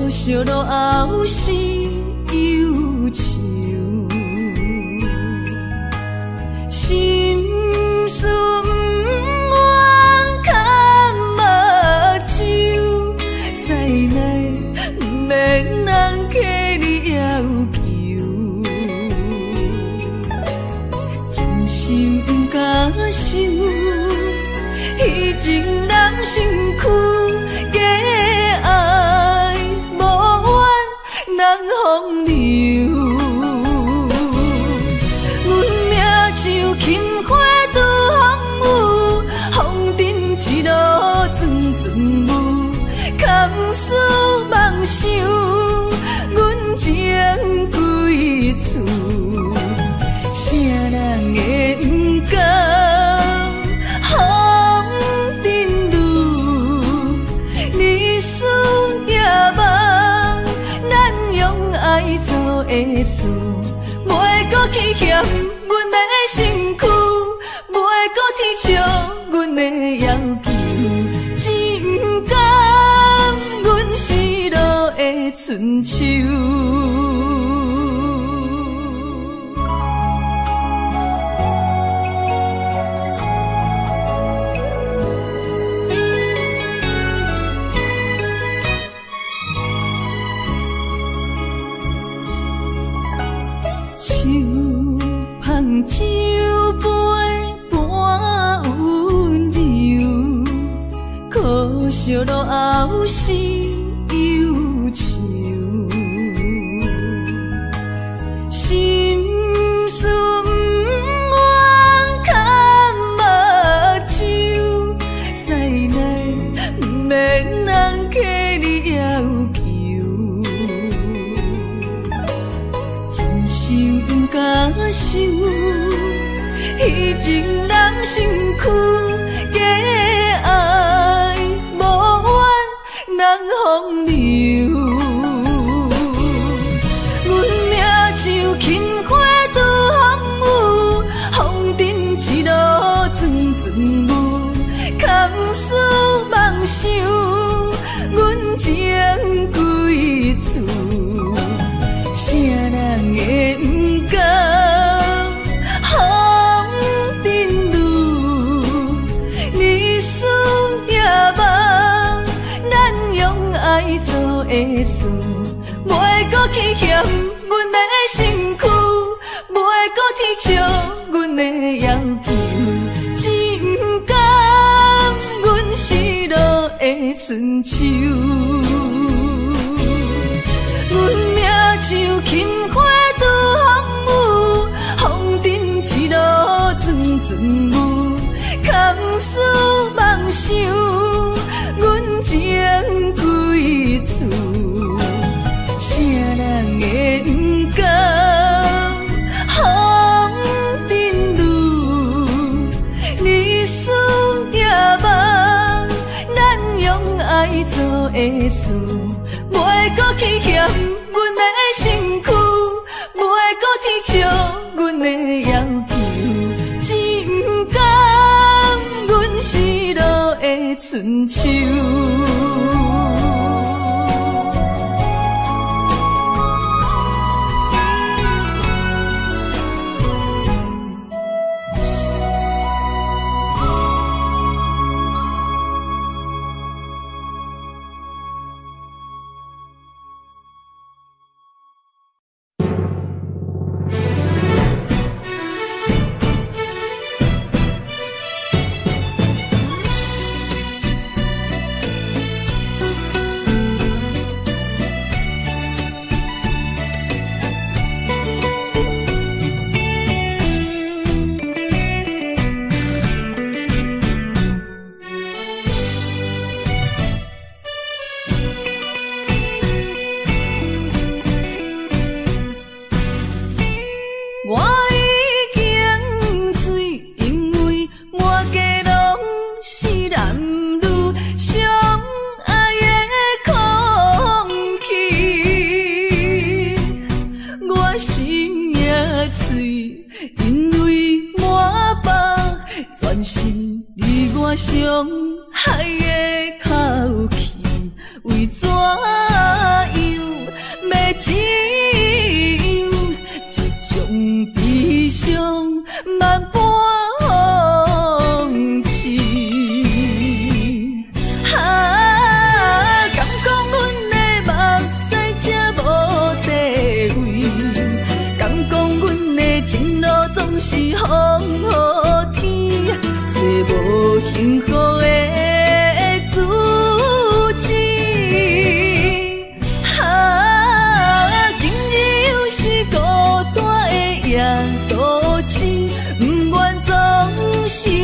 惜落后是忧愁，心事不愿牵目睭，使来不免人客你要求，真心不敢想，彼情难身躯。风流，阮命像轻花拄风雨，风尘一路转转舞，空思梦想，阮情归厝，啥人会不甘风尘路，日思夜梦。爱做的事，袂搁去嫌阮的身躯，袂搁提笑阮的要求，只不甘阮失落的春秋。酒杯半温柔，可惜落后是忧愁，心事不愿牵目睭，使来不免人客你要求，真心不敢想。彼情难身躯，假爱无怨人风流。阮命像轻花拄风雨，风尘一路转转舞，空思梦想，阮情归厝，啥人会不甘？爱做的事，袂搁去嫌阮的身躯，袂搁提笑阮的要求，只不甘阮失落的春秋。阮命像轻花拄风雨，风尘一路转转舞，空思梦想，阮情归厝，啥人会不甘风尘路，日思夜梦，咱用爱做的事，袂搁去嫌阮的身躯，袂搁提笑阮的要求，只不甘阮失落的春秋。伤害的口气，为怎？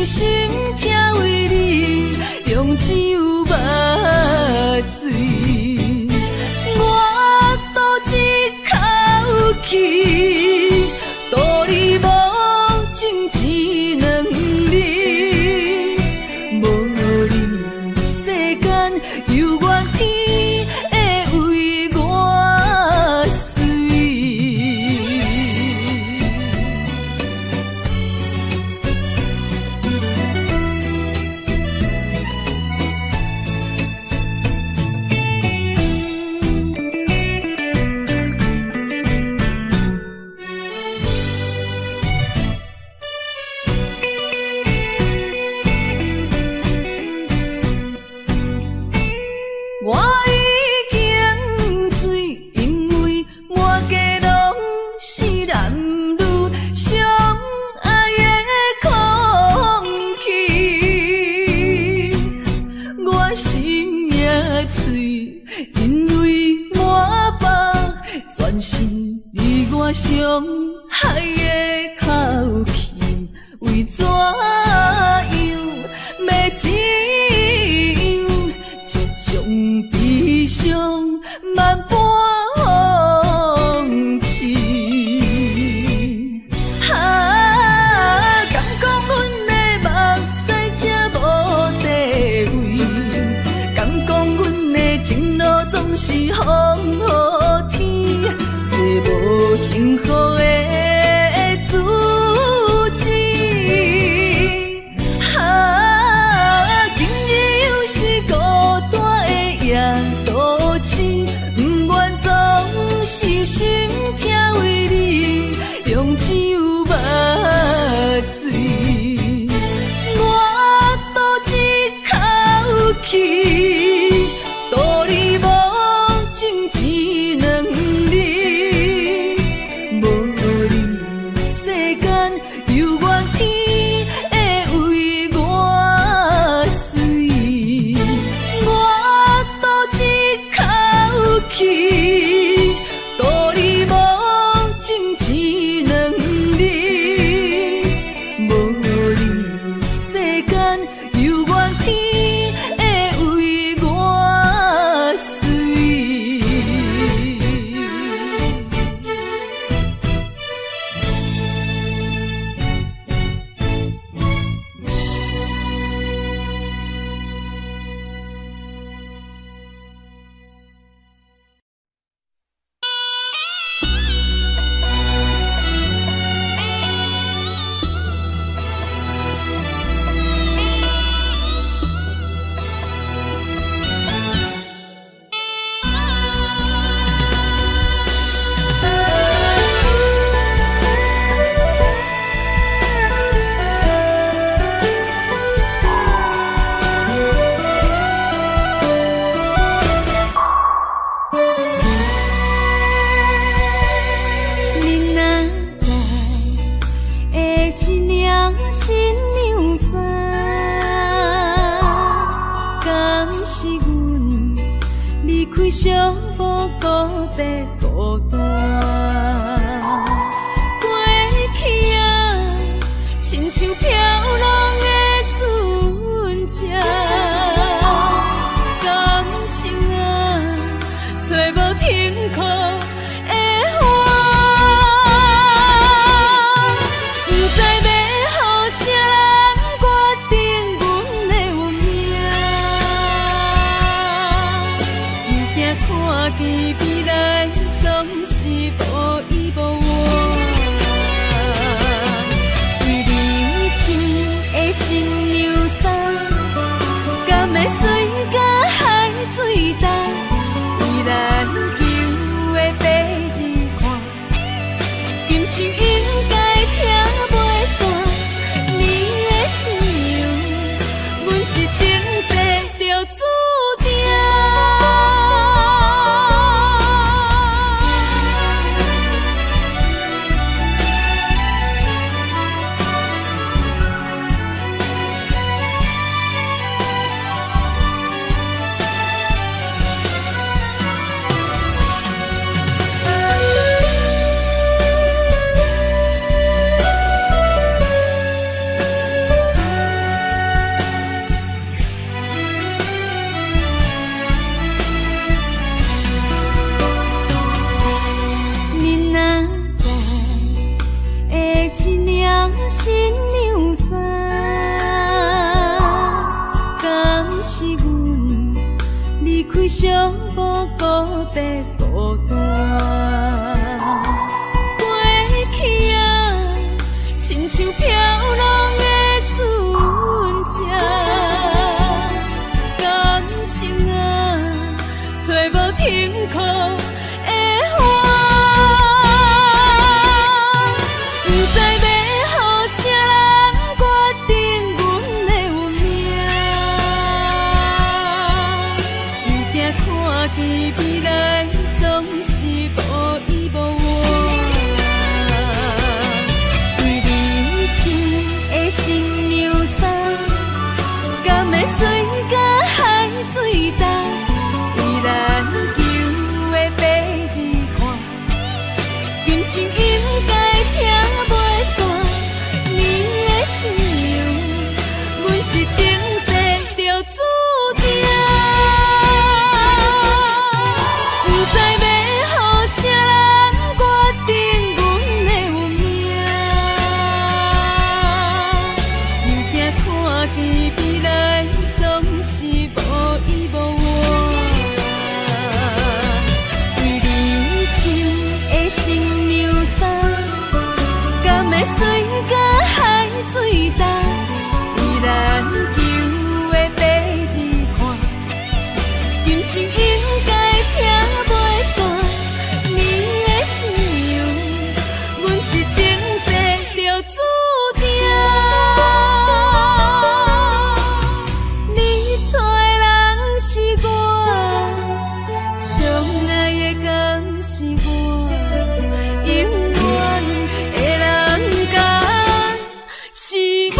是心疼为你用酒目醉，我赌一口气，赌你无情一两日，无你世间犹原天会为我碎。我已经醉，因为满街拢是男女相爱的空气。我心也碎，因为满腹全是你我相爱的口气。为怎样要怎样？这种悲伤万般放弃。敢讲阮的目屎才无地位，敢讲阮的情路总是风雨天，找无幸福的自己。今日又是孤单的夜都市，不愿总是心疼为你用酒目醉，我赌一口气，赌你无情一两日，无你世间犹原天会为我碎。我赌一口气，赌你无情一两日，无你世间犹原天会为我碎。相逢告别孤单，过去啊，亲像飘浪的船只，感情啊，找无停靠的花，不知要予啥人决定阮的运命。看见未来总是无依无我，为你穿的新娘衫，敢会随甲海水淡？为咱求的白日看，今生应该听袂散。你的信用，阮是前世就注定。孤别孤单。过去啊，亲像飘浪的船只，感情啊，找无停靠的花。不知要予啥人决定阮的运命，又惊看见未来总是无依无我。对你穿的新娘衫，敢会随甲海水重？为咱求的白日看，今生应该听袂散。你的信仰，阮是前世就注定。不知要予啥人决定阮的运命，又惊看见未来总是无依无我。对你穿的新娘衫，敢会随甲海水重？为咱求的白日看，今生应该听袂散。你的信仰，阮是前世就注定。你找的人是我，相爱的更是我，永远的人甲是我。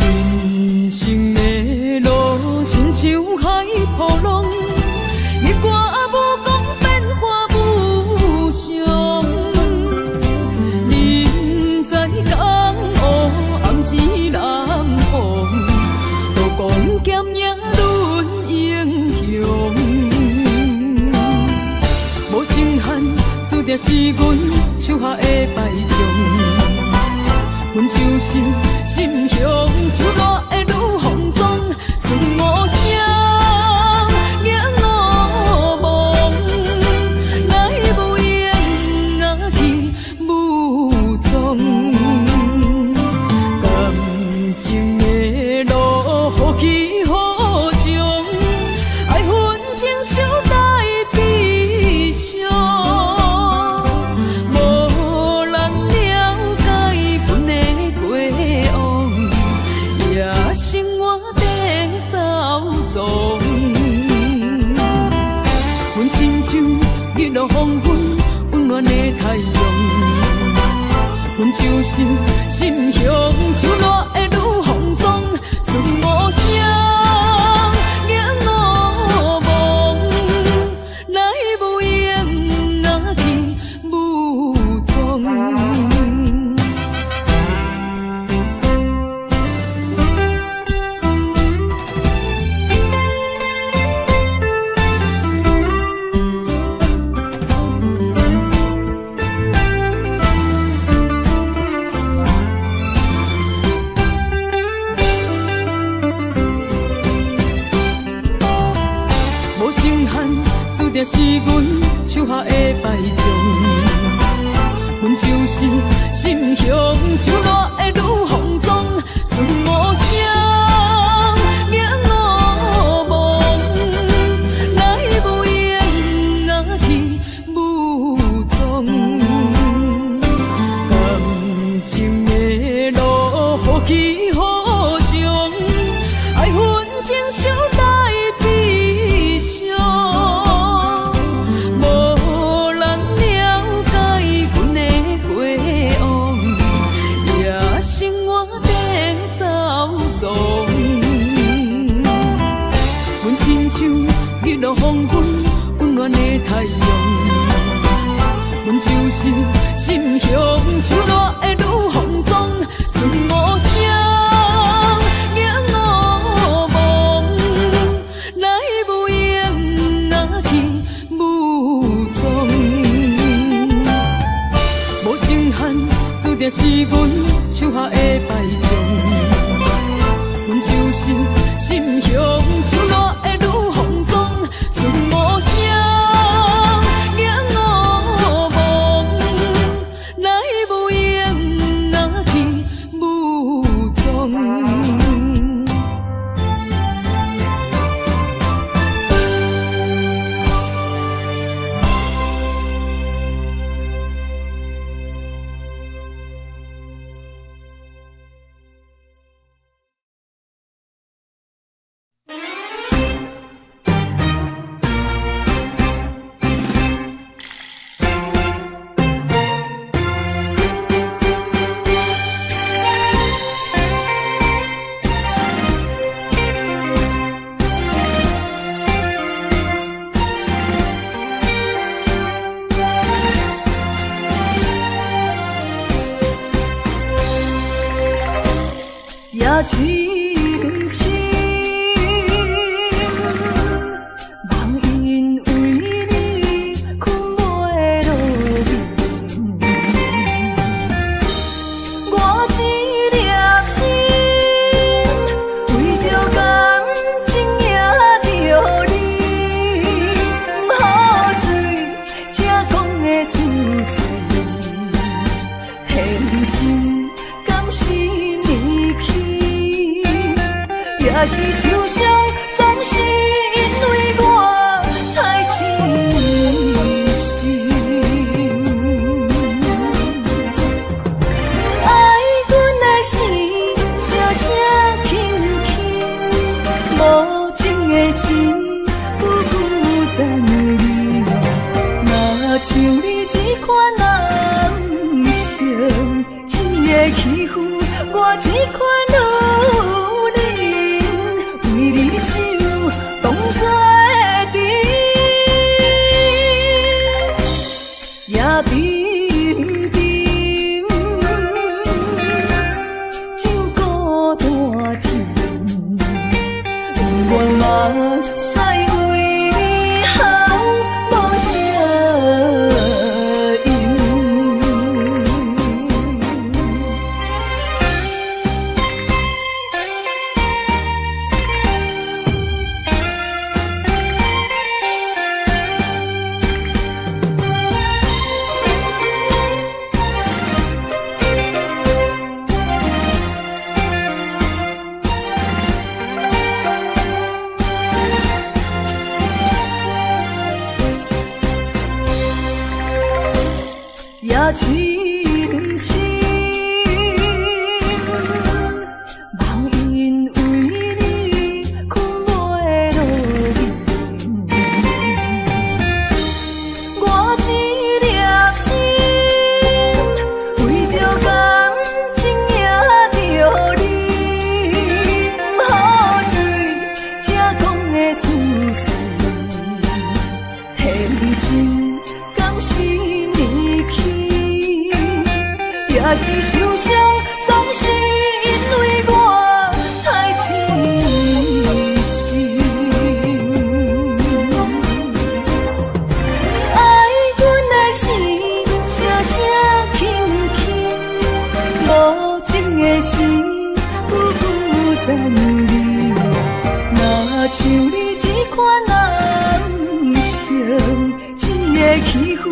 人生的路亲像海波浪，日月无光变化无常。人在江湖，暗自难防，刀光剑影论英雄。无情限，注定是阮手下的败将。阮就是心向手热的女风妆，顺无声，影无梦，来无影啊去无踪。感情的路，好起好终，爱恨情伤带悲伤。无人了解阮的过往，也生活在走踪。阮亲像日落黄昏，温暖的太阳。阮就是心向手热的女风妆，顺无声，影无梦，来无影啊去无踪。注定是阮手下的败将，阮就是心向手热的女风妆，顺无声，影无梦，来无影啊去无踪。感情的路，好起好终，爱恨情伤带悲伤。无人了解阮的是心向手热的愈放纵，顺无声仰我望，来无影若去无踪。无情限，注定是阮手下的败将。阮就是心向手热的愈放纵，顺无声仰我望，来无影若去无踪。也深深，梦因为你困袂落眠。我一粒心，为着感情也着你，不好醉，才讲的出嘴，天真敢是你去？也是受伤，总是因为我太痴心。爱阮的心，声声轻轻，无情的心，久久残留。若像你这款男性，一个欺负我这款女人。为你手当作甜，也甜甜，酒孤单甜，愿嘛使为你好无声音。也深深，梦因为你困袂落眠。我一粒心，为着感情也着你，不好醉，才讲的出嘴，天真敢是你去？也是受伤，总是因为我太痴心。爱阮的心，声声轻轻，无情的心，久久残留。若像你这款男性，一个欺负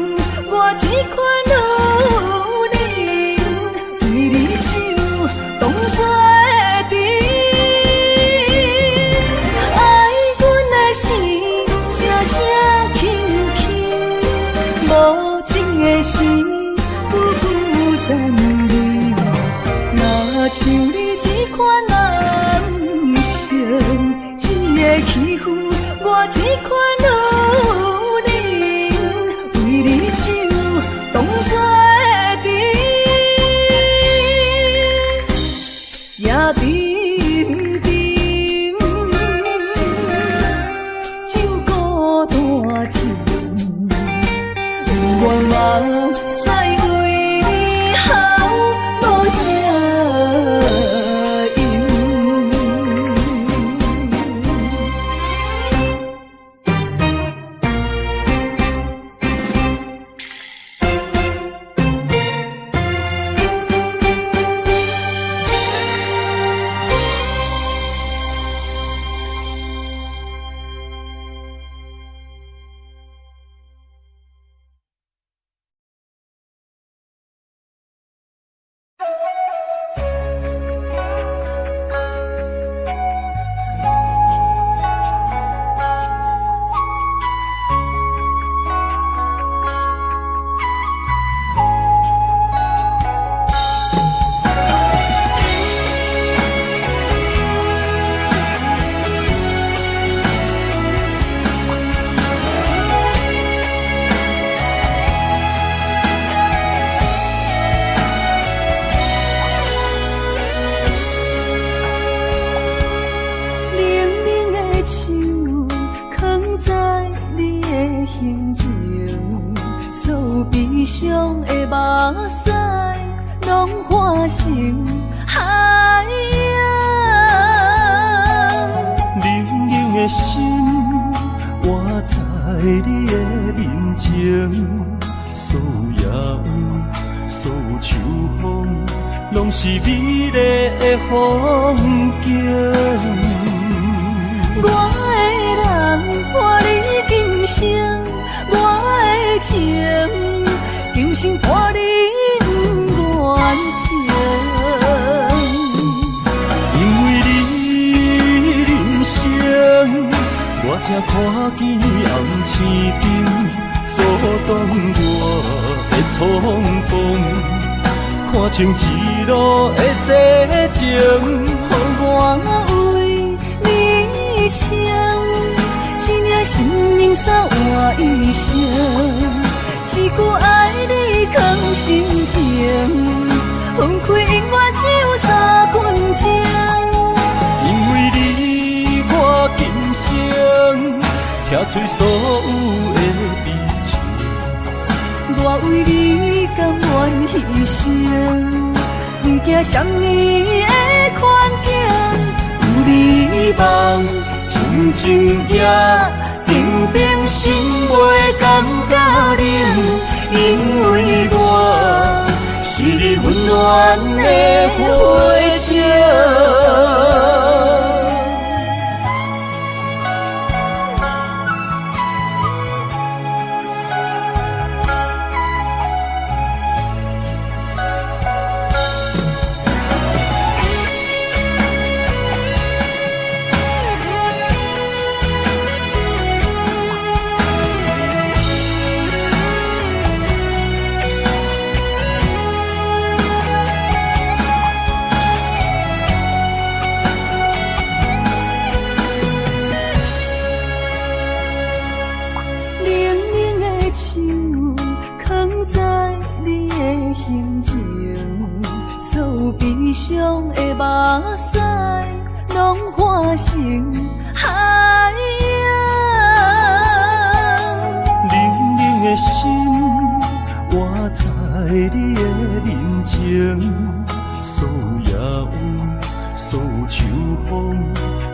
我这款女。为你手当作甜，爱阮的心，声声轻轻，无情的心，久久残留。若像你这款男性，一个欺负我这款女人，为你手当作甜。也甜甜，酒孤单甜，愿嘛使屎，拢化成海洋。冷冷的心，活在你的面前，所有所有秋风，拢是美丽的风景。我的人伴你今生，我的情今生伴你不愿停。因为你人生，我才看见红青灯，阻挡我的冲动。看清一路的世情，予我为你唱，一领心灵扫换一生，一句爱你藏心情，分开永远只有三分钟。因为你我今生听出所有的悲情。我为你甘愿牺牲，不惊什么的困境。有你梦，亲像也平平心袂感觉冷，因为我是你温暖的花情。悲伤的目屎，拢化成海洋。冷冷的心，活在你的面前，所有所有秋风，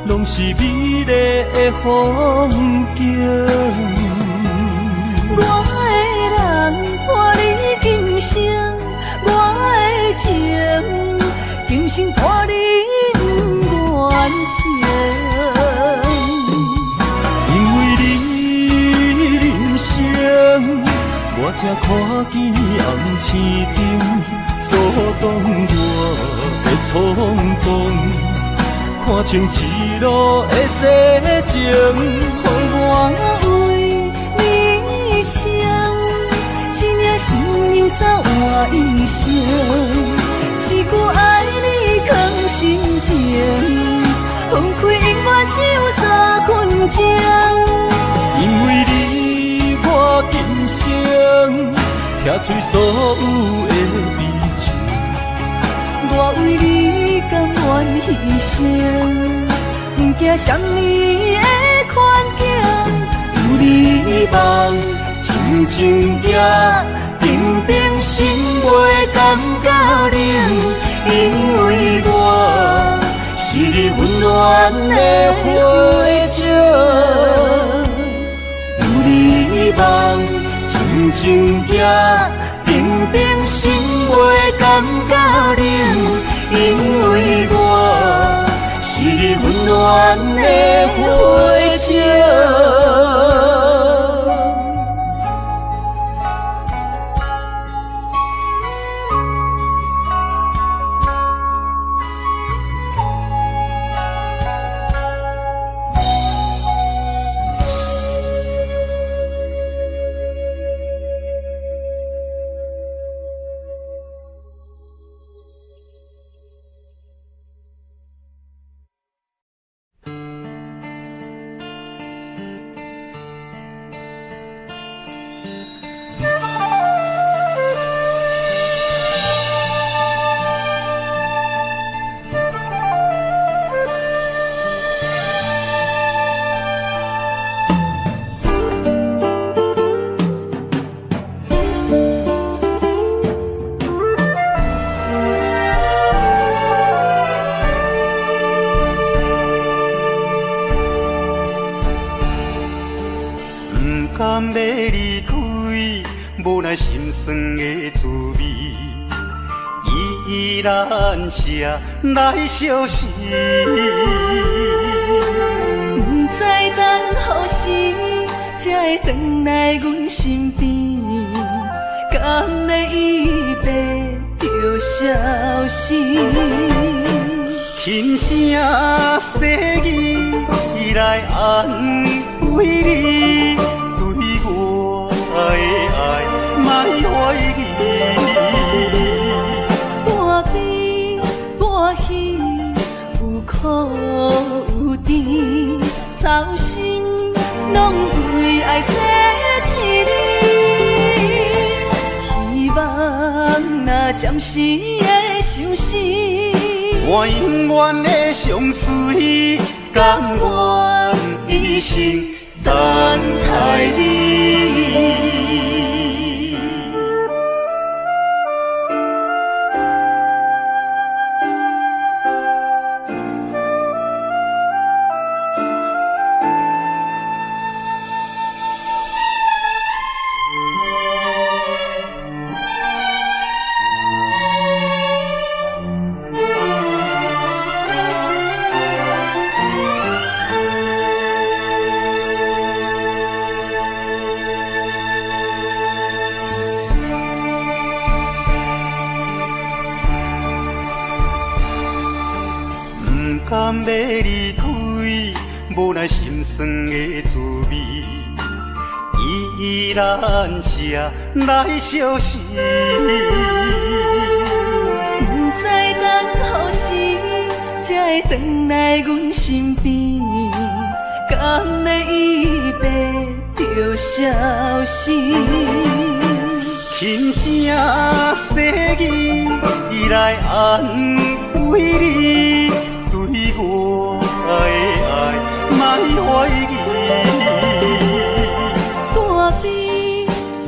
拢是美丽的风景。我的人伴你今生，我的情今生伴你不愿停。因为你人生，我才看见红青灯，阻挡我的冲动。看清一路的世情，予我为你唱，一领心灵扫换一生，一句爱你藏心情，分开永远只有三分钟。因为你我今生听出所有的悲情。我为你甘愿牺牲，不惊什么的困境。有你梦，亲像也平平心袂感觉冷，因为我是你温暖的花情。有你梦，亲像也平平心袂感觉冷，因为我是你温暖的花情。依然写来相思。不知等何时才会回来阮身边，敢会伊白着消失？轻声细语来安慰你，对我的爱莫怀疑。半悲半喜，有苦有甜，操心拢为爱这一日。希望若暂时的相思，我永远的相随，甘愿一生等待你。甘要离开，无奈心酸的滋味，依然写来相思。不知等何时才会回来阮身边，敢会伊白着消失？轻声细语来安慰你，对我的爱莫怀疑。半悲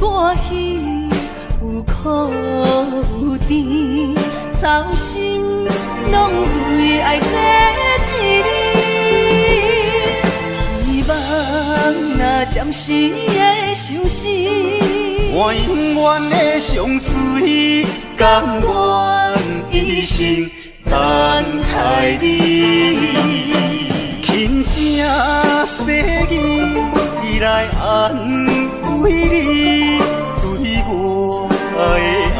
半喜，有苦有甜，操心拢为爱这一日。希望若暂时的相思，我永远的相随，甘愿一生等待你。轻声细语来安慰你，对我的爱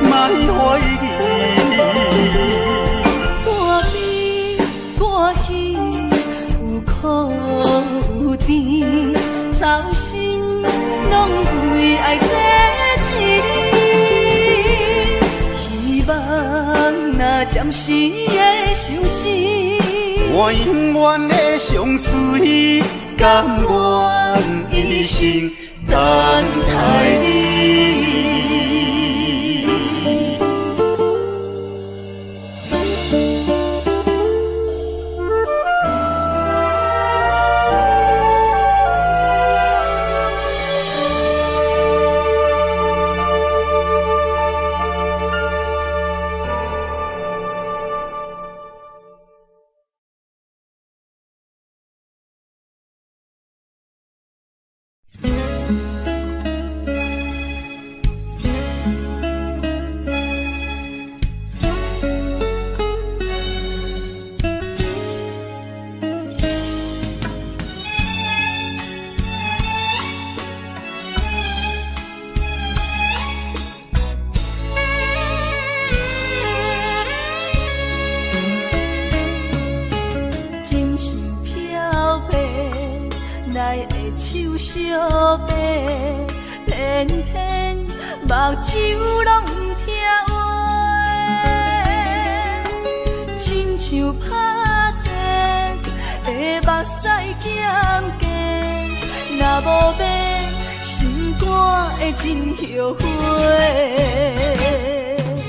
莫怀疑。半悲半喜，有苦有甜，操心拢为爱这一日。希望若暂时的相思，我永远的相随，甘愿一生等待你。手相白，偏偏目睭拢不听话，亲像拍折的目屎咸咸，若无要，心肝会真后悔。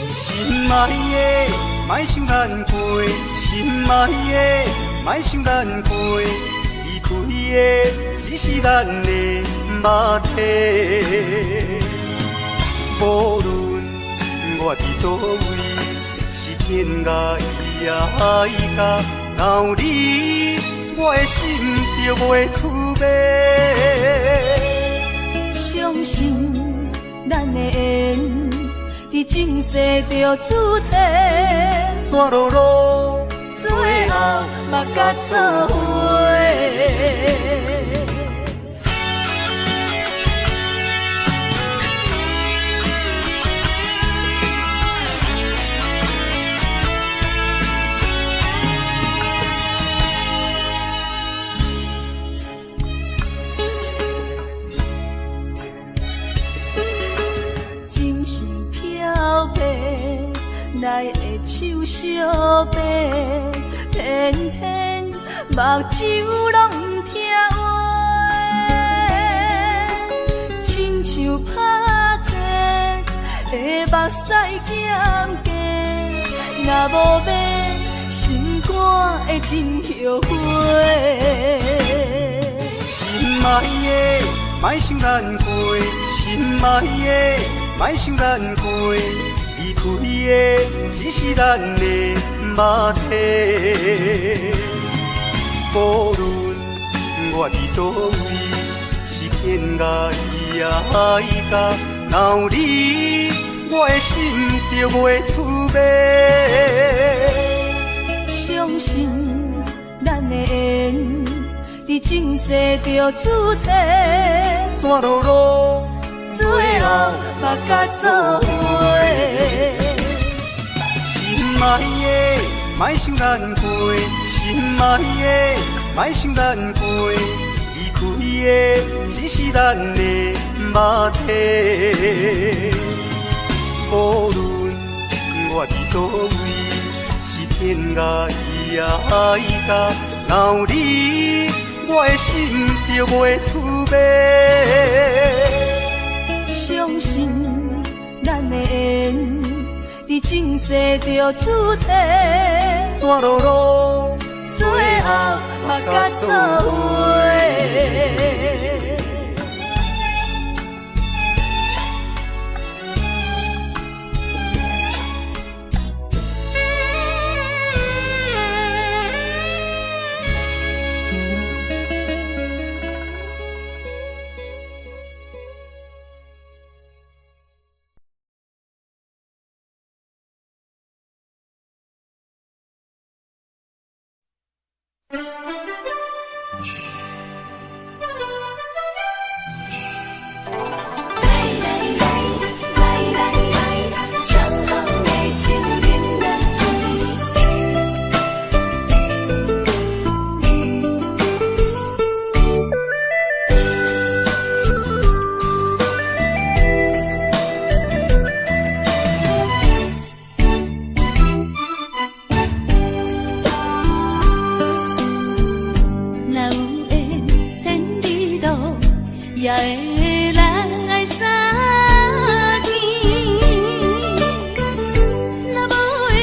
心爱的，莫想难过；心爱的，莫想难过。离开的只是咱的肉体。无论我伫倒位，是天涯也爱甲闹你，我的心就袂出卖。相信咱的缘，伫前世着注册，山路路，最后嘛甲做伙。来的手相白，偏偏目睭拢不听话，亲像拍折的目屎减低，若无要心肝会真后悔。心爱的，莫想咱过；心爱的，莫想咱过。离开的只是咱的肉体，无论我伫倒位，是天涯海角，若有你，我的心就袂出卖。相信咱的缘，伫前世着注册，山路路，最后嘛甲做伙。心爱的，莫想咱过；心爱的，莫想咱过。离开的只是咱的肉体，无论我伫倒位，是天涯海角，若有你，我的心就袂出卖。相信咱的缘，伫前世着注册，山路路，最后嘛甲做伙。也会来相见，若无缘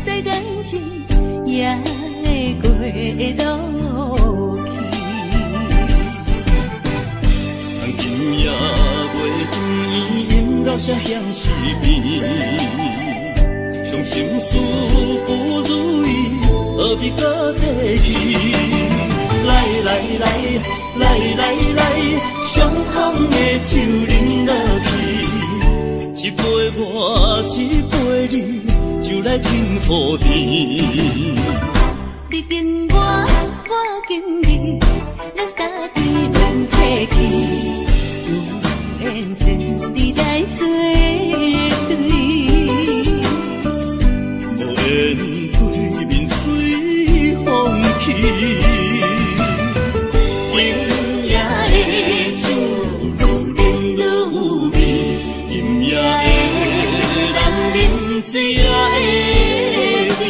这感情，也会过落去。今夜月光伊饮到些嫌是变，伤心事不如意，何必搁提起？来来来。来来来，伤风的酒饮落去，一杯我，一杯你，就来敬予甜。你敬我，我敬你，咱家己免客气，有缘千里来作对，无缘对面随风去。水也会甜，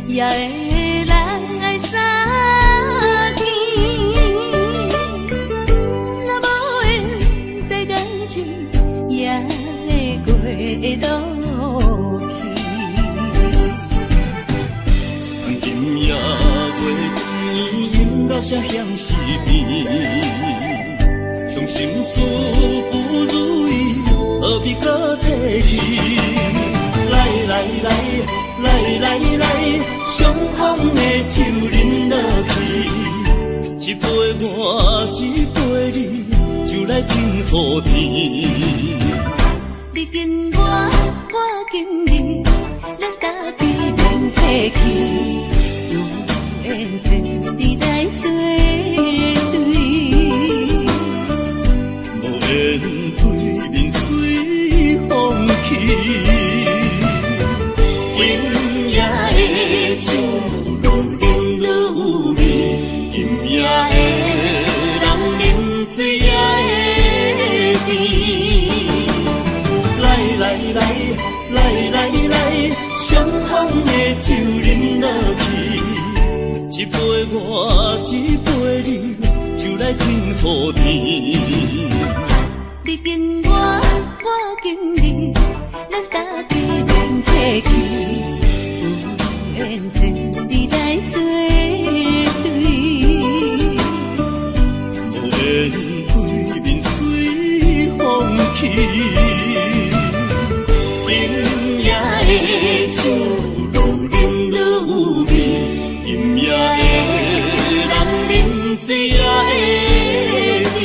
也会来相见，若无缘这感情，也会过落险是病。伤心事不如意，何必搁提起？来，伤风的酒饮落去，一杯我，一杯你，就来敬予天。你敬我，我敬你，咱家己免客气，有缘前你来作对，无缘对面随风去。今夜的酒愈饮愈有味，今夜的人饮醉也会甜。来，相逢的酒饮落去，一杯我，一杯你，就来敬予天。你敬我，我敬你，咱家己免客气，有缘前你来作对，无缘对面随风去。今夜的酒愈饮愈有味，今夜的人饮醉也会甜。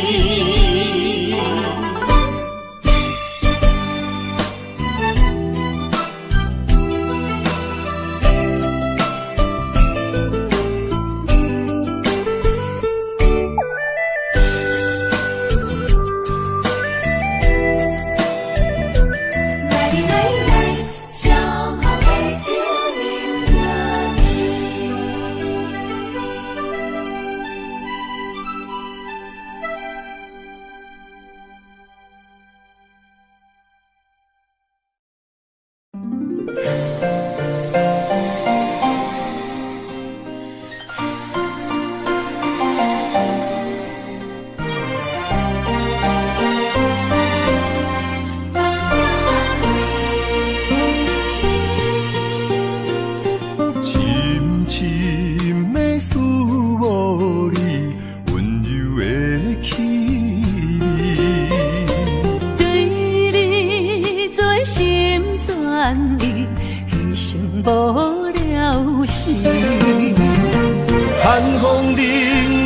寒风冷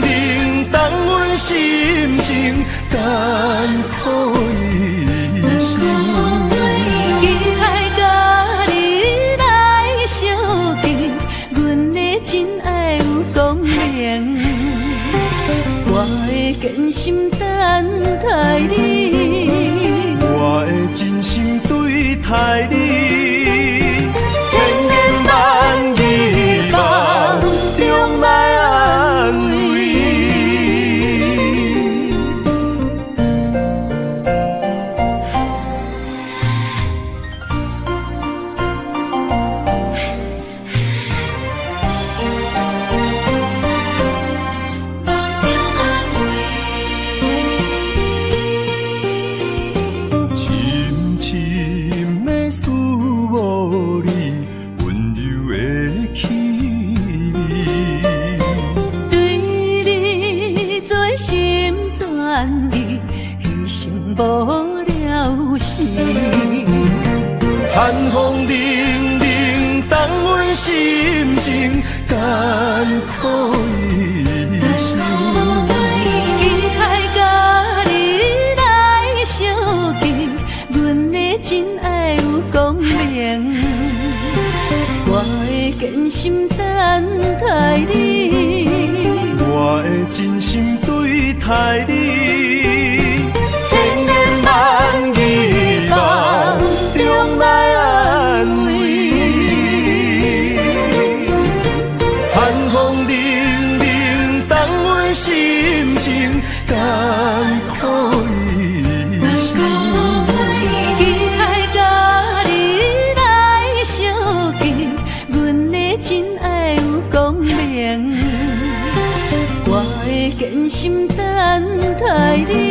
冷，冻阮心情艰苦一生。期待甲你来相见，阮的真爱有光明。我会坚心等待你，我会真心对待你。无了时，寒风冷冷，冻阮心情艰苦一生。期待甲你来相见，阮的真爱有光明。我会坚心等待你，我会真心对待你。万语梦中来安慰，寒风冷冷，冻阮心情艰苦一生。期待甲你来相见，阮的真爱有光明。我会坚心等待你。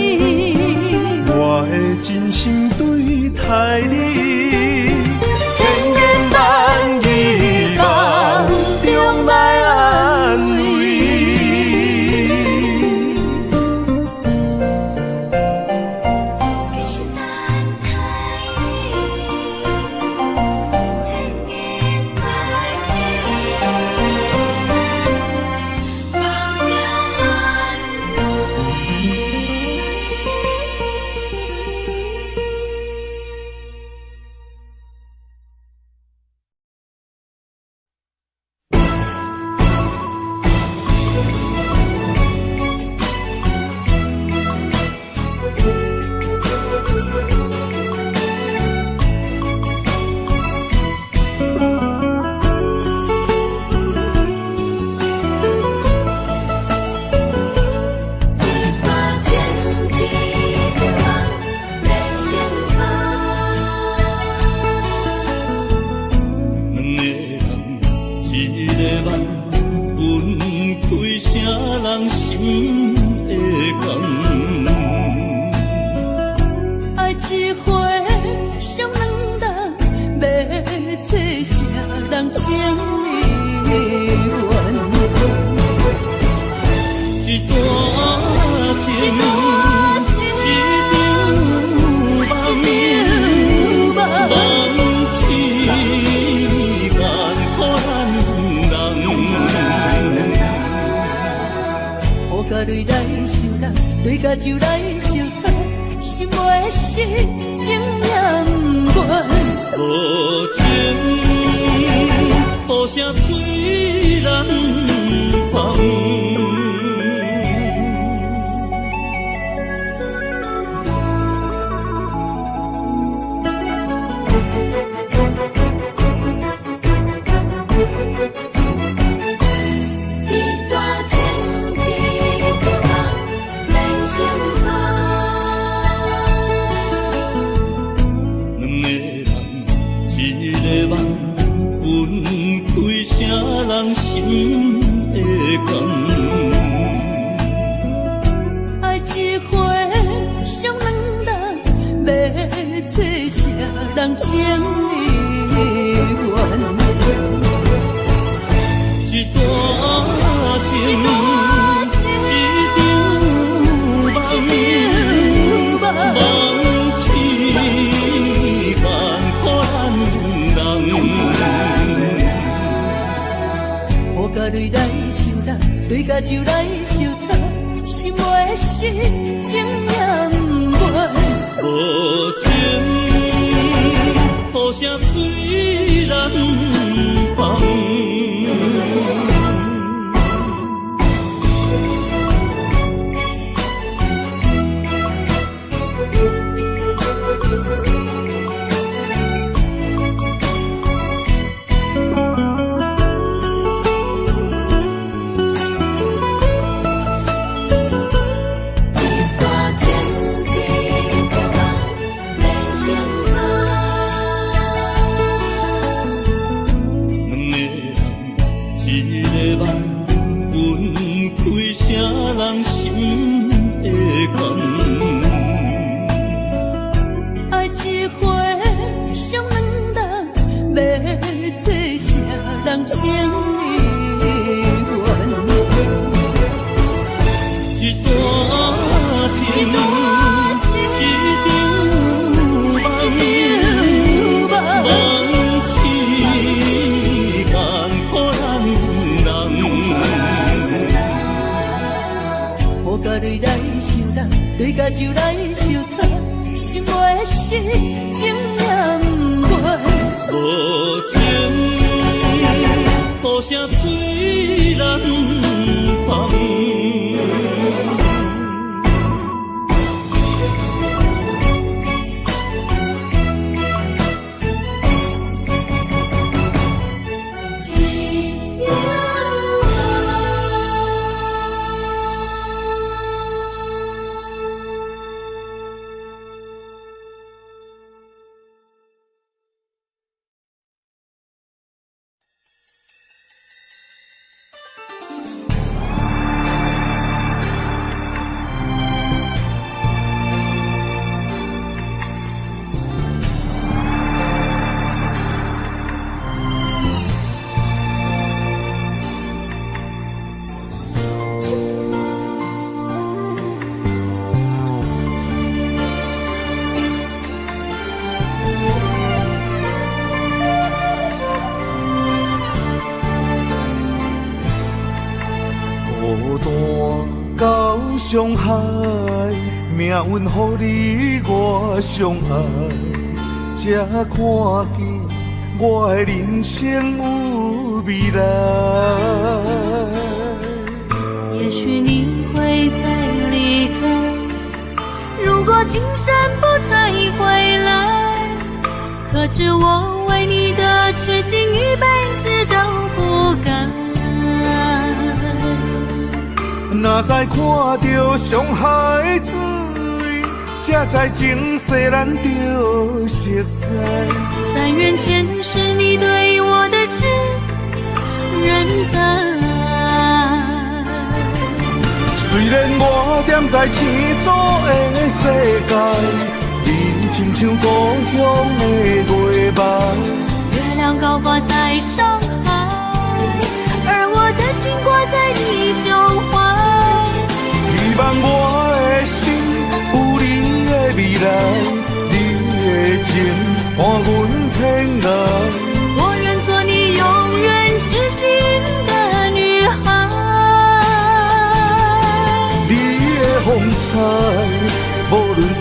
甲酒来相插，心袂死，情也不愿。无情，雨声催人芳。人心的感，爱一回上两人，要做啥人情意愿？一段情，一场梦，梦痴万苦咱人。雨甲泪来相搭，泪甲酒来相插，心袂死，情也不愿。无情，雨声催人芳。人心的感，爱一回上两人，要做啥人情意愿？一段情，一场梦，梦痴万苦咱人。雨甲泪来相搭，泪甲酒来相插，心袂死，情也不愿。无情，雨声催人芳。伤害，命运予你我相爱，才看见我的人生有未来。也许你会再离开，如果今生不再回来，可知我为你的痴心一辈子都不改。若再看到伤害水，才知情世咱着熟悉。但愿前世你对我的痴仍在。虽然我踮在青锁的世界，你亲像故乡的月白。月亮高挂在上海，而我的心挂在你胸怀。希望我的心有你的未来，你的情伴阮天涯。我愿做你永远痴心的女孩。你的风采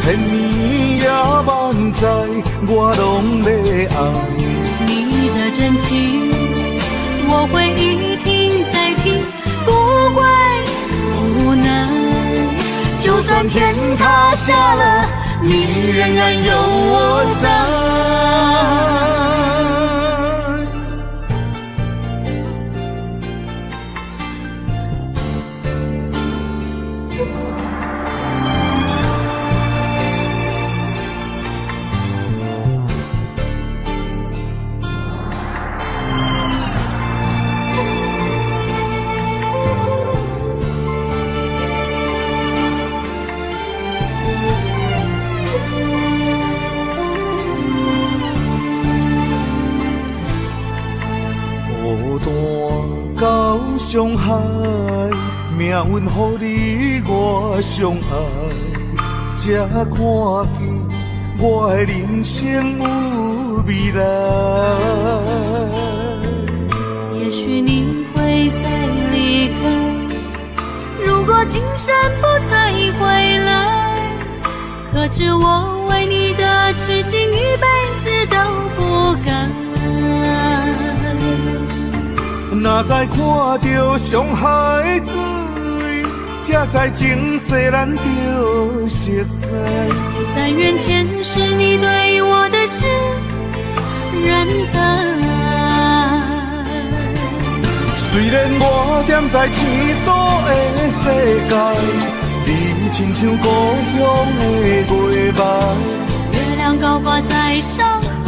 千年也万载，我拢要爱。你的真情，我会一听再听，不会无奈。就算天塌下了，你仍然有我在。到上海，命运予你我相爱，才看见我的人生有未来。也许你会再离开，如果今生不再回来，可知我为你的痴心一辈子都不改。若再看到上海水，才知情世咱着熟悉。但愿前世你对我的痴仍在。虽然我踮在青锁的世界，你亲像故乡的月白。月亮高挂在上海，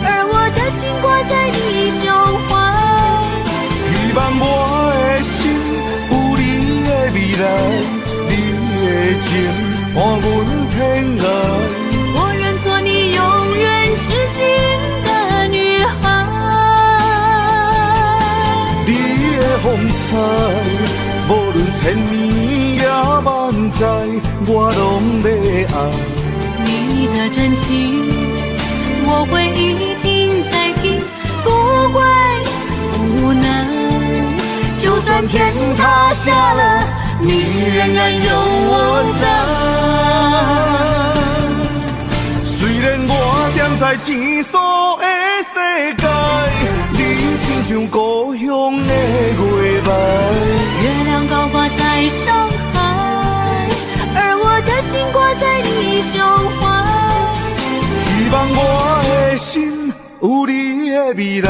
而我的心挂在你胸怀。希望我的心有你的未来，你的情伴阮天涯。我愿做你永远痴心的女孩。你的风采，无论千年也万载，我拢要爱。你的真情，我会一听再听，不会无奈。就算天塌下了，你仍然有我在。虽然我踮在青锁的世界，你亲像故乡的月白。月亮高挂在上海，而我的心挂在你胸怀。希望我的心有你的未来，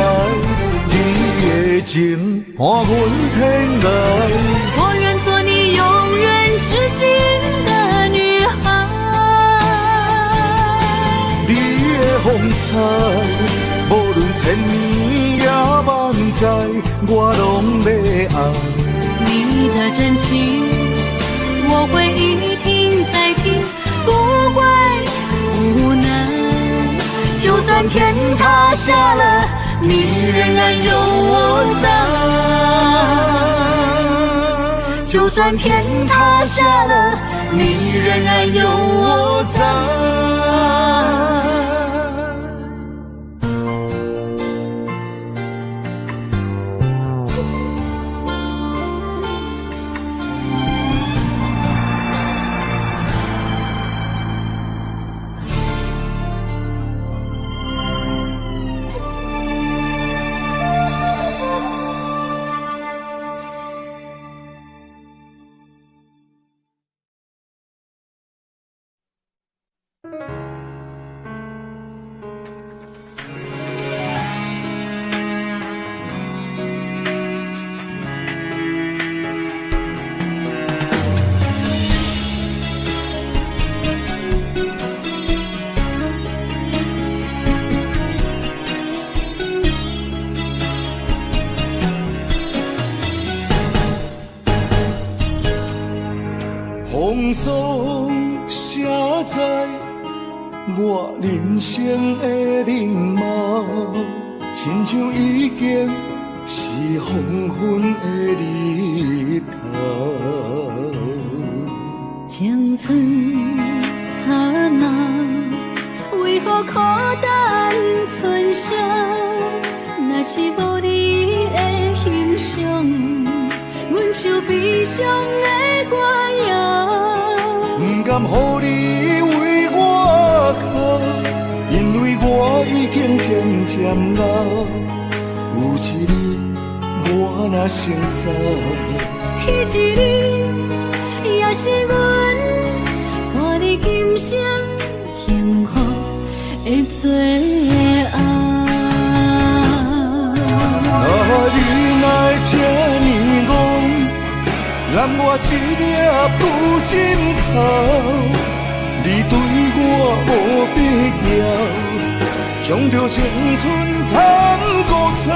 你的情伴阮天涯。我愿做你永远痴心的女孩。你的风采，无论千年也万载，我拢要爱。你的真情，我会一听再听，不会无奈。就算天塌下了，你仍然有我在。就算天塌下了，你仍然有我在。风霜写在我人生的面貌，亲像已经是黄昏的日头。青春刹那，为何孤单存剩？若是无你的欣赏，阮像悲伤的歌谣。不甘予你为我哭，因为我已经渐渐老。有一日我若先走，彼一日也是阮伴你今生幸福的最后。你若会这呢戆，揽我一粒不枕头，你对我无必要，将着青春通古走。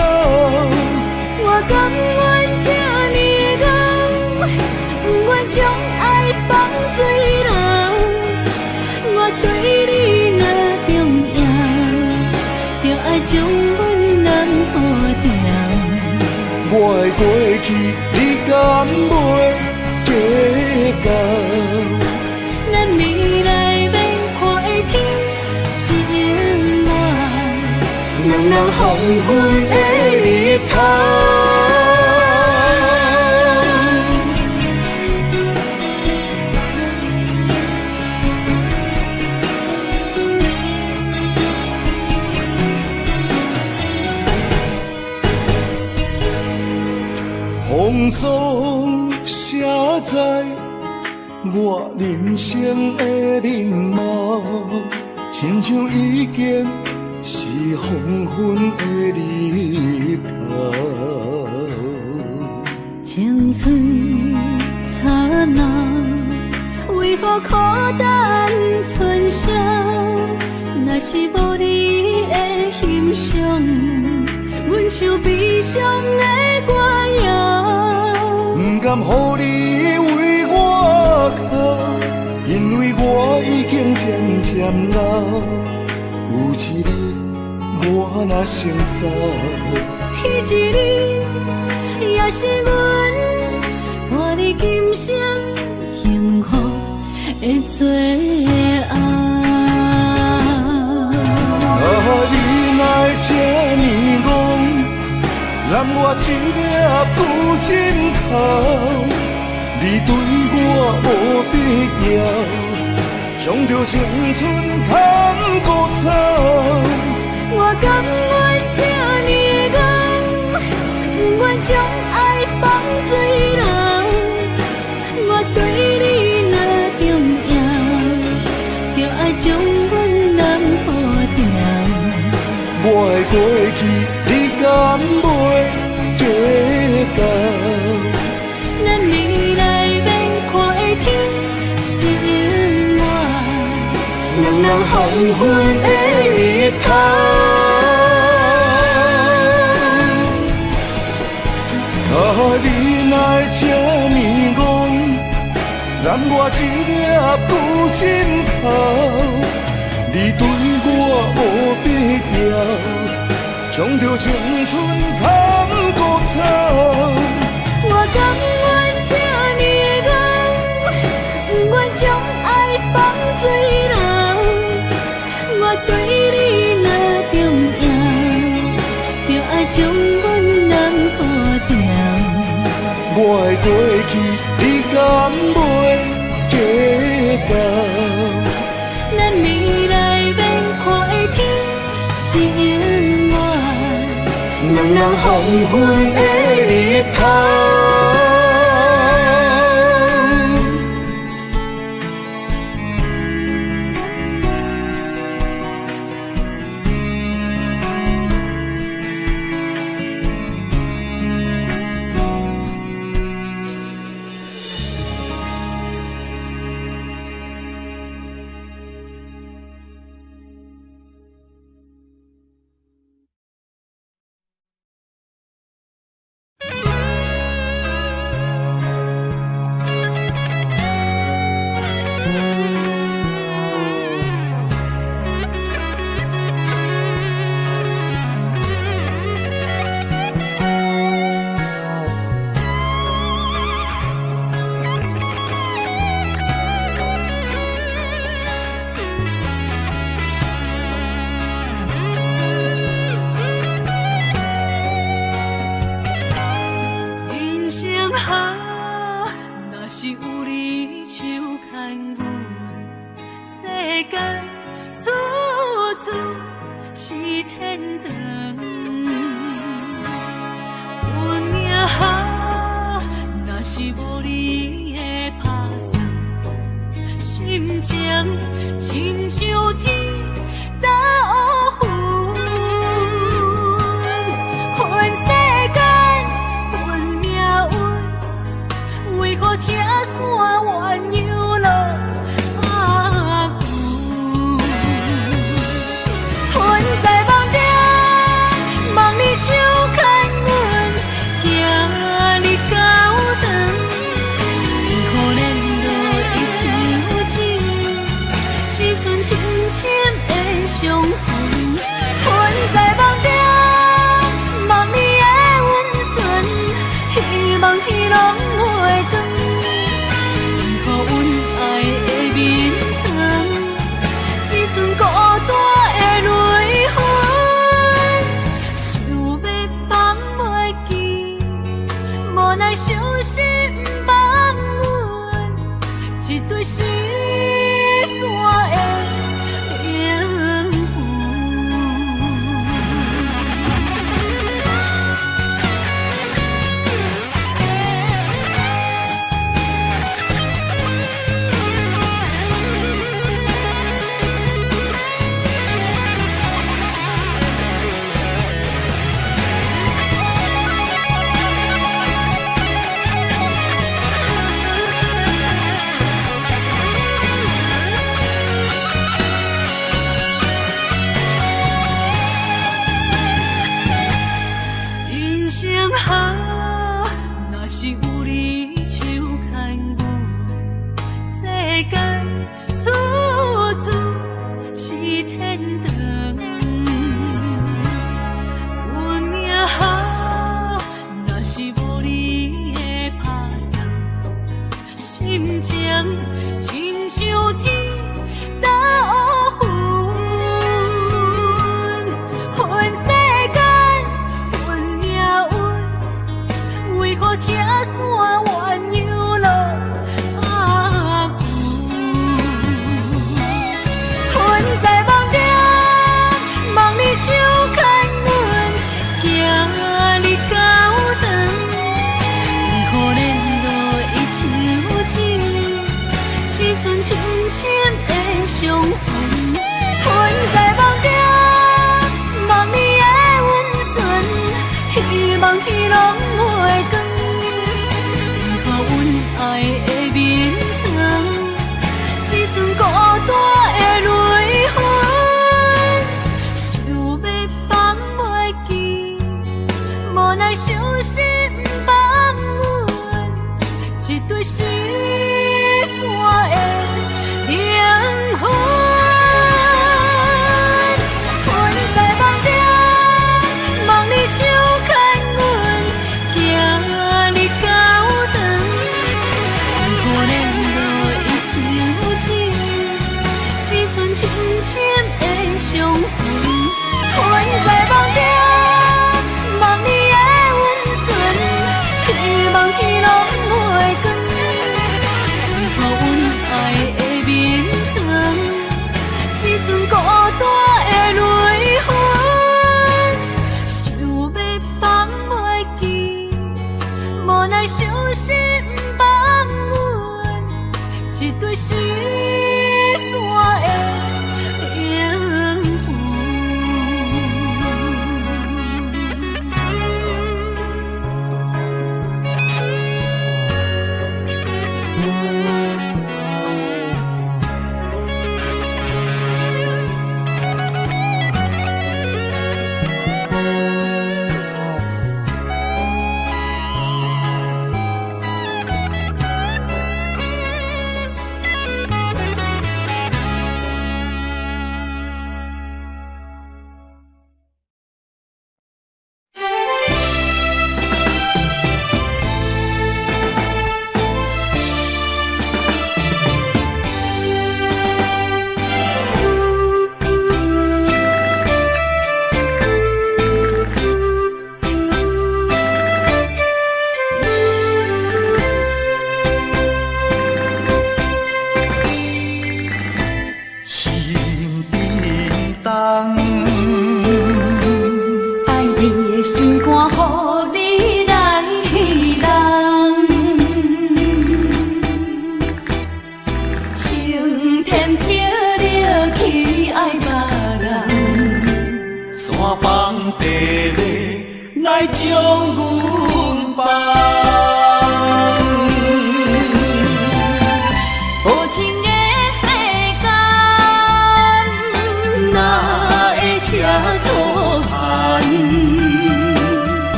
我甘愿这呢戆，不愿将爱放水流。我对你若重要，就爱将阮人好掉。我的过去，你敢袂计较？咱未来免看的天是永远，两人黄昏的日头。风霜写在我人生的面貌，亲像已经是黄昏的日头。青春刹那，为何孤单春宵？若是无你的欣赏，阮像悲伤的歌谣。不甘予你为我哭，因为我已经渐渐老。有一日我若先走，彼一日也是阮伴你今生幸福的最后。你若会这呢戆，揽我一粒不枕头，你对我无必要，将着青春通古走。我甘愿这呢戆，不愿将爱放水流。我对你若重要，就爱将阮人好掉。我的过去，你敢袂计较？咱未来免看的天是永远，两人黄昏的日头。你若会这呢戆，揽我一粒不枕头，你对我无必要，将着青春通古走。我甘愿这呢戆，不愿将爱放水流。我对你若重要，就爱将阮人好掉。我的过去，你敢袂计较？咱未来免看的天是永远，两人黄昏的日头。来相信放阮一对失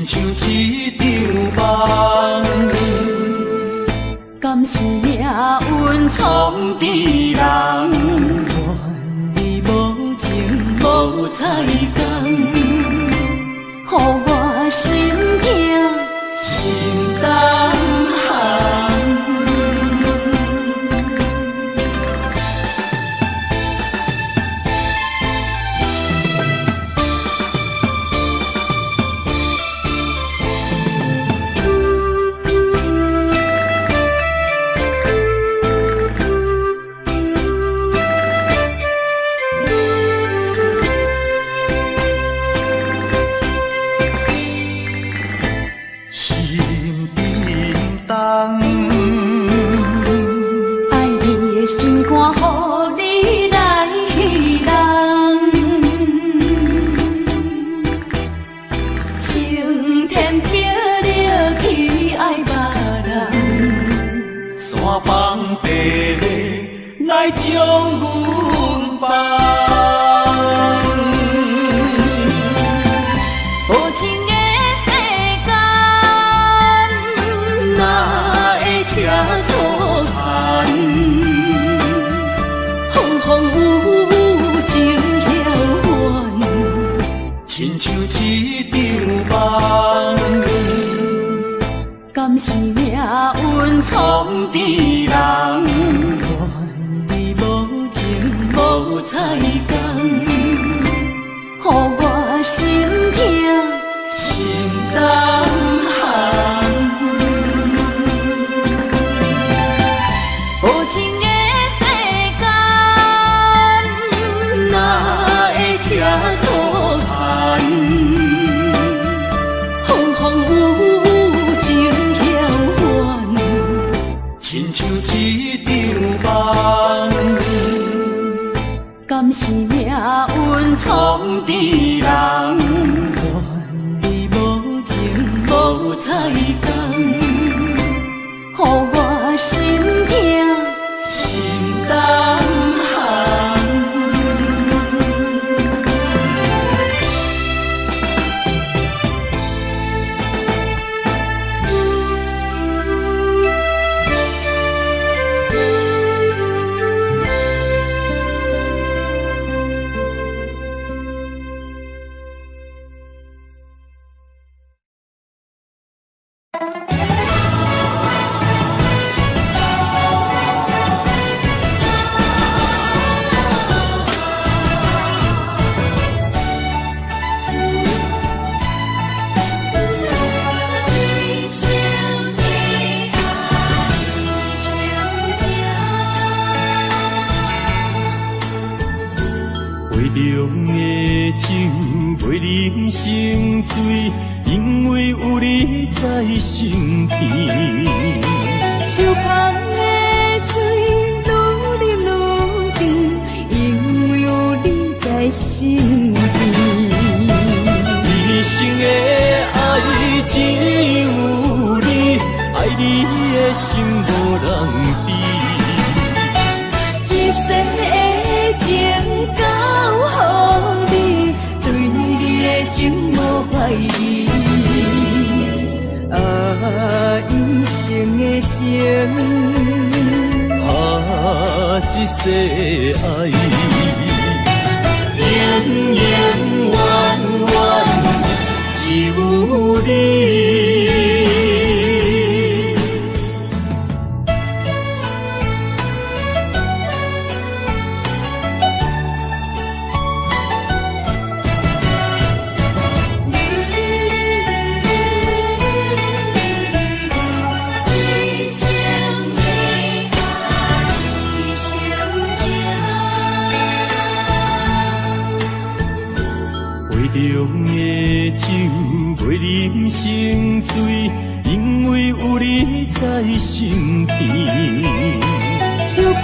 散的灵魂。敢是命运闯的人，愿你无亲像一场梦。敢是命运创治人，愿你无情无彩工，予我心痛心动寒。无情的世间，哪会车错残？风风雨雨情飘幻，亲像一场梦。敢是命运创治人，愿你无情无彩工，予我心痛心动寒。杯中的酒，袂啉成醉，因为有你在身边。手捧的水，愈啉愈甜，因为有你在身边。一生的爱只有你，爱你的心无人比。一世的情交予你，对你的情无怀疑。一生的情，一世爱，永永远远只有你。杯中的酒，袂啉成醉，因为有你在身边。手捧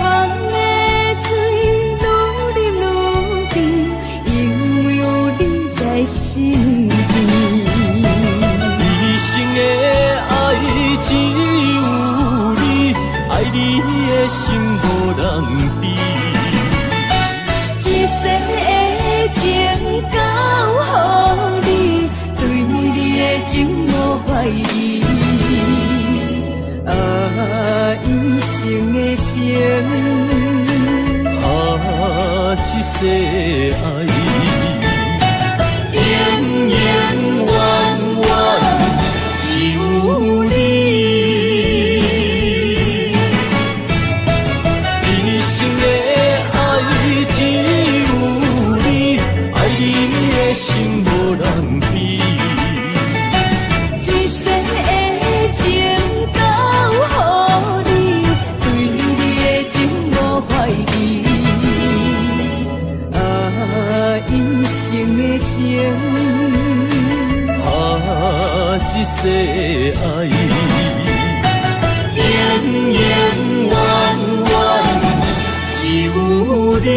的水，愈啉愈甜，因为有你在身边。一生的爱只有你，爱你的心无人比。一世的情交予你，对你的情无怀疑。一生的情，一世爱，永永远远只有你。一生的爱只有你，爱你的心无人比。一世的情交予你，对你的情无怀疑。一生的情，一世爱，永永远远只有你。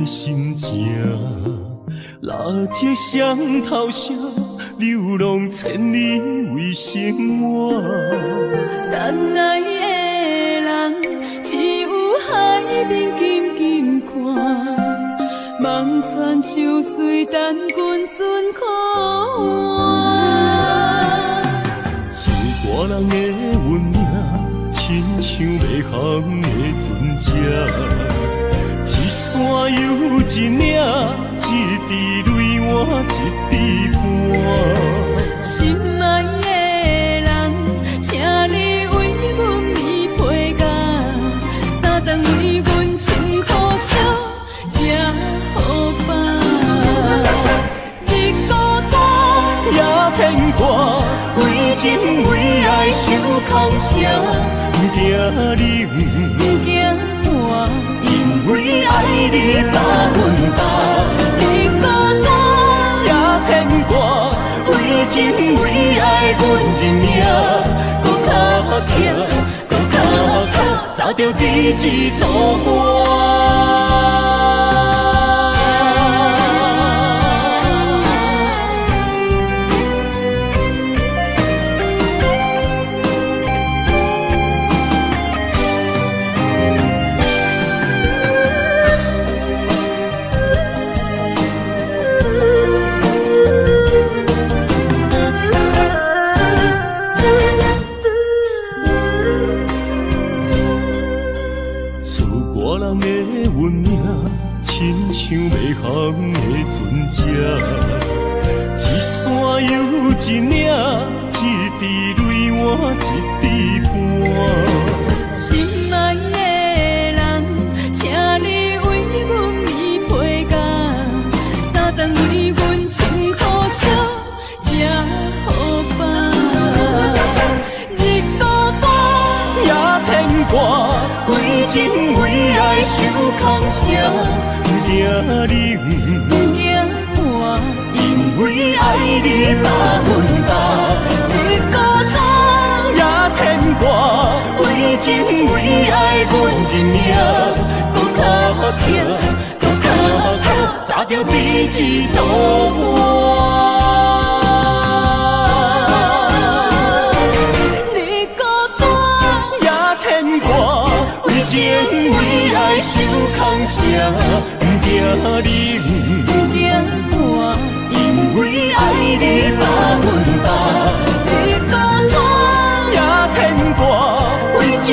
心情，蜡烛双头烧，流浪千里为生活。等爱的人，只有海面静静看，望穿秋水等君尊可换。厝外人的运命，亲像袂航的船只，一山又一岭，一滴泪换一滴汗。心爱的人，请你为阮披被甲，三顿为阮穿苦烧，吃好饱。日孤单也牵挂，为情为爱受空伤，不惊冷，不惊寒，因为爱你百分百。日孤单也牵挂，为情为爱阮认命，搁较强，搁较强，找着第一道我。亲像袂航的船只，一山又一岭，一滴泪换一滴汗。心爱的人，请你为阮披被甲，三顿为阮穿苦烧，吃好饱。日孤单也牵挂，为情为爱受空伤。不惊冷，不惊寒，因为爱你百分百。日孤单也牵挂，为情为爱阮认命，搁较强，搁较强，找着第一道我。日孤单也牵挂，为情为爱受空伤。不惊冷，不惊寒，因为爱你百分百。日孤单也牵挂，为情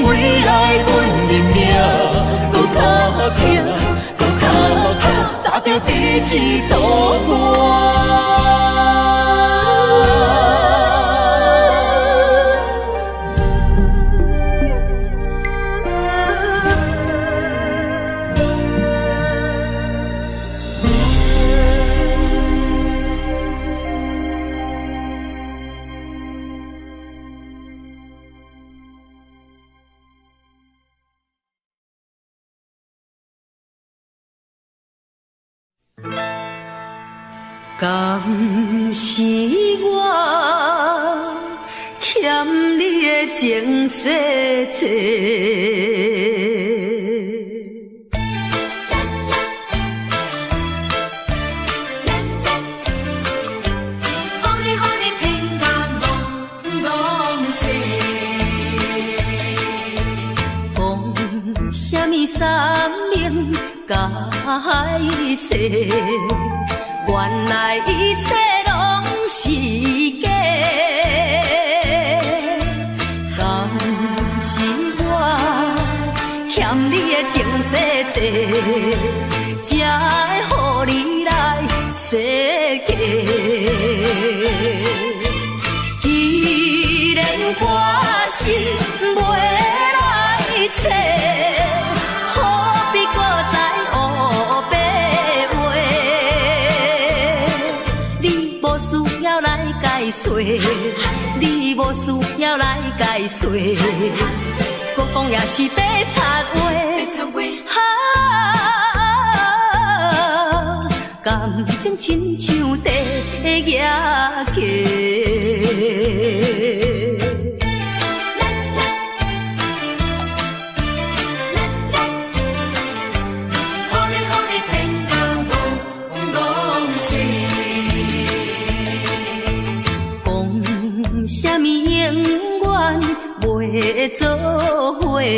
为爱阮认命，搁较强，搁较强，找着第一道我。敢是我欠你的情世多？讲什么三明解释？原来一切拢是假，敢是我欠你的情世多，才会予你来世界。既然我是袂来找，何必搁再黑白话？无需要来解说，你无需要来解说，搁讲也是白插话。感情亲像地野鸡。做伙，为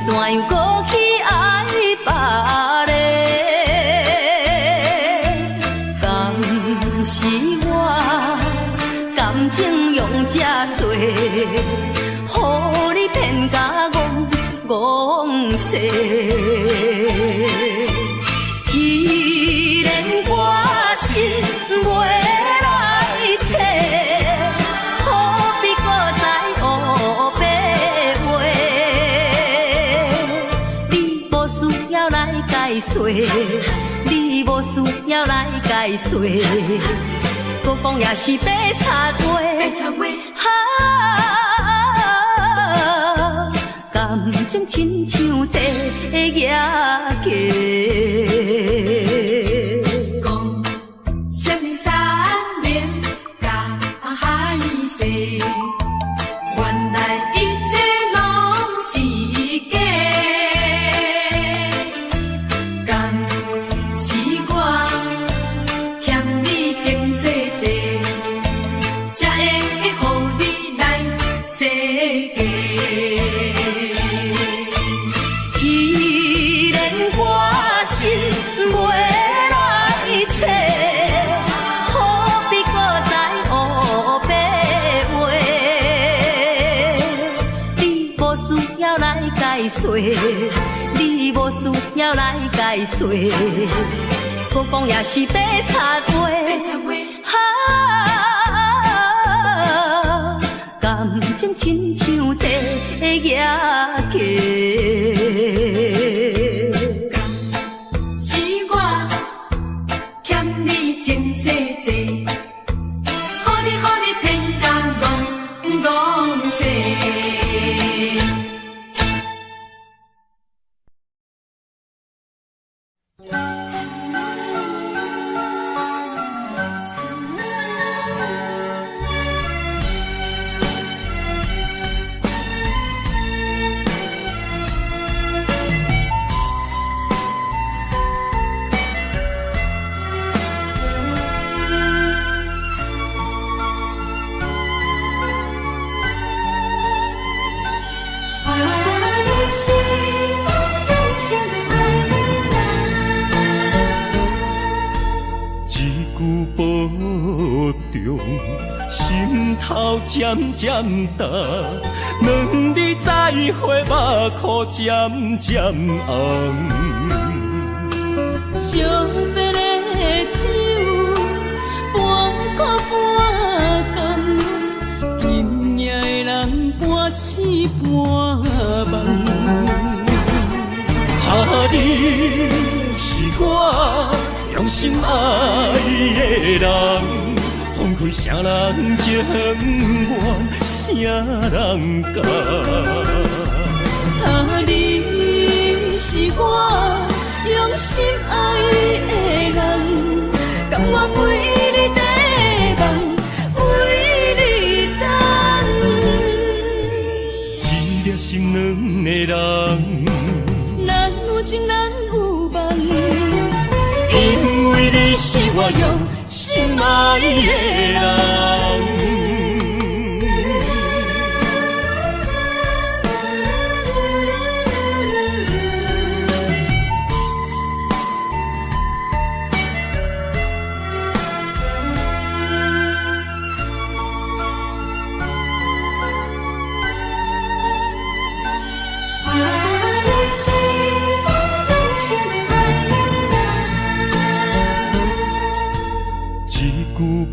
怎样搁去爱别个？敢是我感情用这多，予你骗甲戆世。既然我心袂来找，何必搁再黑白话？你无需要来解说，你无需要来解说，搁讲也是白插话。感情亲像地野鸡。讲什么三年甲海誓，原来一切拢是假。敢是我欠你情世多，才会予你来世界。你无需要来解说，搁讲也是白插话。感情亲像地野鸡。是我欠你情世多，予你骗甲戆世。心头渐渐重，两日再会，目眶渐渐红。惜别的酒，半苦半甘，今夜的人半醒半梦。你是我用心爱的人。放开啥人情愿，啥人甘？你是我用心爱的人，甘愿为你地梦，为你等。一粒心两个人，咱有情咱有梦，因为你是我用心爱的人。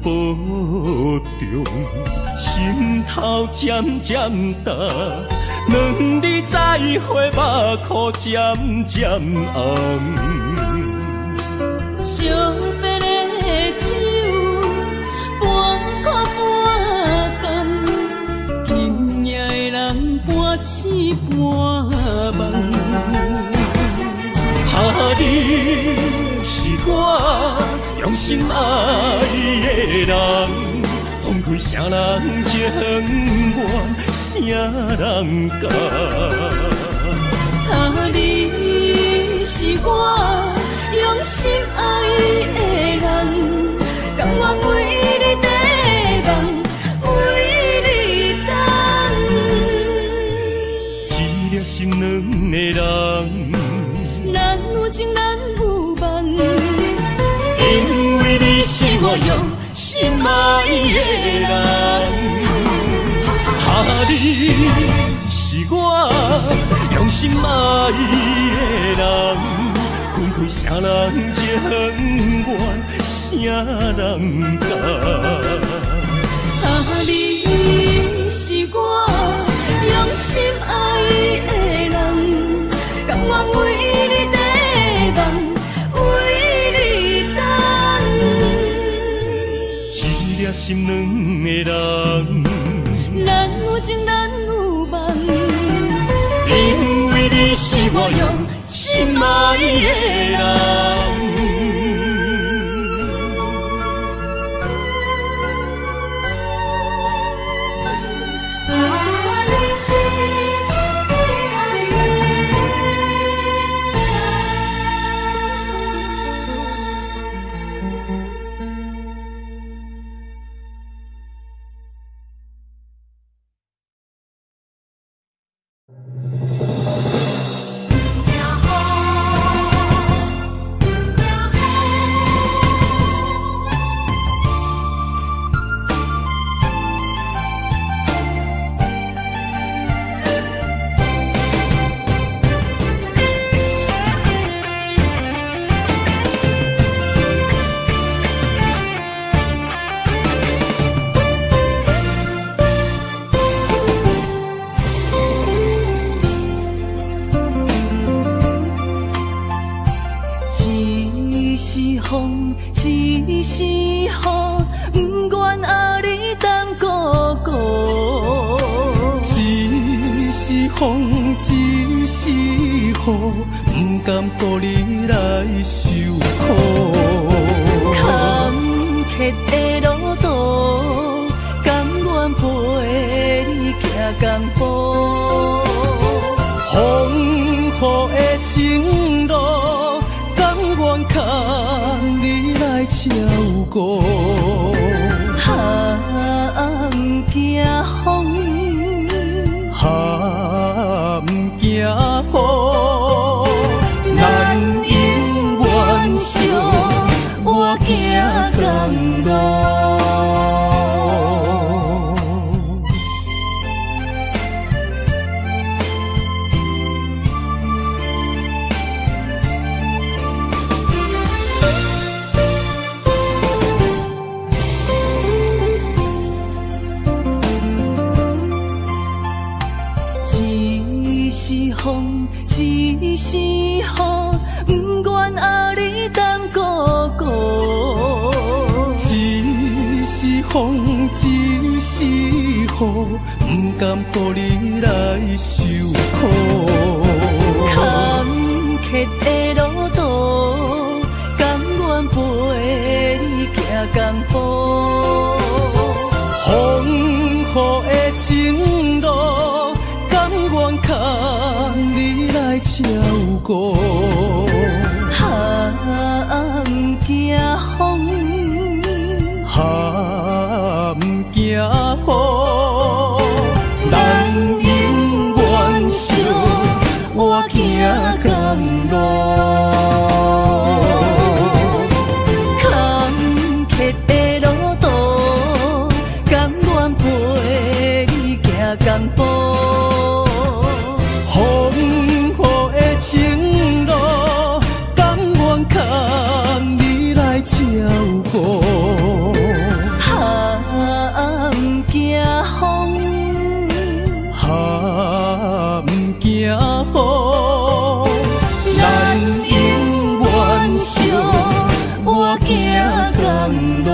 保重，心头渐渐重，两日再会，目眶渐渐红。惜别的酒，半苦半甘，今夜的人半醒半梦。你是我用心爱的人，放开啥人情愿，啥人甘？你是我用心爱的人，甘愿为你地梦，为你等。你是我用心爱的人，分开啥人情愿，啥人甘？你是我用心爱的人，甘愿为你地梦，为你等。一粒心两个人，咱有情咱有梦，因为你是我用心爱的人。不甘顾你来受苦，坎坷的路途，甘愿陪你行江步。风雨的情路，甘愿牵你来照顾。哈，不惊风，哈，不惊雨。咱永远相活行同路。一是风，一是雨，不愿压你当孤孤。一是风，一是雨，不甘顾你来受苦。坎坷的路途，甘愿陪你行江步。风雨的情路，甘愿牵你来照顾。哈，不惊风，哈，不惊雨。咱永远相活行同路。坎坷的路途，甘愿陪你行江步。风雨的情路，甘愿牵你来照顾。哈，不惊风，哈，不惊雨。咱永远相活行同路。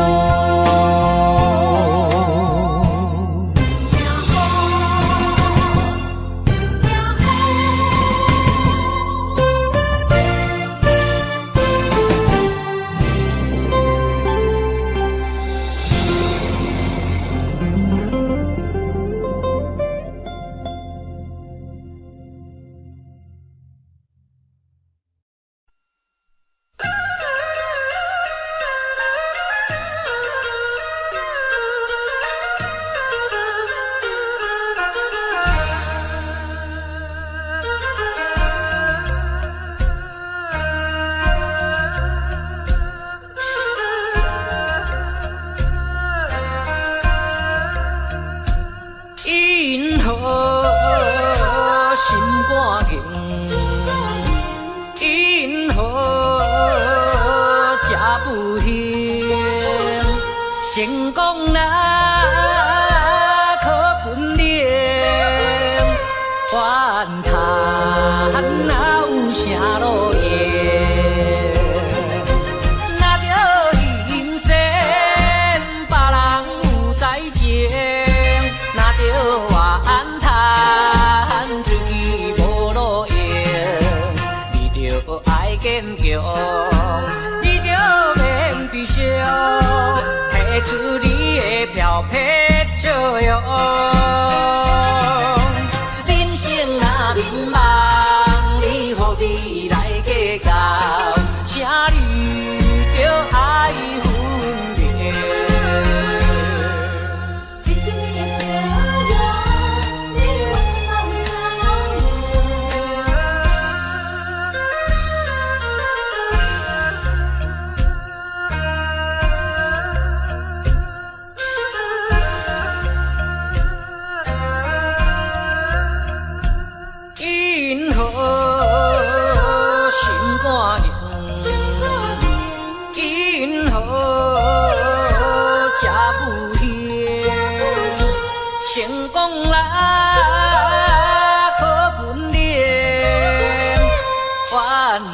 不行，成功啦，可本领，怨叹哪有啥路用？若着人生别人有在情，若着怨叹自己无路用，你着爱坚强。提出你的漂泊笑容，人生若迷茫，你何必来计较？请你着爱分别。提出你的笑容，你我哪有啥路用？成功啦，可本领，怨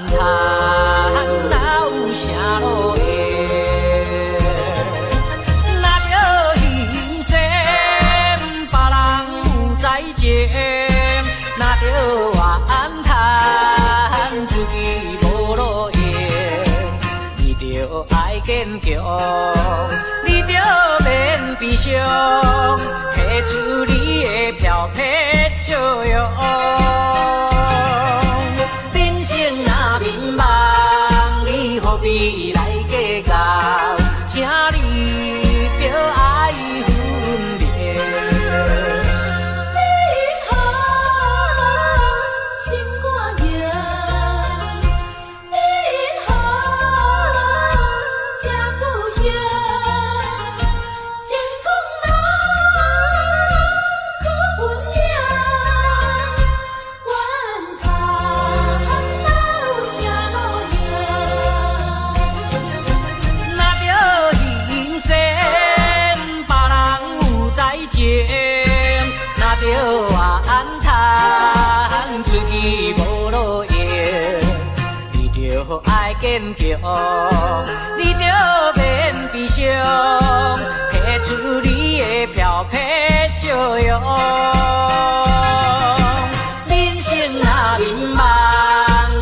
叹哪有啥路用？若着人生别人有在情，若着怨叹自己无路用，你着爱坚强，你着免悲伤。提出你的漂泊笑容，人生若迷茫，你何必来计较？请你着爱分别。你好，心肝硬，你好，这不行。若着怨叹自己无路用，你着爱坚强，你着免悲伤，提出你的漂泊笑容。人生若迷茫，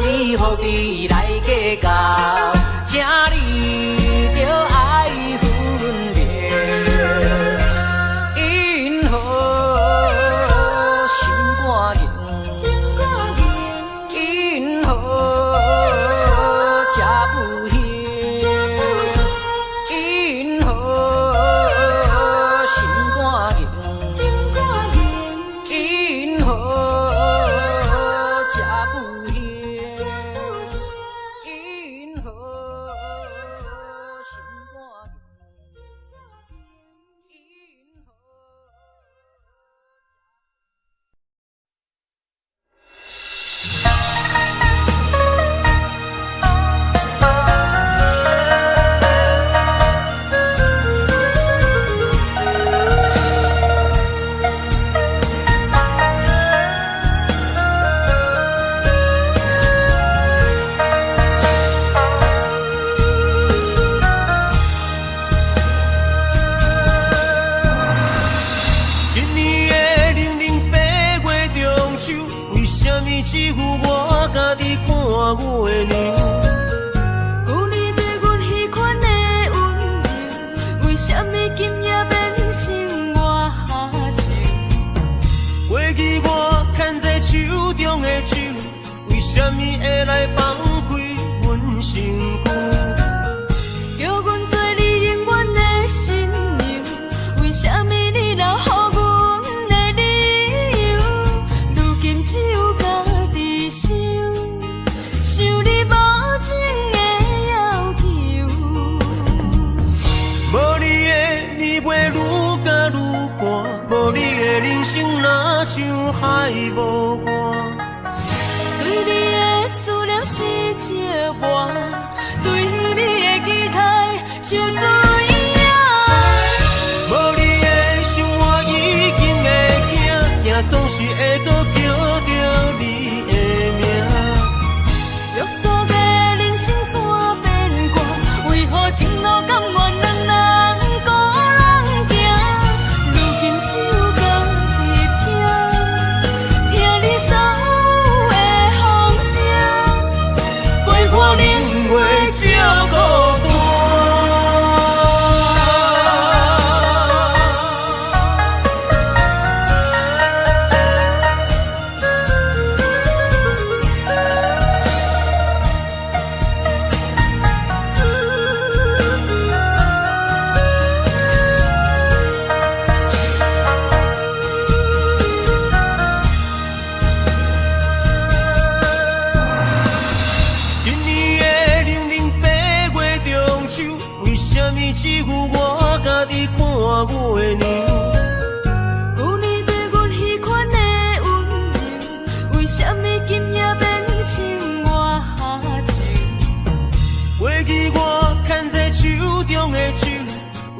你何必来计较？请你着爱分别。只有我家己看我的娘。有你对阮迄款的温柔，为什么今夜变成我下情？过去我牵在手中的手，为什么会来放开阮身躯？叫阮做你永远的新娘，为什么你留予阮的理由？如今只有家己想，想你无情的要求。无你的你袂愈加愈寒，无你的人生若像海无岸。对你的思念是一晚，对你的期待为只有我家己看月亮。有你对阮迄款的温柔，为什么今夜变成我下手？过去我牵在手中的手，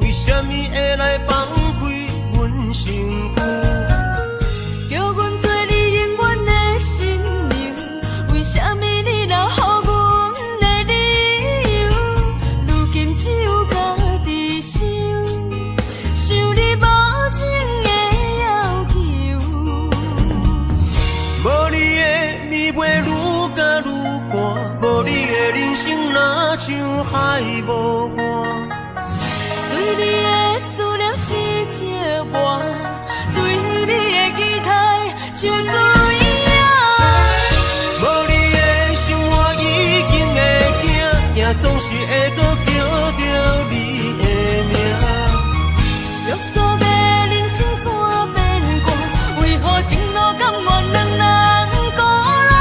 为什么会来放开阮身躯？叫阮做你永远的新娘，为什么你留予阮的理由？如今只有家己想，想你无情的要求。无你的暝袂愈加愈寒，无你的人生若像海无岸。对你的思念是借我，对你的期待像水影。无你的生活已经会惊，也总是会搁叫着你的名。约束的人生怎变卦？为何情路甘愿两人孤人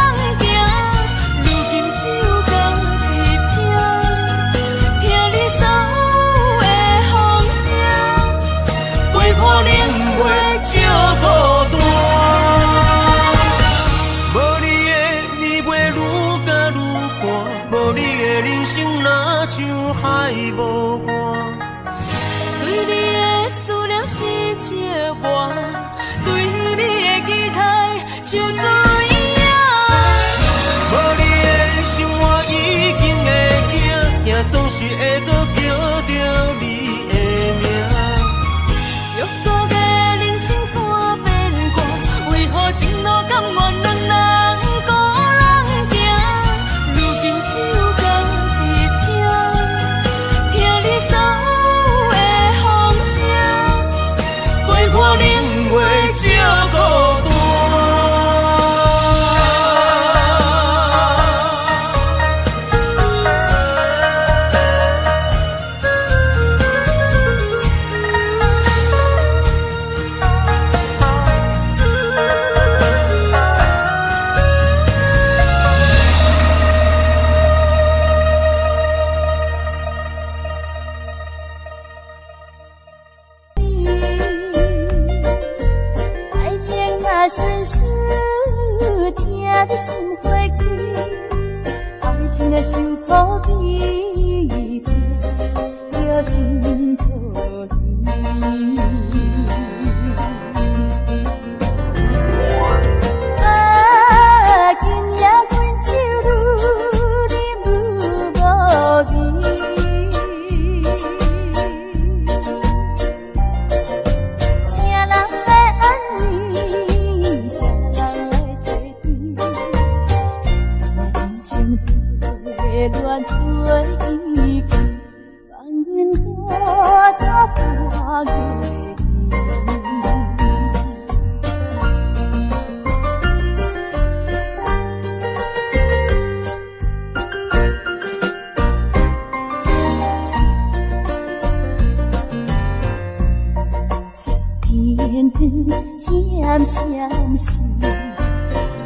行？如今只有家己听，听你所有的风声，陪伴冷月照孤单。无你的暝袂愈加愈寒，无你的人生若像海无岸。对你的思念是借我，对你的期待像水影。无你的生活已经会惊，也总是会搁叫着你的名。约束的人生怎变卦？为何情路甘愿两人孤人行？如今只有家己听，听你所有的风声，陪伴冷月照孤单。爱情若顺势，听你心花开；爱情若受苦悲痛，要真错意。啊，今夜阮酒愈饮愈无味。啥人来安慰？啥人来作伴？人情被乱做依靠，放阮孤单破月天光闪闪时，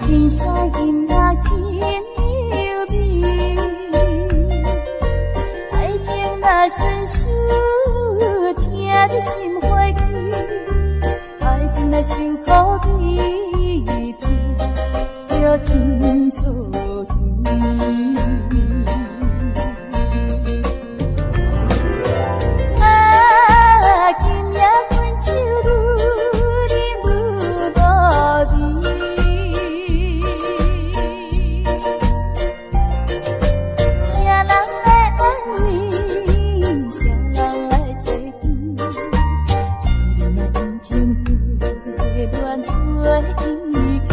天山金仔轻幽微。爱情若顺势，听你心花开；爱情若受苦悲痛，要真错意。啊，今夜阮酒愈饮愈无味。啥人来安慰？啥人来作伴？人情被乱做依靠，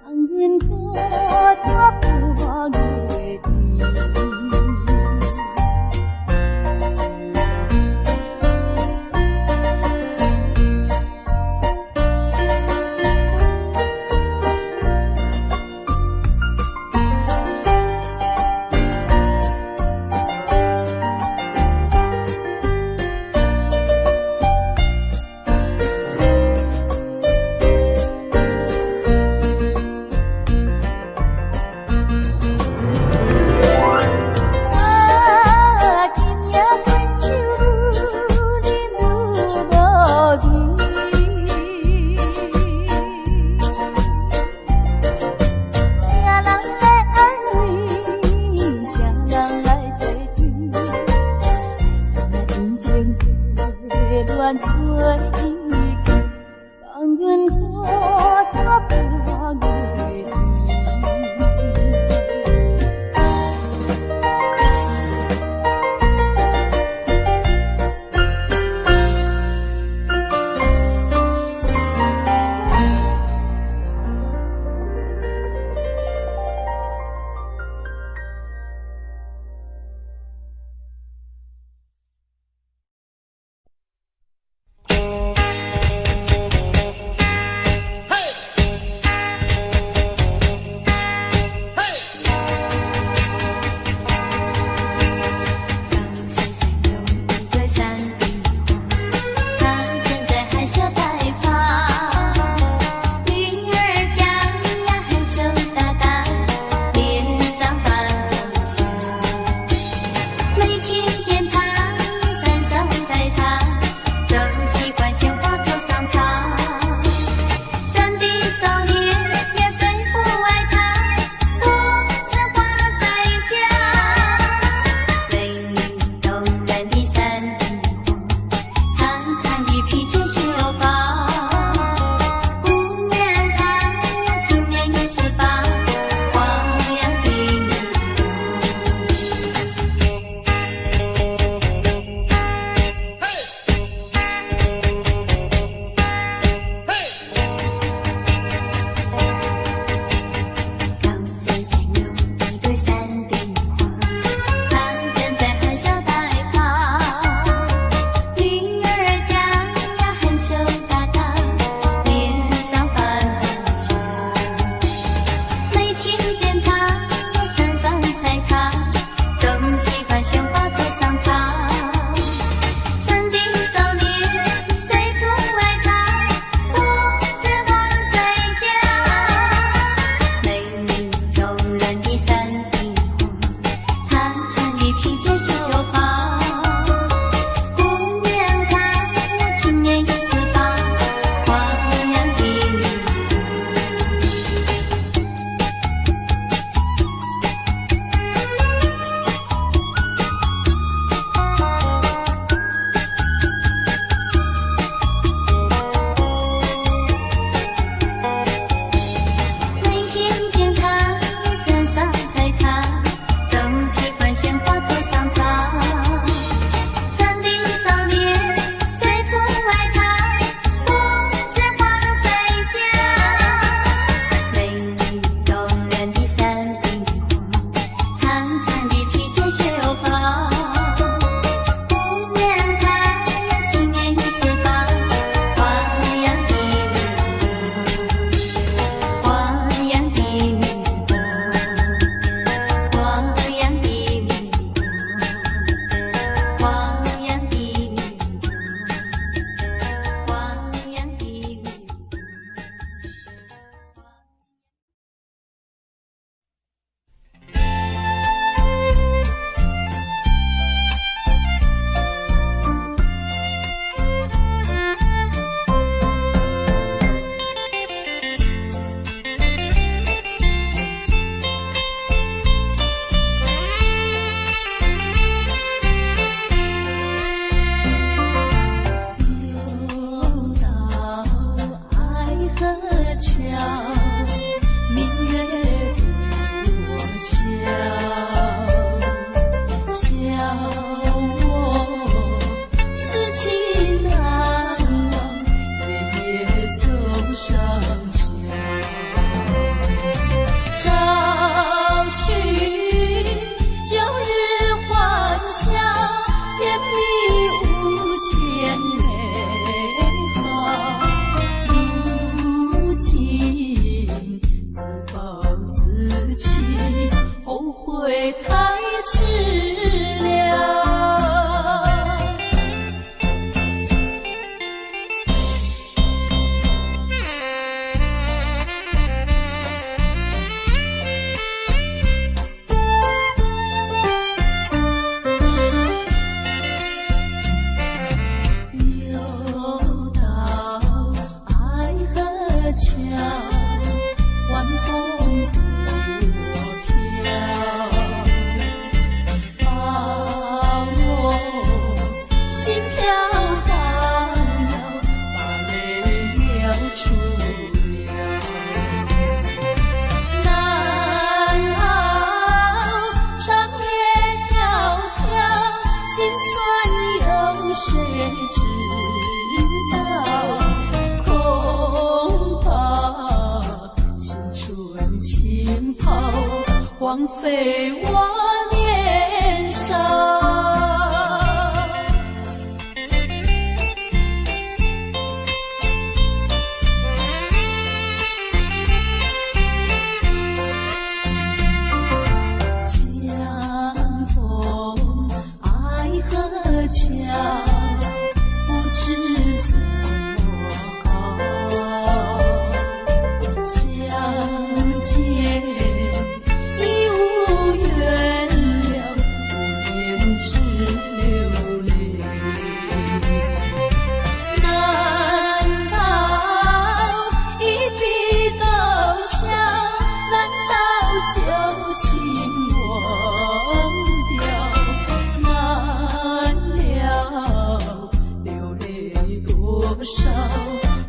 放阮孤单破月恋做伊去，放阮孤单半月天。谁知道？恐怕青春轻跑，荒废我年少。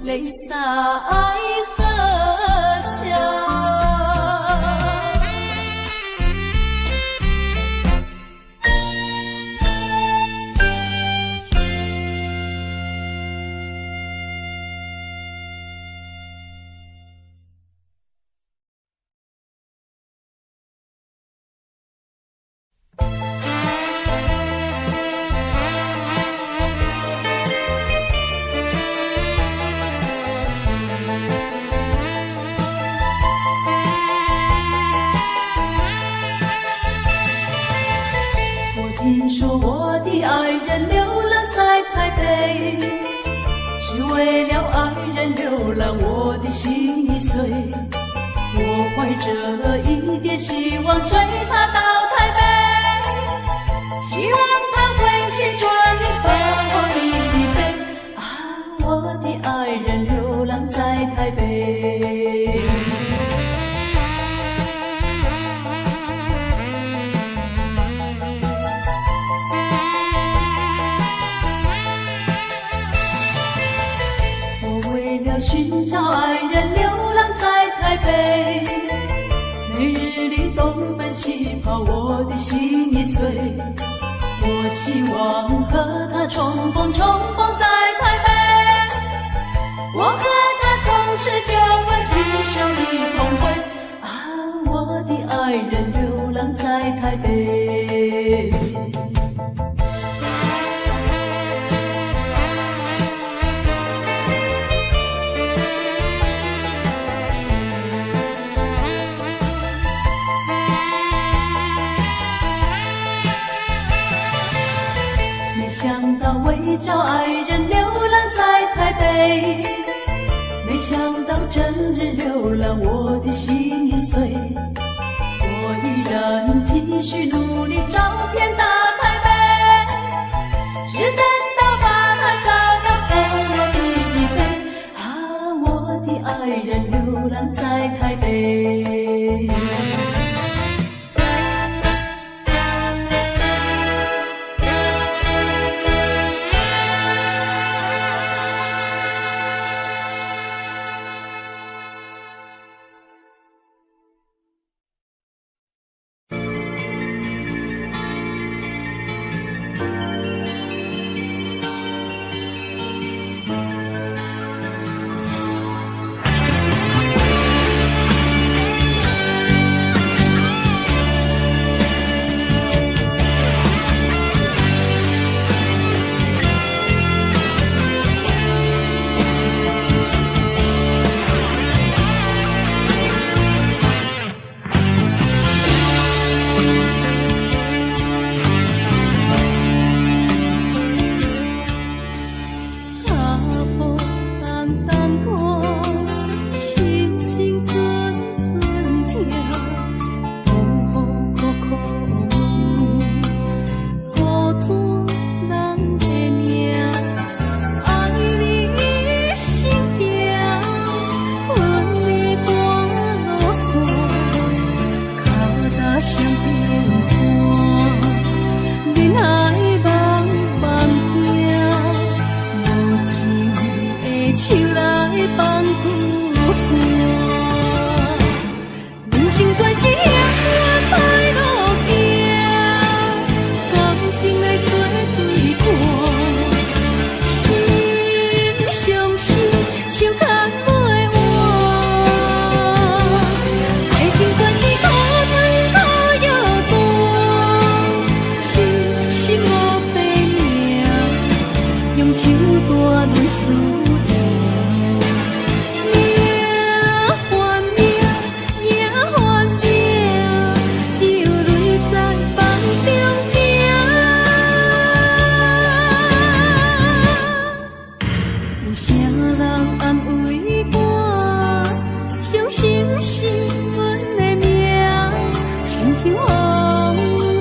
泪洒爱河桥。听说我的爱人流浪在台北，只为了爱人流浪，我的心已碎。我怀着一点希望追他到台北，希望他会旋转把我离飞。啊，我的爱人流浪在台北。寻找爱人流浪在台北，每日里东奔西跑，我的心已碎。我希望和他重逢在台北，我和他重拾旧欢，携手一同回。啊，我的爱人流浪在台北。想到为找爱人流浪在台北，没想到整日流浪，我的心已碎。我依然继续努力找遍大台北，只等到把他找到和我一飞。啊，我的爱人流浪在台北。情来做对看。用手大论思念，命换命，也换命，只有泪在梦中行。有啥人安慰我？伤心是阮的命，亲像风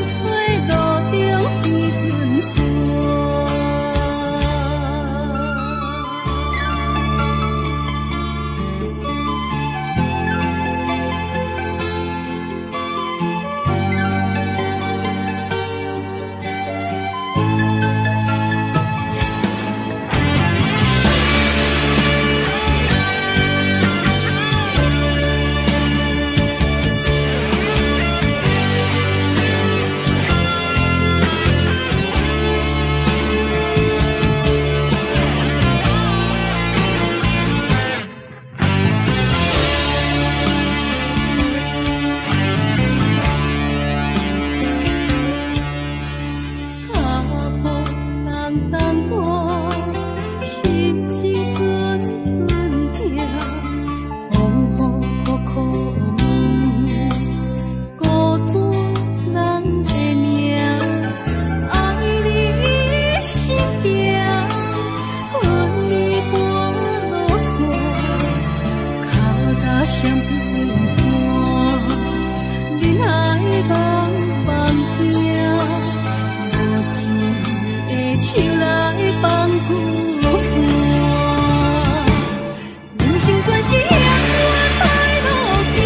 吹路中彼阵线。相片看，人海茫茫行，无一个手来放旧线。人生全是险恶歹路行，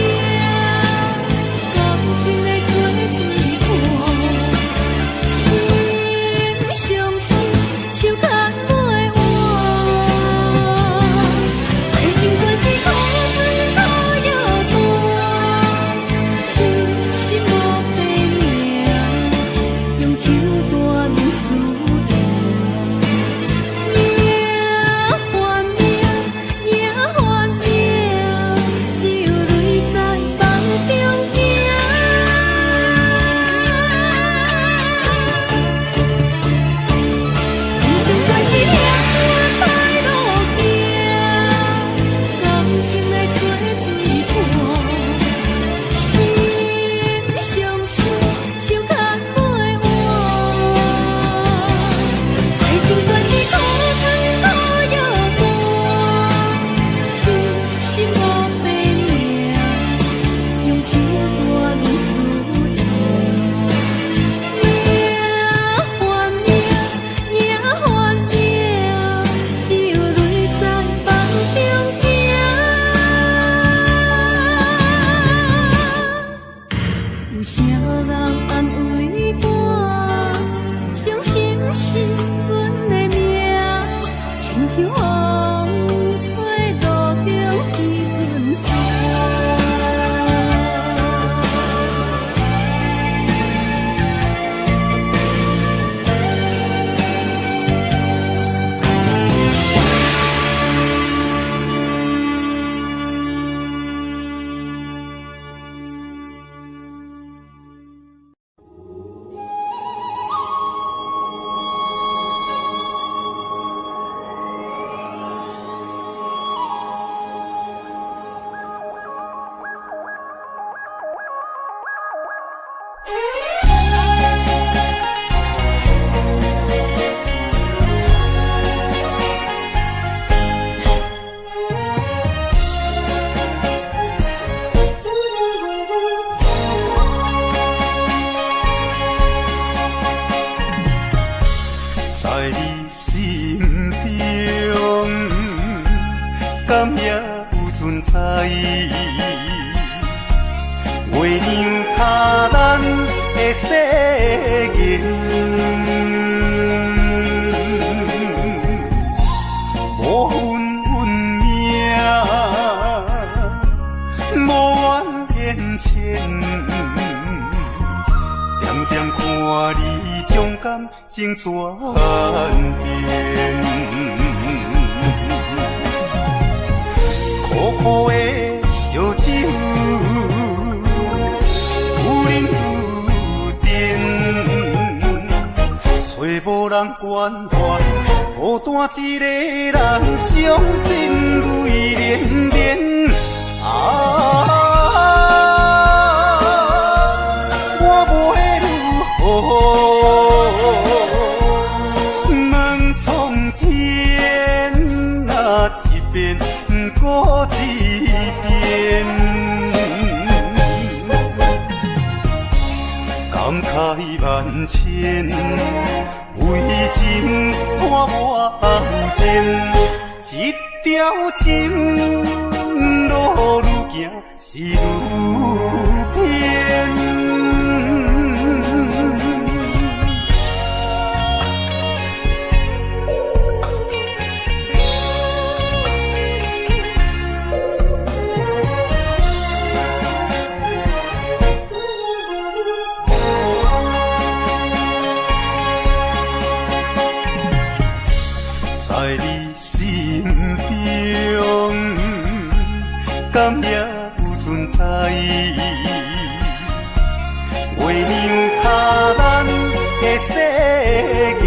感情的做对看，心伤心，手牵袂换，爱情全是苦春。手大论思念，命换命，也换命，只有泪在梦中行。人生全是险恶歹路行，感情来做对看，心伤心，手牵。有啥人安慰我？伤心是阮的命，亲像风吹路中彼阵线。在你心中，敢也有存在？月亮卡咱的世界，无分运命，无怨言牵，点点看你。将感情转变，苦苦的烧酒，有人有甜，找无无人关怀，孤单一个人伤心泪连连。我要如何问苍天啊，一遍过一遍，感慨万千，为情伴我后前，一条情路愈行是愈偏。在你心中，敢也有存在？月亮下咱的世界，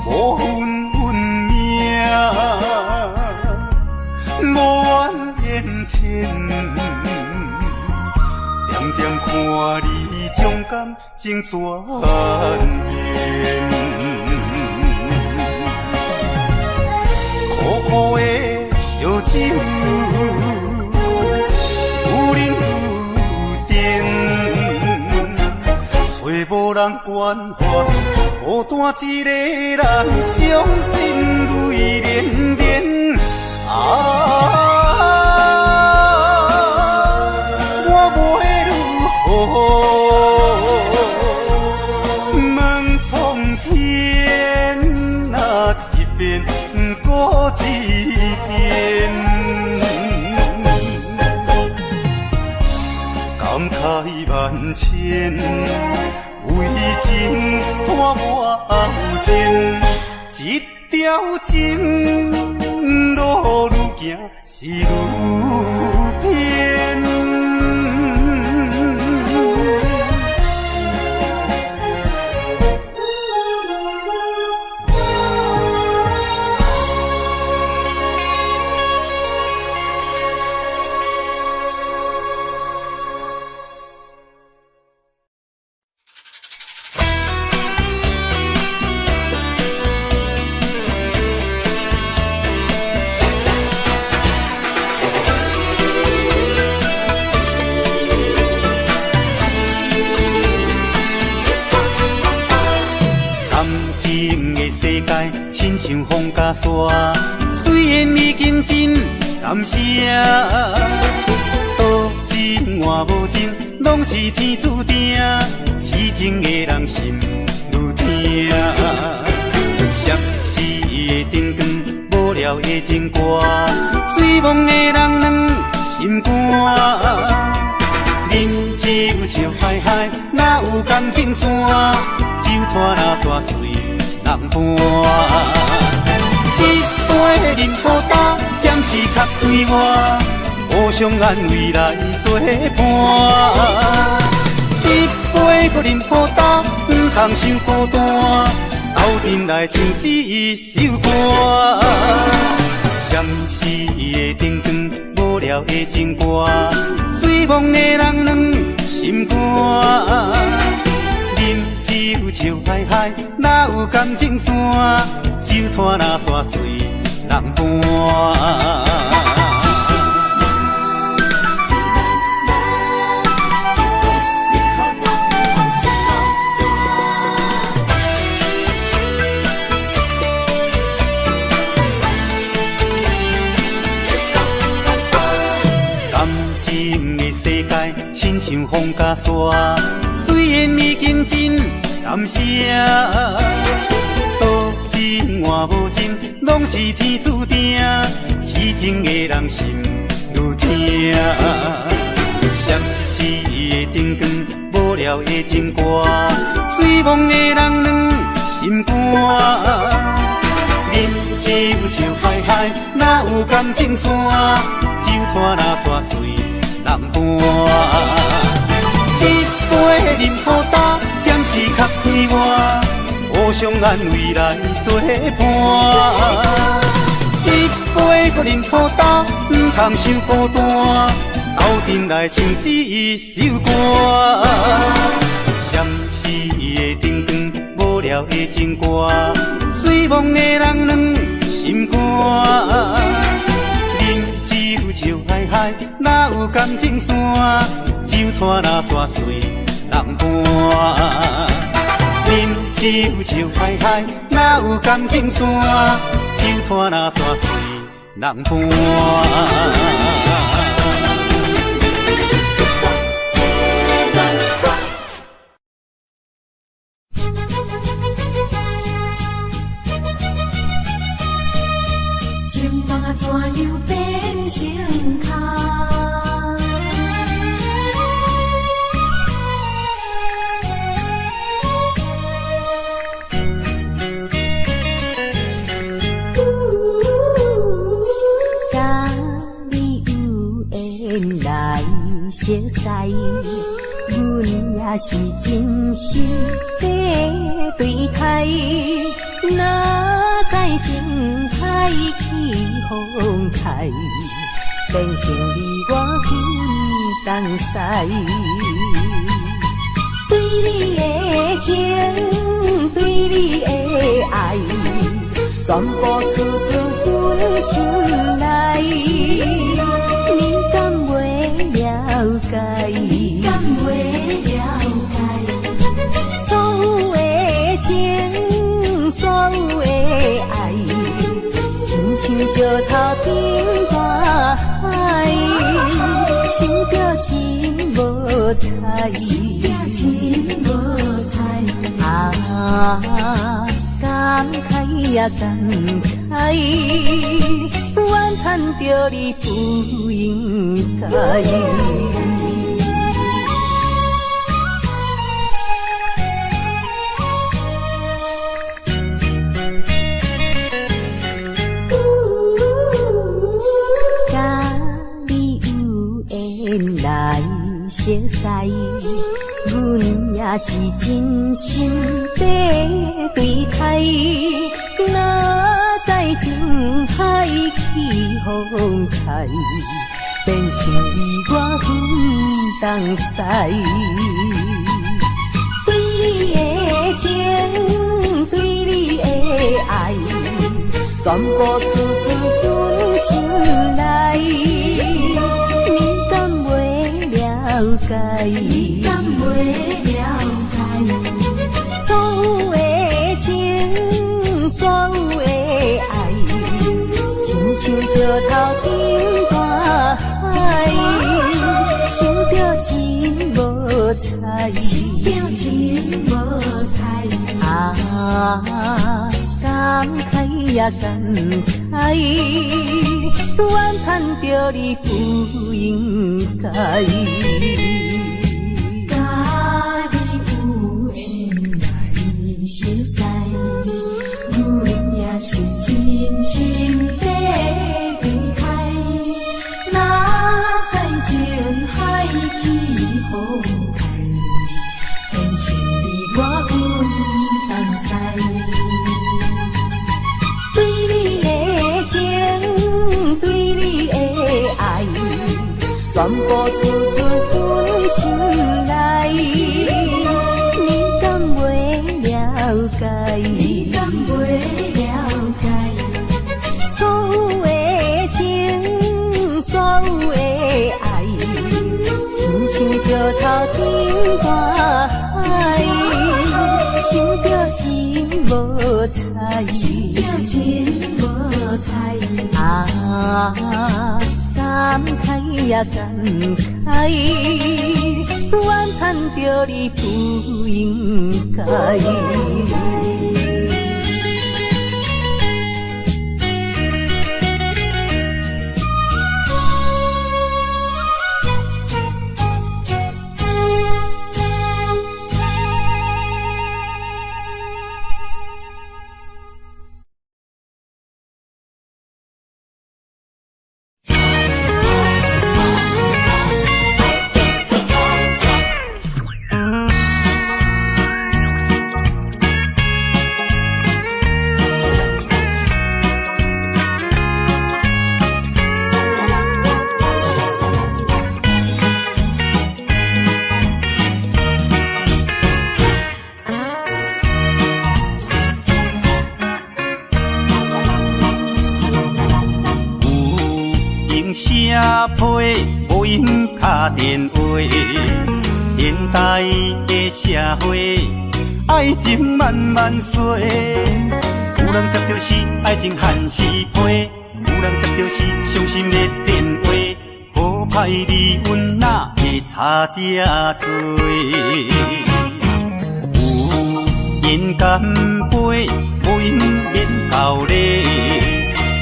无分运命，无怨言前，点点看你将感情转变。苦苦的烧酒，有饮有甜，找无人关怀，孤单一个人伤心泪连连。我要如何问苍天啊，一遍过一遍，感慨万千，为情伴我后前，一条情路愈行是愈偏。亲像风甲沙，虽然已经真感谢，多情换无情，拢是天注定，痴情的人心愈痛。闪逝的灯光，无聊的情歌，醉梦的人软心肝。饮酒笑嗨嗨，哪有感情线？酒拖那山水人伴，一杯饮好干，暂时较对我，互相安慰来作伴。一杯搁饮好干，不通伤孤单，斗阵来唱一首歌。闪逝的灯光，无聊的情歌，醉梦的人软心肝。酒笑嗨嗨，哪有感情线？酒拖那山水人伴。感情的世界，亲像风甲沙，虽然已经真感谢，多情换无情，拢是天注定，痴情的人心愈痛。闪逝的灯光，无聊的情歌，醉梦的人软心肝。饮酒笑嗨嗨，哪有感情线？酒拖那山水人伴。一杯将咱未来作伴。一杯搁饮好干，唔通伤孤单。斗阵来唱一首歌，闪逝的灯光，无聊的情歌，醉梦的人两心肝。饮酒笑嗨嗨，哪有感情线？酒摊若煞碎人伴。饮酒笑嗨嗨，哪有感情线？酒摊若煞碎人伴。怎样变成空？甲你有缘来熟悉，阮也是真心在对待。哪知情海起风台，变成你我分东西。对你的情，对你的爱，全部出自阮心内。你敢袂了解？你敢袂了解？所有的情，所有的爱，亲像石头顶大海，想着真无彩，真无彩。感慨也感慨，怨叹着你不应该。熟悉，阮也是真心在对待。哪知情海起风台，变成你我分东西。对你的情，对你的爱，全部出自阮心内。了解，你敢袂了解？所有的情，所有的爱，亲像石头顶大海，想着真无彩，真无彩。感慨也感慨，怨叹着你不应该。甲你有缘来熟悉，阮也是真心在对待。哪知情海起风台，变成你我分东西。对你的情，对你的爱，全部出自阮心内。你敢袂了解？你敢袂了解？所有的情，所有的爱，亲像石头顶大海，想着真无彩，真无彩。感慨也感慨，怨叹着你不应该。批，无音打电话。现代的社会，爱情慢慢衰。有人接到是爱情限时批，有人接到是伤心的电话。好歹离阮哪会差这多？有人干杯，无因免道理。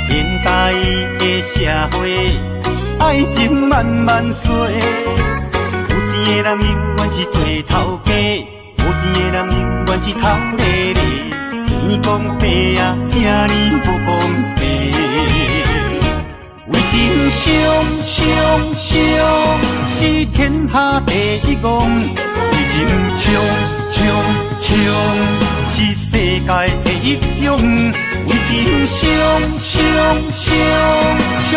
现代的社会，爱情慢慢衰。有钱的人永远是做头家，无钱的人永远是头咧咧。钱讲白啊，正呢无公平。为情伤，是天下第一功。为情冲，是世界第一勇。为情伤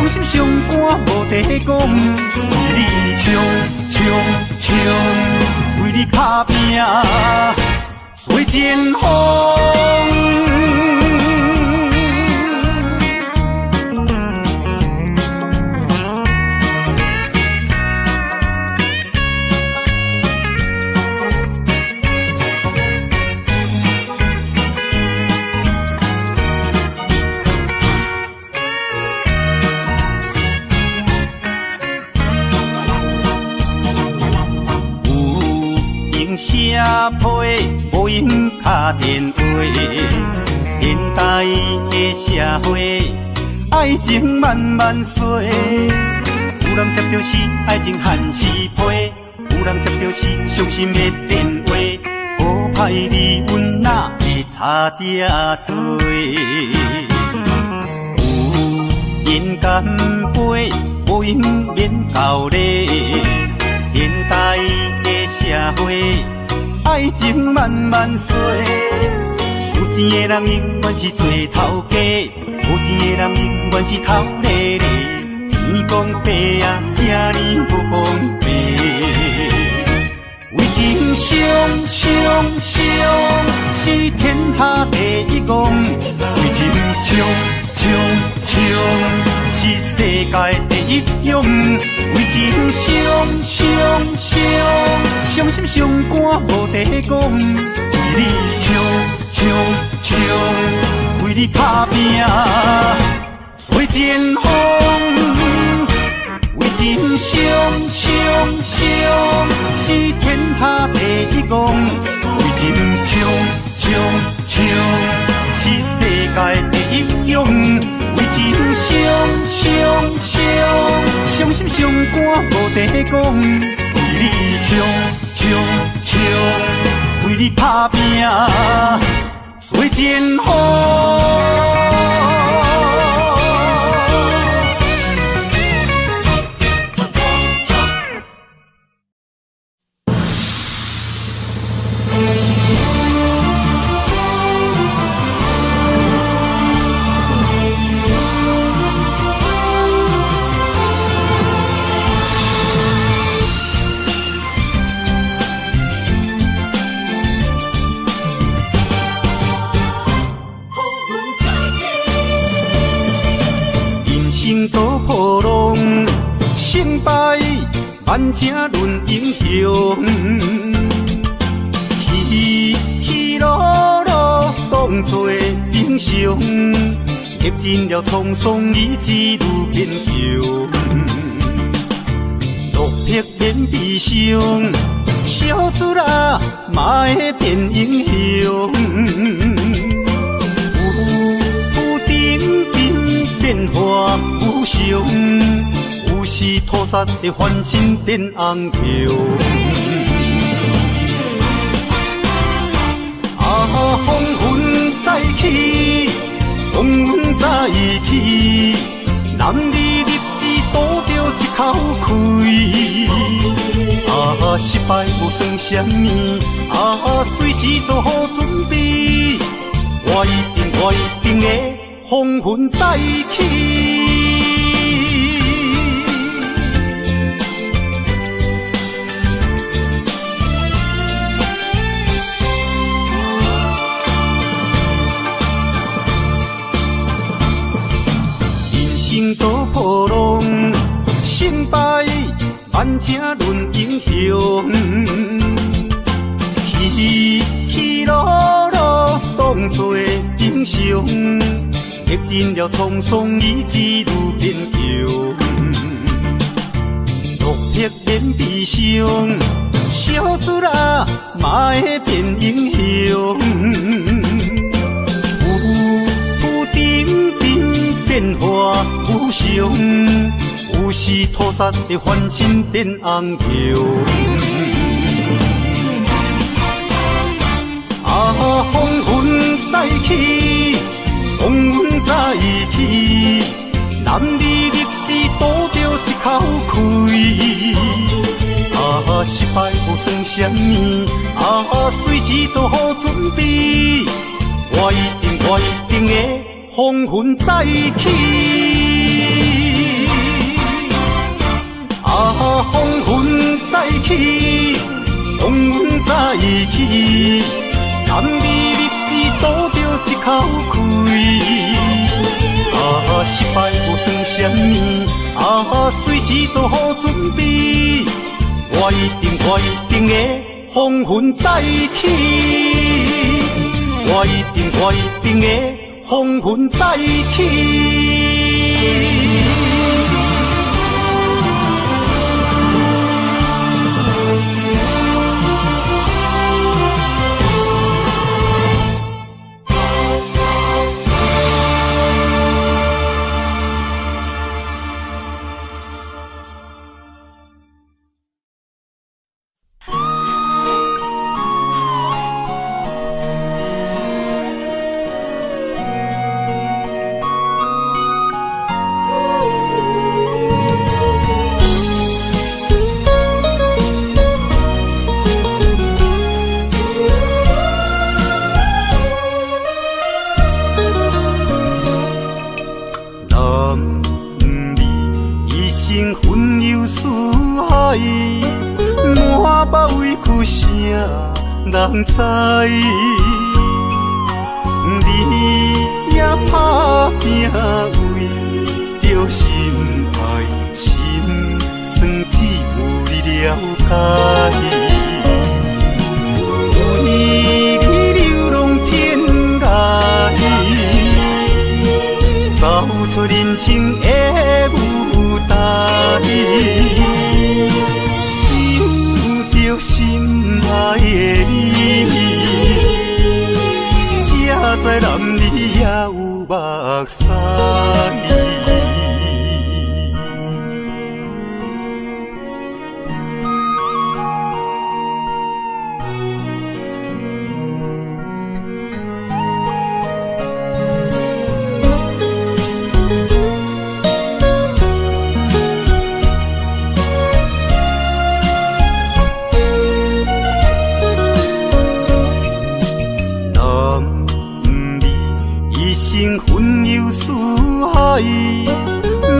心伤肝无地讲。为你冲，为你打拼，做前锋。社批，无因打电话。现代的社会，爱情慢慢衰。有人接到是爱情限时批，有人接到是伤心的电话。好歹离阮哪会差这多？有人干杯，无因免道理。现代的社会，爱情慢慢衰。有钱的人永远是做头家，无钱的人永远是头咧咧。天公伯啊，这呢无公平。为情伤，是天下第一功。为情冲，是世界第一勇。为情伤心伤肝无地讲。为你冲，为你打拼，做前锋。为情伤，是天下第一功。为情冲，是世界第一勇。为情伤心伤肝无地讲。为你冲，为你打拼，做前锋。多好浪，成败万正论英雄，起落落当作英雄，历尽了沧桑意志如坚强，落魄免悲伤，小子啊嘛会变英雄。变化无常，有时土煞会翻身变红桥。风云再起，风云再起，男儿立志赌着一口气。失败无算什么，随时做好准备，我一定会。风云再起，人生多波浪，成正论英雄，起起落落当作英雄，历尽了沧桑，意志愈变强。落魄变悲伤，小子啦嘛会变英雄。有点点变化无常。有时土煞会翻身变红桥，风云再起，风云再起，男儿立志赌着一口气。失败无算什么，随时做好准备，我一定会风云再起。风云再起，风云再起，男儿立志赌着一口气。失败无算什么，随时做好准备，我一定会风云再起。我一定会风云再起。人知，你也打拼为着心爱，心酸只有你了解。为你流浪天涯，走出人生的舞台，想着心爱的你。才知男儿也有目屎。魂游四海，满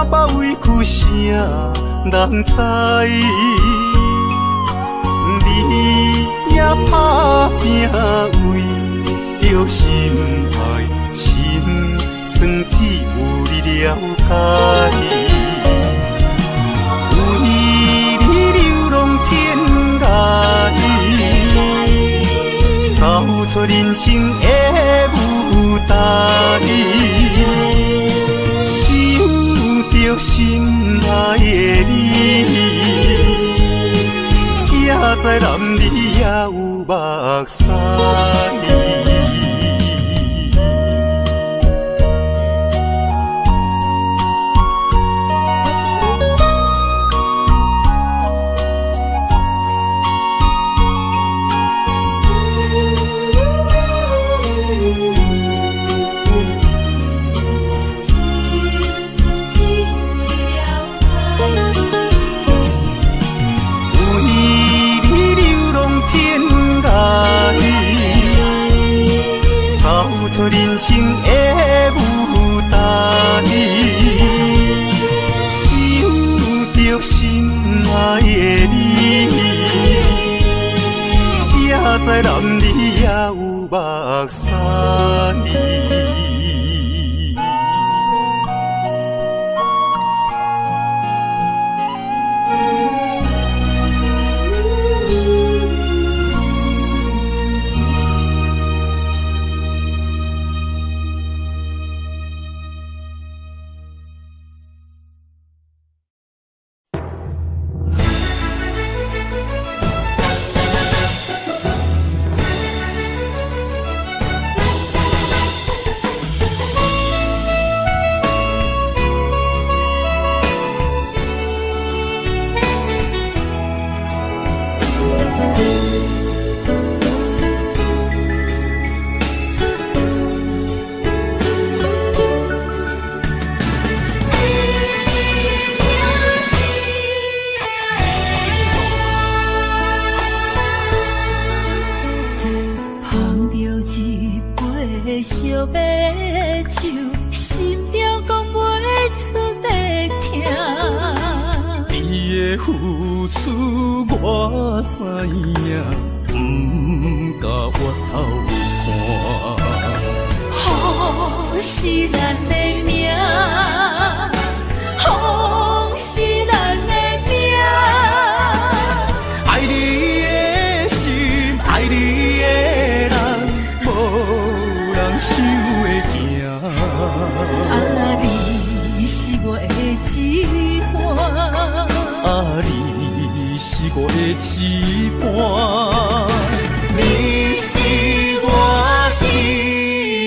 腹委屈啥人知？你也打拼为着心爱，心酸只有你了解。为你流浪天涯，走出人生的舞台，想着心爱的你，才知男儿也有目屎。出人生的舞台，想着心爱的你，才知男儿也有目屎。烧白酒，心中讲袂出的痛。你的付出我知影，不甲我头看。好是咱的命，好是咱的命。爱你的心，爱你的人，无人想会行。啊，你是我的一半，啊，你是我的一半，你是我生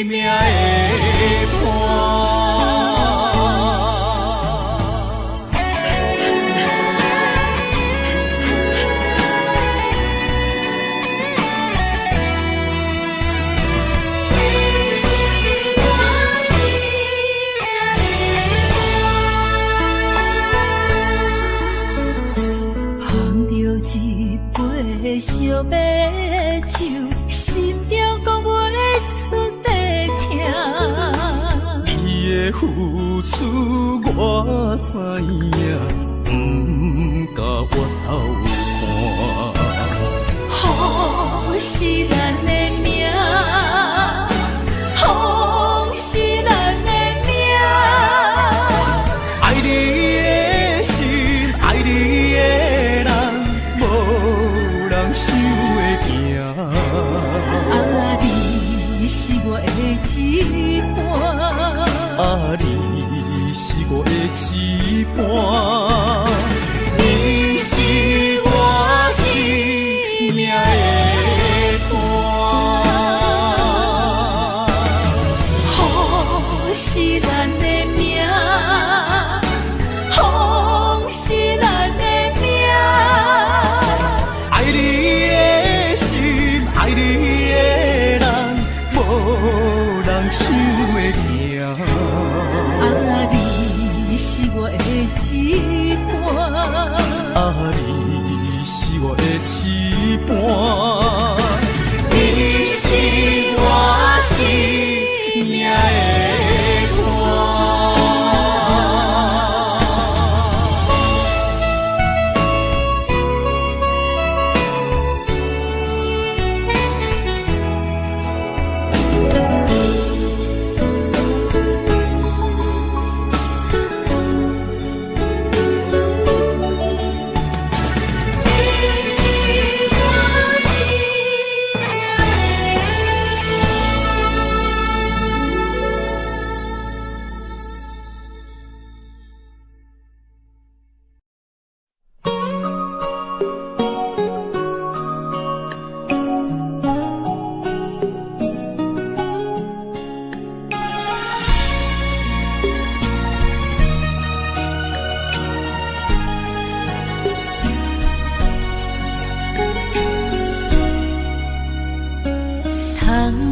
命的伴。烧白酒，心中讲袂出的痛。你的付出我知影，不甲我头看。好是咱的命，好是咱的命。爱你的心，爱你的人，无人想会行。啊，你是我的一半，啊，你是我的一半，你是我生命的伴。好是咱的命，好是咱的命。爱你的心，爱你的人，无人想会行。啊，你是我的一半，啊，你是我的一半，你是我生命的伴。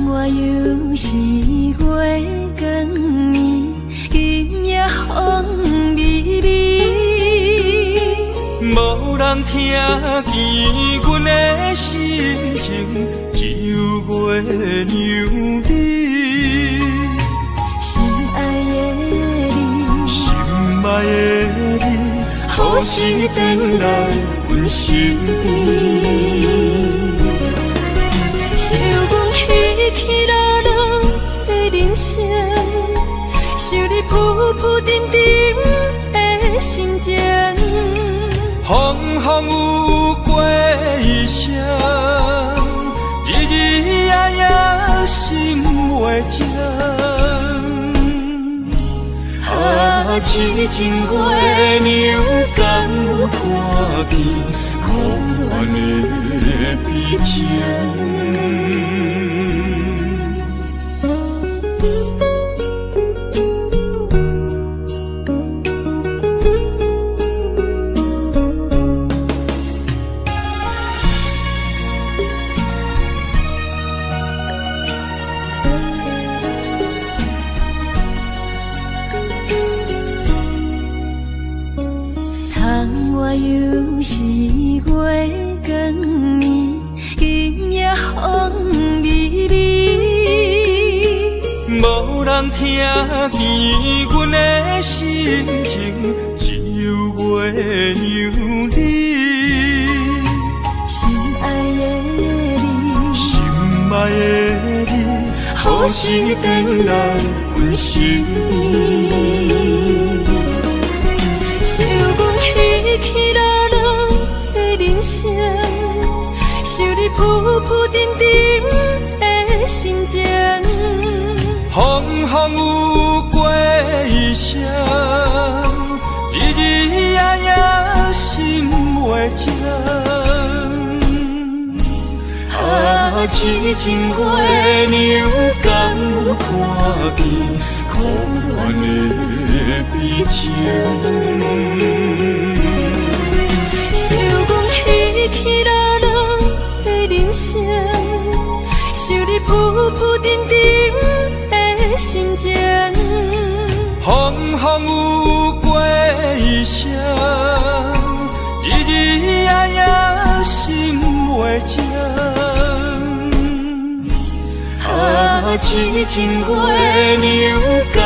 我又是月光暝，今夜风微微，无人听见阮的心情，只有月娘你。心爱的你，心爱的你，何时回来阮身边？想阮起起落落的人生，想你浮浮沉沉的心情。风风有过一生，日日夜夜心袂静。啊，痴情月娘敢有看见苦恋的悲情？又是月光暝，今夜风人听见阮的心情，只有袂让你。心爱的你，心爱的你，何时回来阮身边？想阮起起落落的人生，想你浮浮沉沉的心情。风风有过一生，日日夜夜心袂静。啊，痴情月娘敢有看见苦恋的悲情？想阮起起落落的人生，想你浮浮沉沉的心情。风风有过一生，日日夜夜心袂静。啊，痴情月娘敢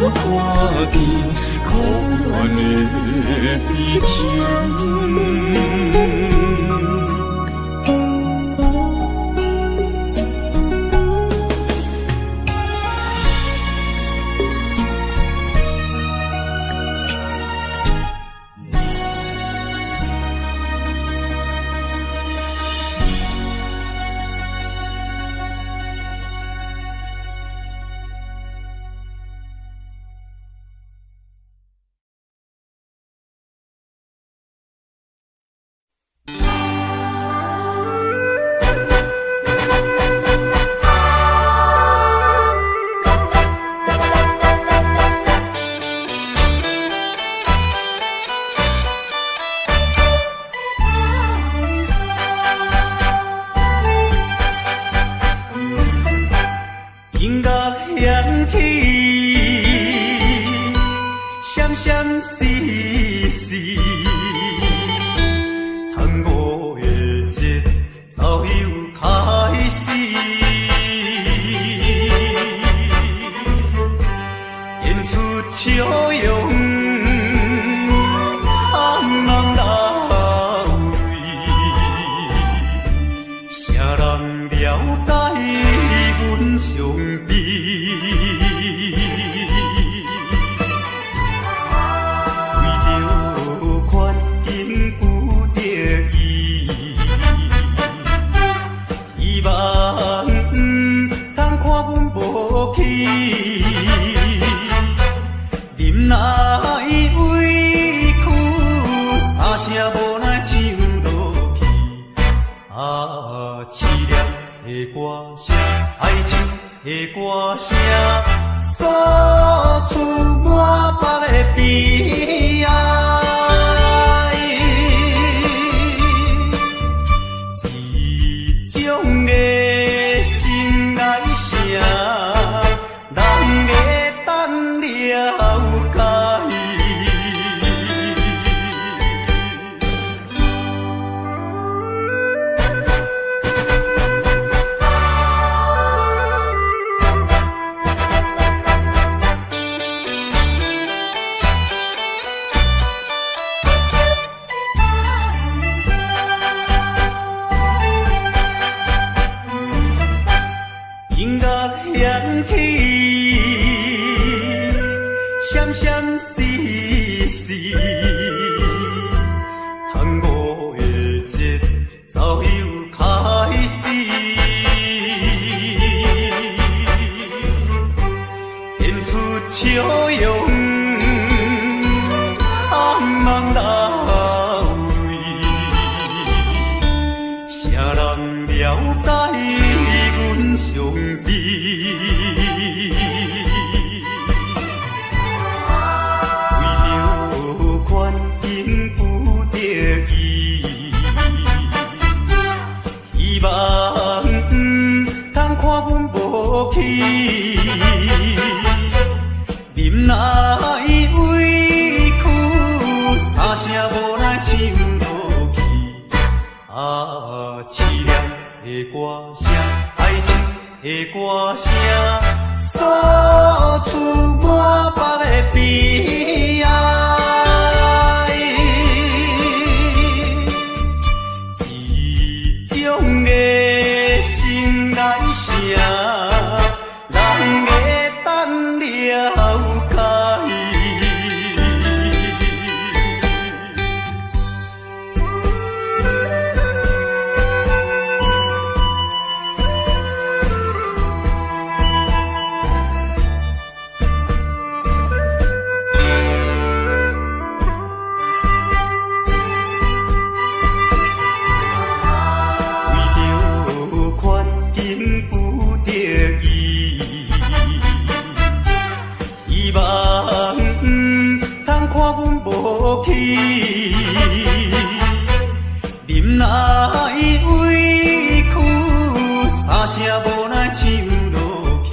有看见苦恋的悲情？的歌声，爱情的歌声。锁出满腹的悲哀，一种的心内声，人会当了解。忍耐委屈，三声无奈唱落去。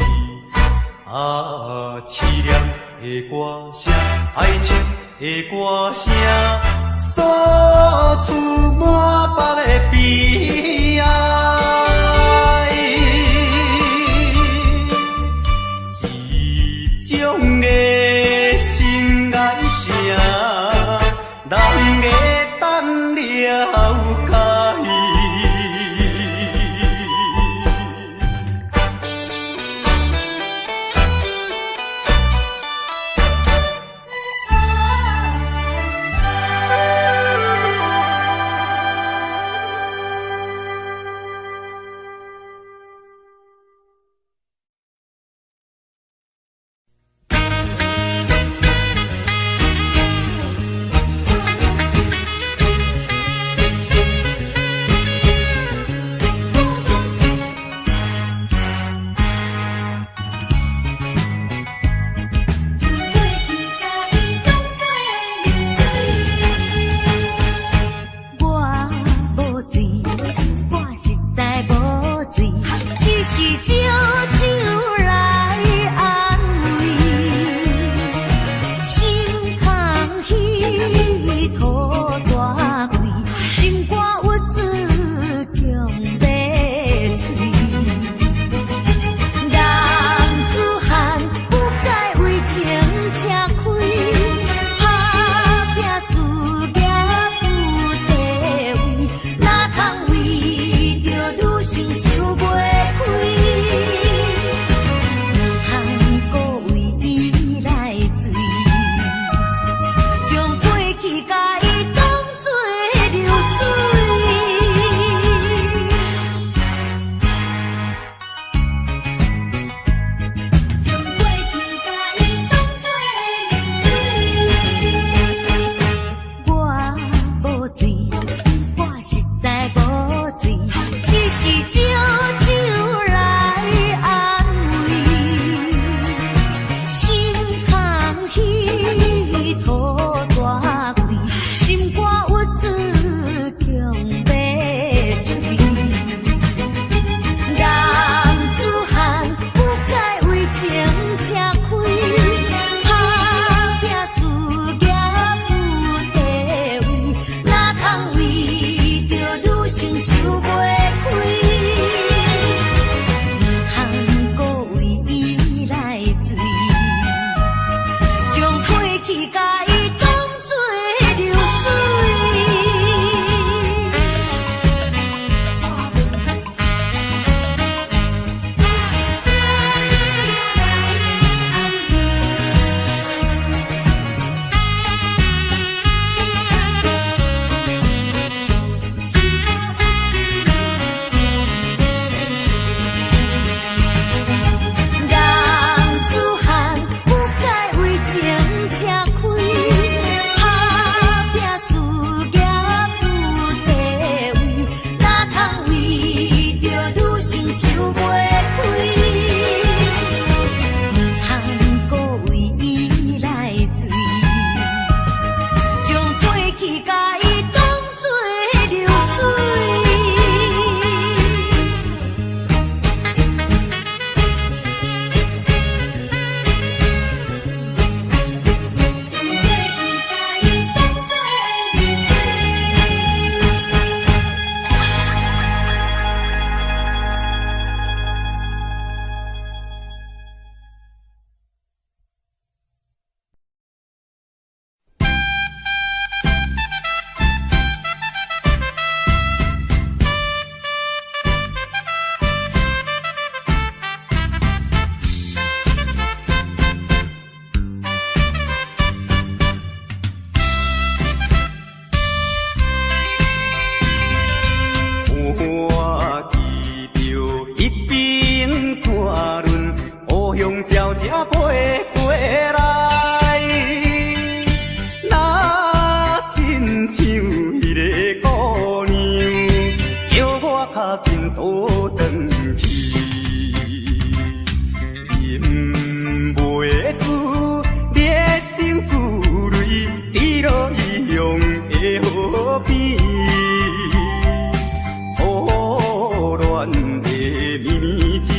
凄凉的歌声，爱情的歌声，诉出满腹的悲哀。一种的心内声，人会当了解。心想袂开。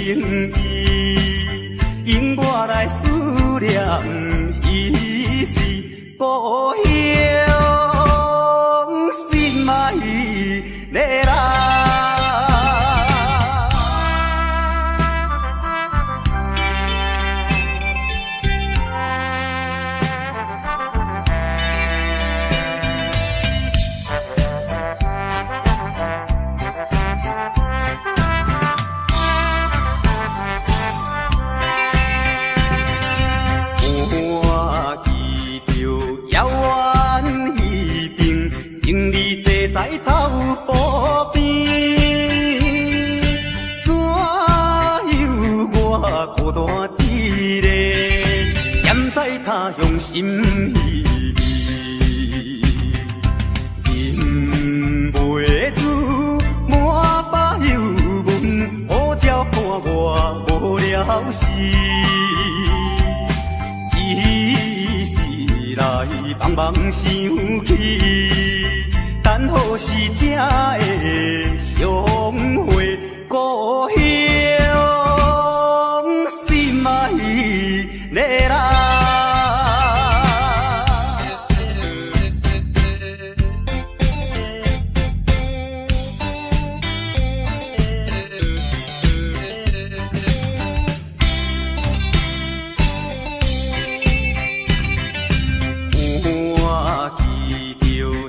情意，因我来思念伊是故乡，心嘛伊的人。在走步边，怎有我孤单一个，踮在他乡心稀微，饮袂住满腹忧闷，好鸟伴我无了时，只是来茫茫想起。等何时才会相会故乡？心嘛伊的人。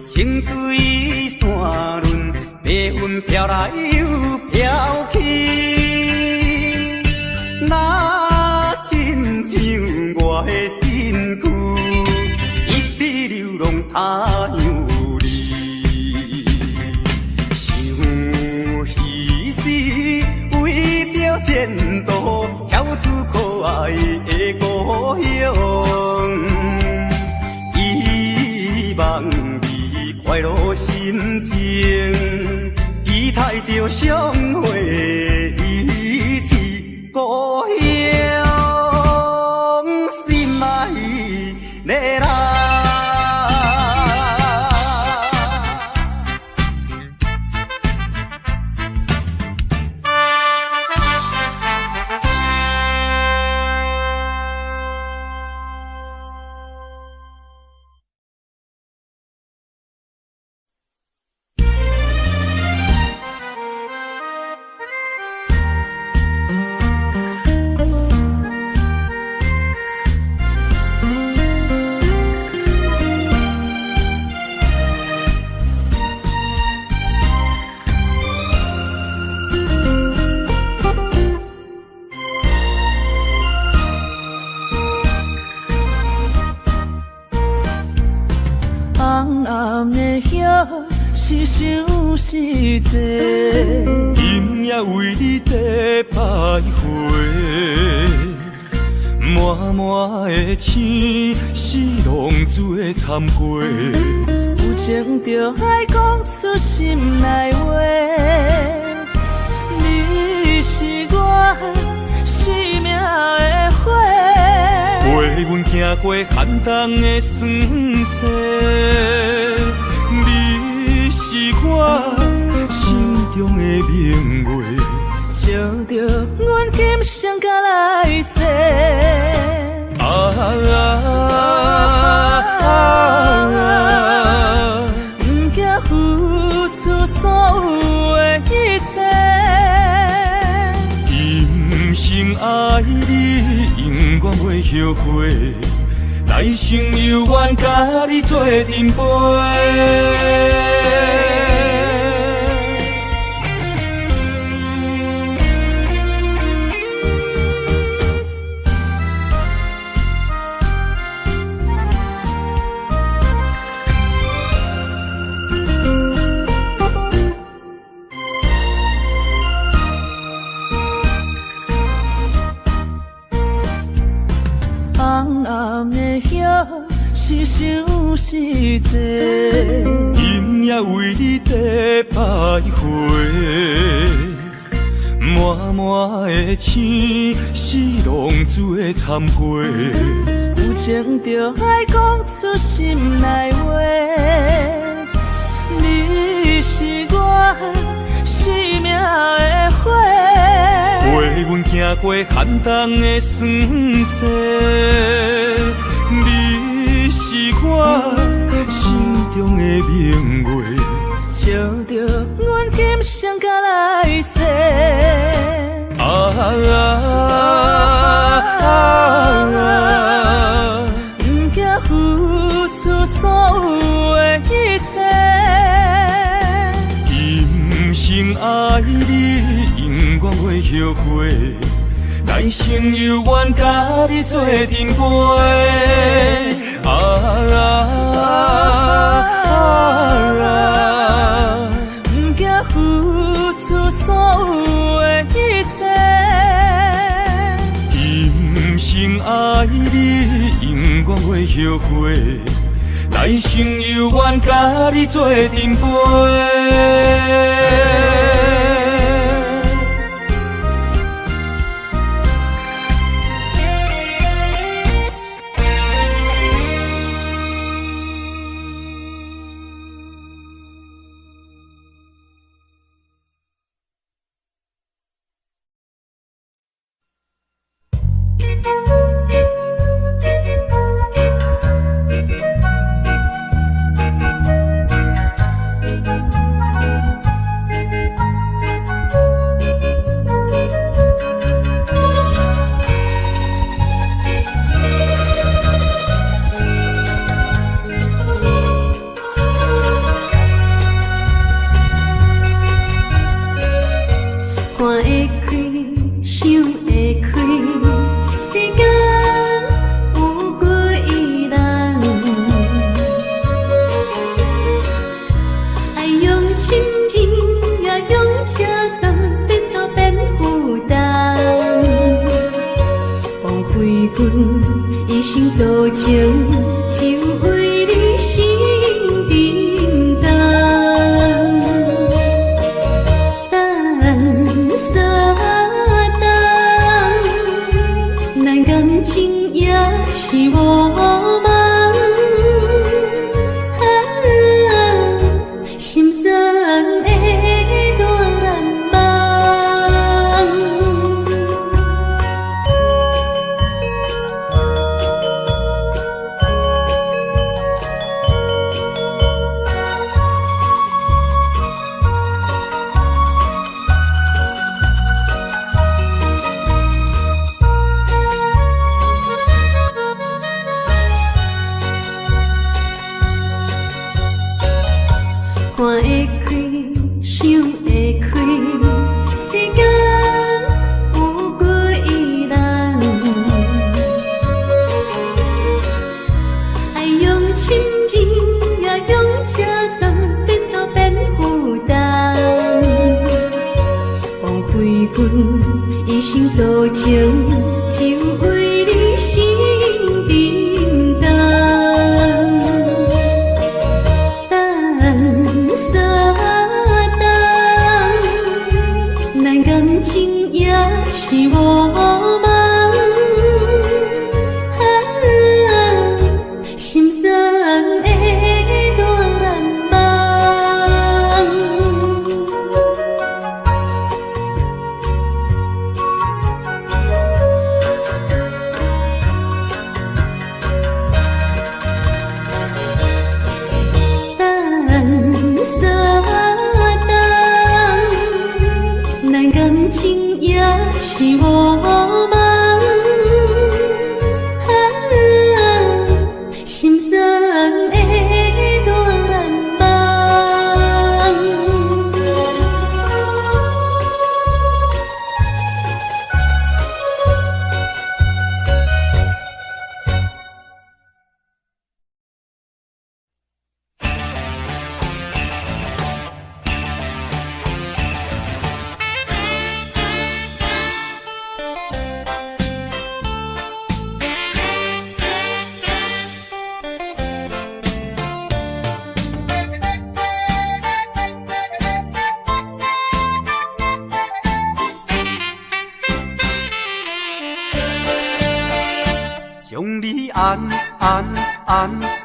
清水山峦，白云飘来又飘去，那亲像我的身躯，一直流浪他乡里。想彼时为着前途，跳出可爱的故乡，希望快乐心情，期待着相会一次故乡，心嘛伊的人。是想是多，今夜为你在徘徊，满满的青是浪珠的参过，有情就爱讲出心内话，你是我生命的花，陪阮行过寒冬的酸涩。你是我心中的明月，照着阮今生甲来世。不惊付出所有的一切，今生爱你，永远袂后悔。来生有缘，甲你做阵陪。是想是多，今夜为你在徘徊，满满的青是浪珠的参过，有情就爱讲出心内话，你是我生命的花，陪阮行过寒冬的酸涩，你是我心中的明月，照着阮今生甲来世。不惊付出所有的一切，今生爱你，永远袂后悔。来生有缘甲你做阵陪。不惊付出所有的一切，今生爱你，永远袂后悔。来生有缘甲你做阵陪。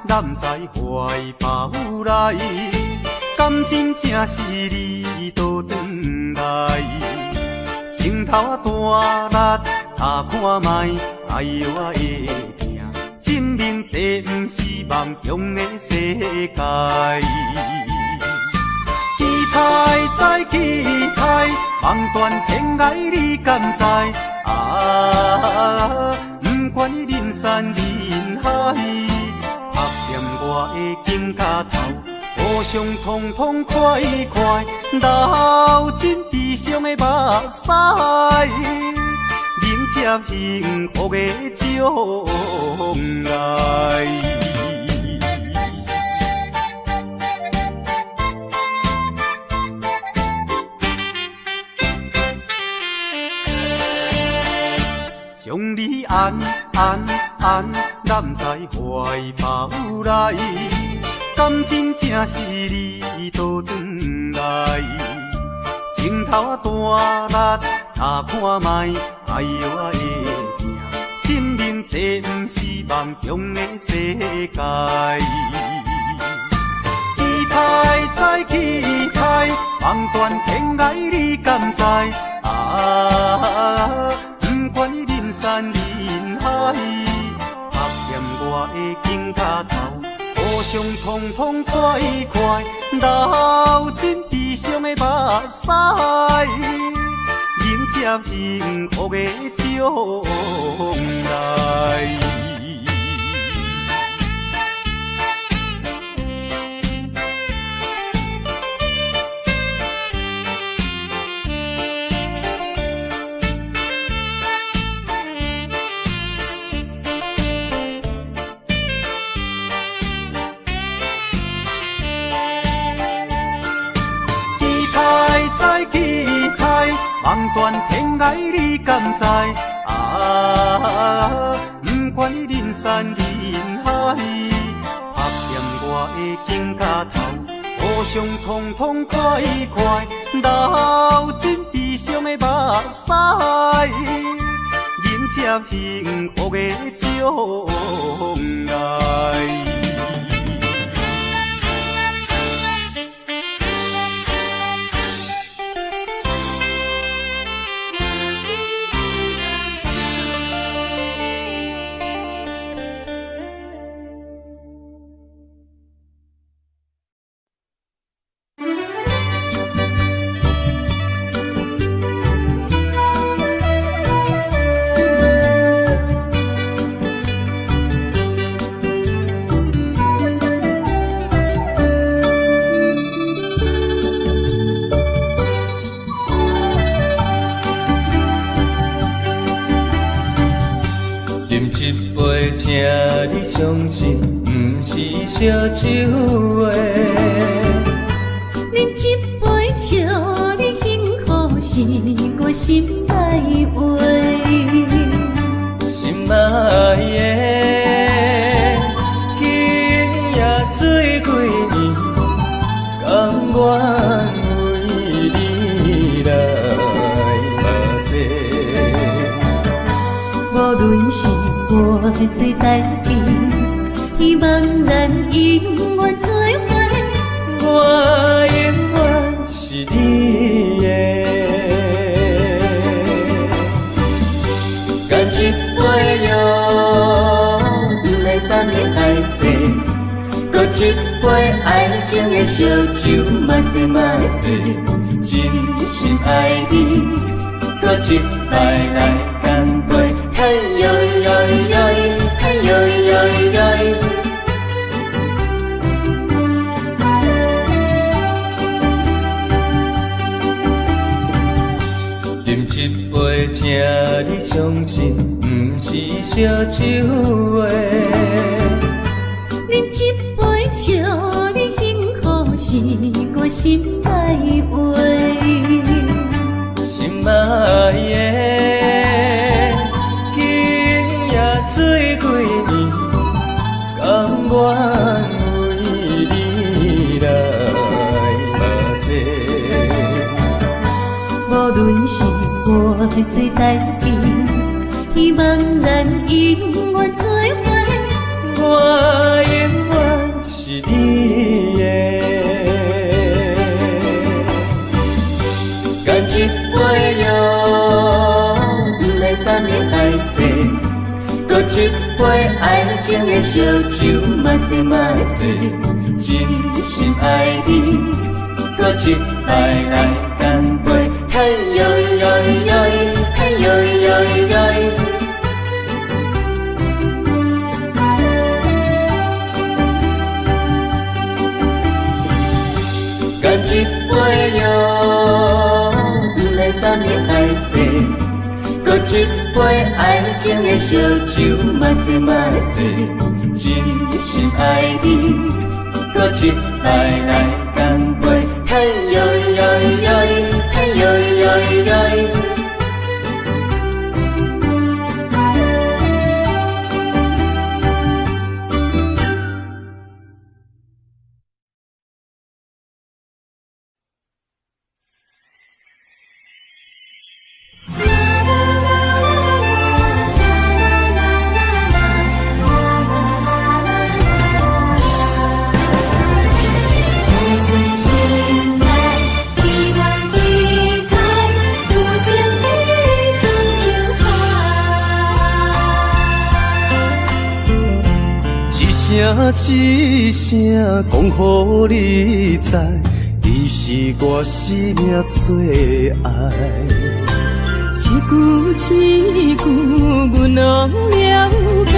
揽在怀抱内，感情正是你倒转来，镜头啊大力，他看卖，哎呦我会疼。证明这不是梦中的世界。期待再期待，梦断天涯你敢知？啊，不管你人山人海，拍掂我的肩胛头。互相痛痛快快，流尽悲伤的目屎，迎接幸福的将来。将你安揽在怀抱内。感情正是你倒转来，镜头啊大力，他看卖，哎呦我会疼。证明这不是梦中的世界。期待再期待，梦断天涯你敢知？啊，不管你人山人海，拍掂我的肩胛头。互相痛痛快快，流尽悲伤的目屎，迎接幸福的将来。梦断天涯你敢知？啊，不管你人山人海，拍掂我的肩胛头。互相痛痛快快，流尽悲伤的目屎，迎接幸福的将来。请你相信，不是烧酒话。饮一杯笑你幸福，是我心内话。心爱的，今夜醉几年，甘愿为你来目屎。无论是我最台边，希望咱永远做伙。我永远是你的，干一杯药，不来三年海誓，搁一杯爱情的烧酒，慢细慢细，真心爱你，搁一摆来干杯，嘿呦呦呦，嘿呦呦呦。饮一杯，请你相信，不是烧酒话。饮一杯，笑你幸福，是我心内话。心爱的，今夜醉几年，甘愿为你来目屎。无论是我最台边，希望咱永远做伙。我永远是你的，干一杯药。三面海誓，搁一杯爱情的烧酒，嘛细嘛碎，真心爱你，搁一摆来干杯，嘿哟哟哟，嘿哟哟哟。干一杯哟，不来三面海誓，搁一杯爱情的烧酒，嘛细嘛碎，真心爱你，搁一摆来干杯，嘿哟哟哟，嘿哟哟哟。一声讲予你知，你是我生命最爱。一句一句，阮拢了解，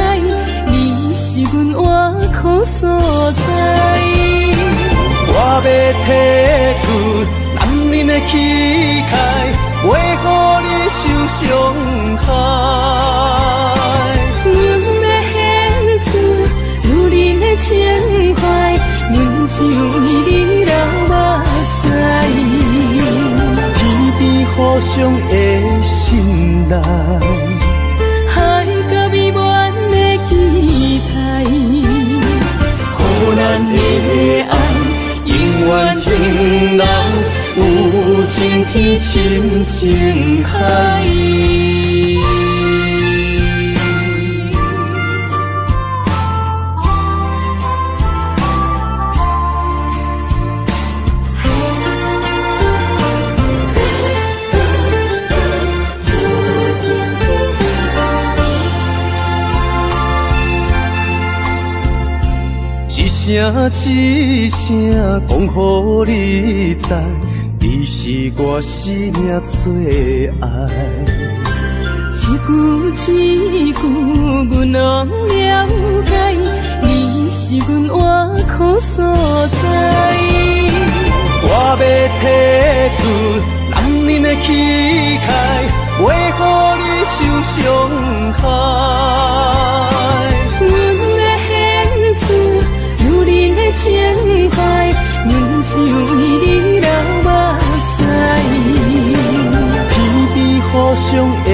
你是阮活苦所在。我要提出男人的气概，袂予你受伤害。情怀，阮只为你流目屎，天边互相的心内，海角美满的期待，予咱的爱永远停留，有情天深情海。一声讲予你知，你是我生命最爱。一句一句，阮拢了解，你是阮活苦所在。我要提出男人的气概，袂予你受伤害。情怀，阮只为你流目屎，天边互相的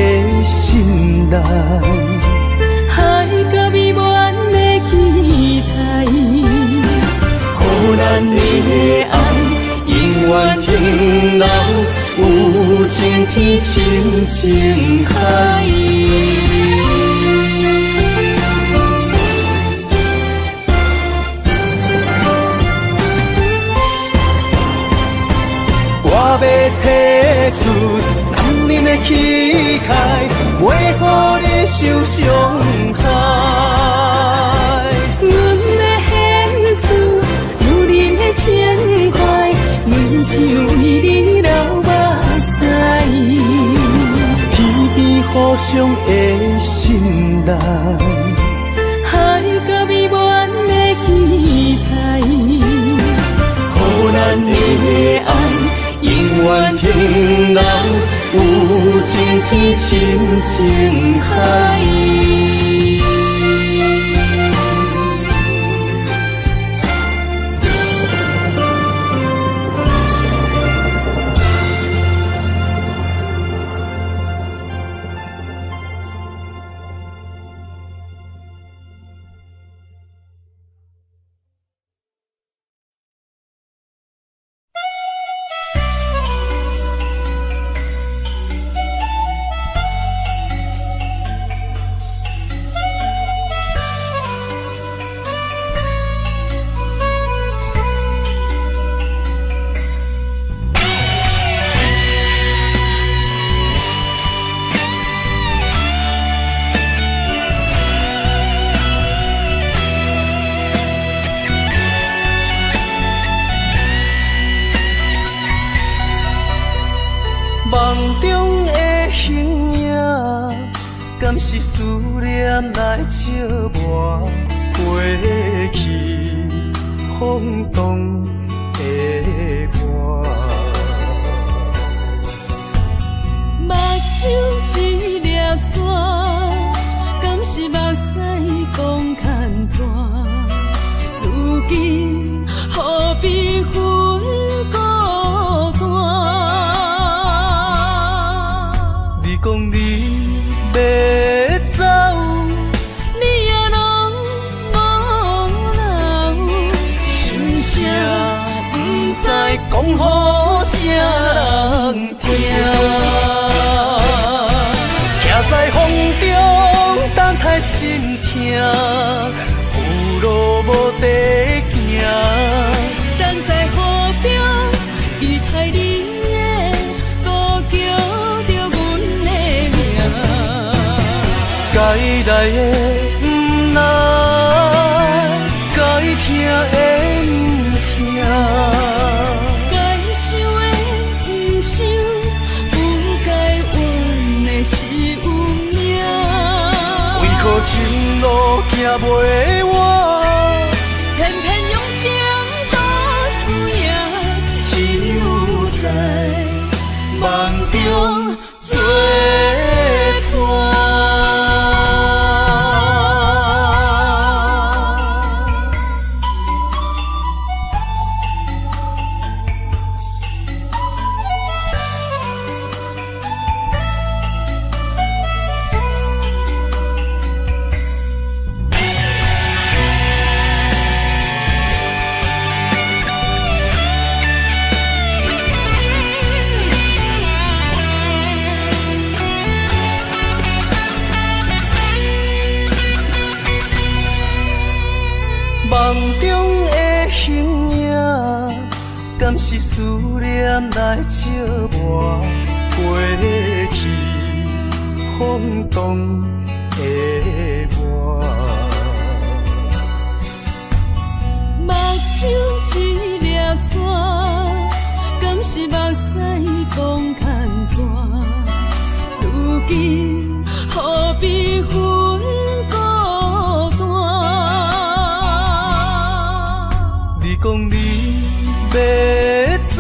心内，海角美满的期待，予咱的爱永远停留，有情天深情海。我要提出男人的气概，袂予你受伤害。阮要献出女人的情怀，阮只为你流目屎，天边互相的心内，海角美满的期待，予咱的爱永远停留，有情天深情海。敢是思念来寂寞，过去风动的我。目睭一粒线，敢是目屎讲牵拖？如今何必分孤单？你讲你要走，你也拢无留，心声不知讲予啥人听。徛在风中等待心痛，有路无地行。等在雨中，期待你的歌叫着阮的名。该来的不来，该听的不听。该想的不想，不该怨的是有命。为何前路行袂完？偏偏用情多输赢，只有在梦中作伴。梦中的形影，敢是思念来寂寞？过去风动的我。目睭一粒线，敢是目屎讲牵拖？如今何必分孤单？你讲你要走，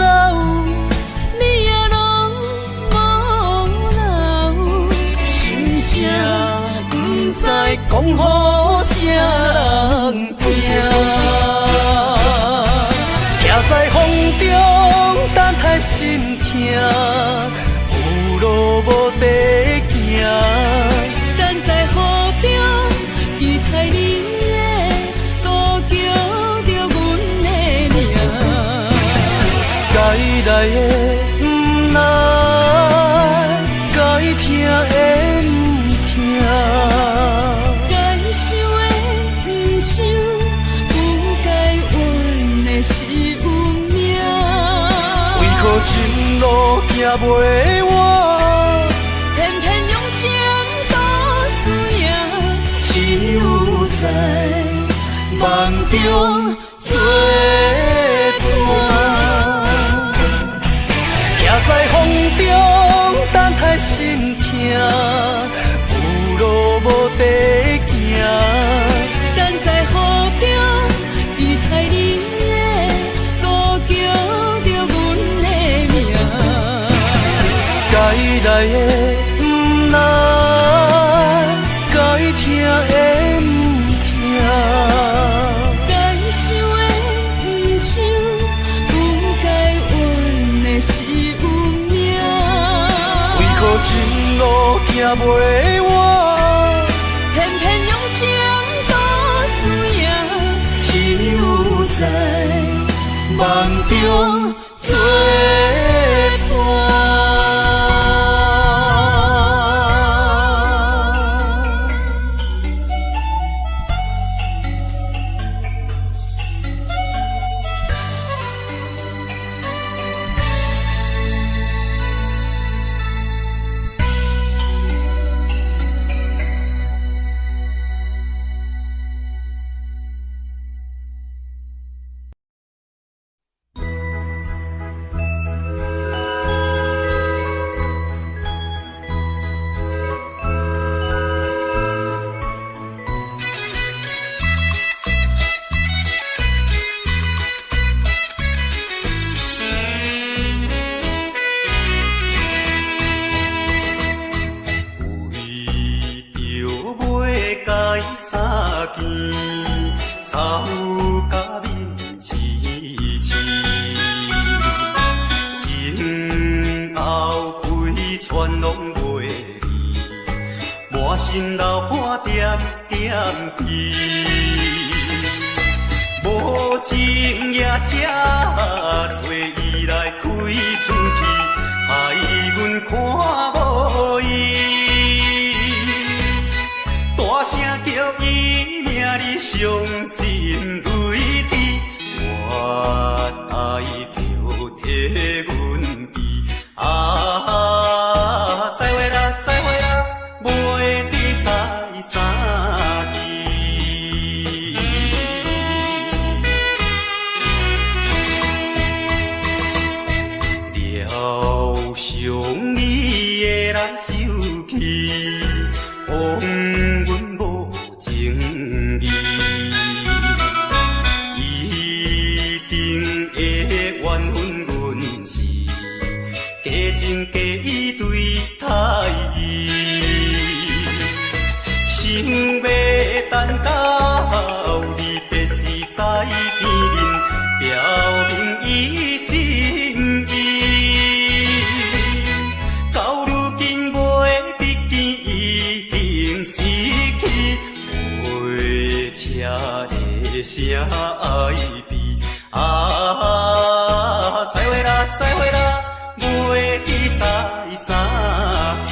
你也拢无留，心声不知讲予啥人听。徛在风中等待心痛，有路无地行。等在雨中，期待你的歌叫着阮的名。该来的不来，该听的不听。该想的不想，不该怨的是有命。为何前路行袂完？偏偏用情多输赢，只有在梦中作伴。徛在风中等待心痛，有路无地行。等在雨中，期待你的歌叫着阮的名。该来的不来，该听的不听。该想的不想，不该怨的是有命。为何前路行袂完？偏偏用情多输赢，只有在梦中作伴。袂解三件，走甲面痴痴。前后开全拢袂离，满身流汗点点滴。无情夜车找伊来开出去，害阮看无伊。大声叫伊名里伤心泪滴，我爱着替阮悲。再会啦，再会啦，袂知在啥地。了伤你的来受气，枉阮无情义。一定会怨恨阮是假情假意对待伊，想要等到你别时在边面，表明伊心意。到如今袂得见，已经失去，陪车的声爱悲。再会啦，再会啦，袂知在啥地。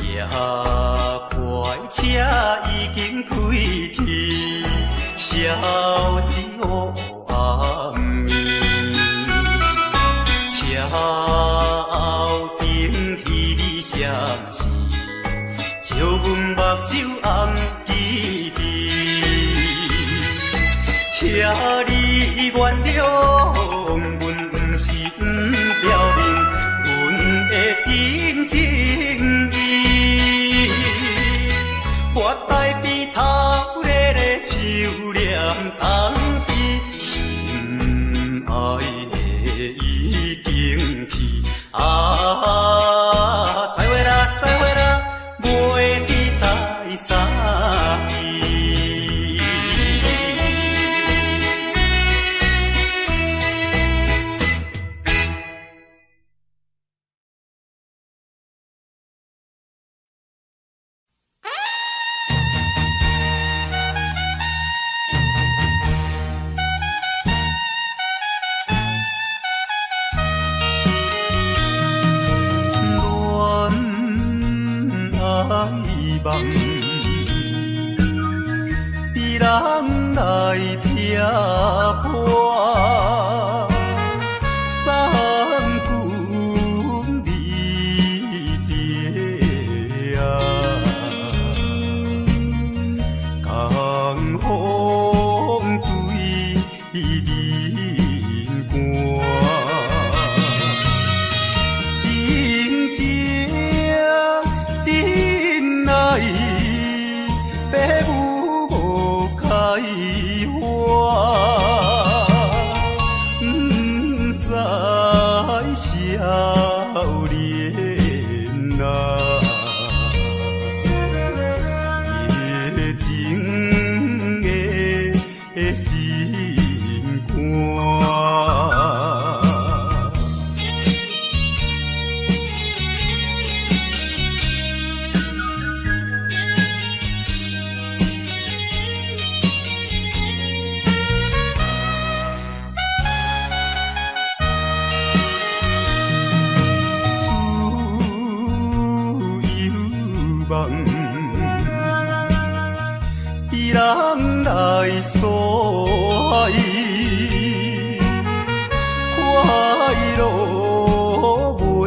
也快车已经开去，消息黑暗暝。车后顶彼你闪是，照阮目睭红记记。请你原谅，阮不是不表明阮的真情意。我待比头热的手念冬边，心爱的已经去。再会啦，再会啦，袂知在啥地。梦，比人来听破，三更离别啊，江风对面寒。白雾无开花，不知少年啊，夜情的心肝。比人来所以快乐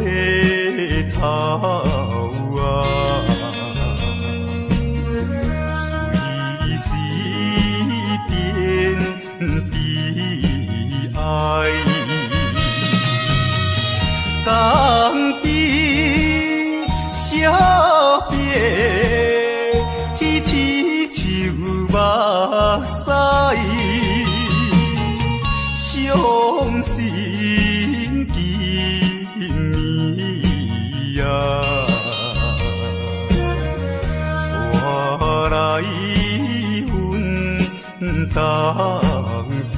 袂透啊，随时变悲哀，当比小别天气树木。西，伤心今暝啊，山来阮东西。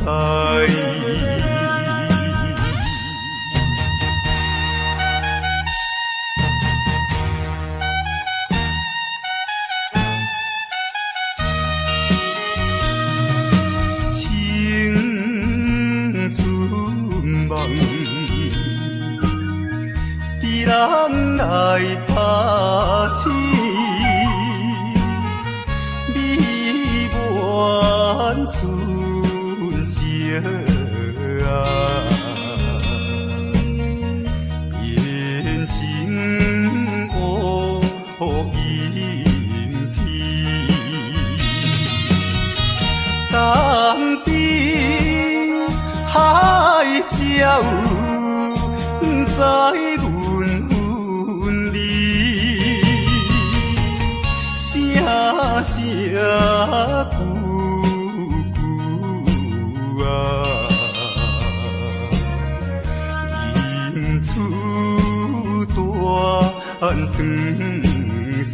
人来拍醒，美满春色啊，人生乌阴天，当边海鸟在轮分里，声声句句啊，吟出段长诗。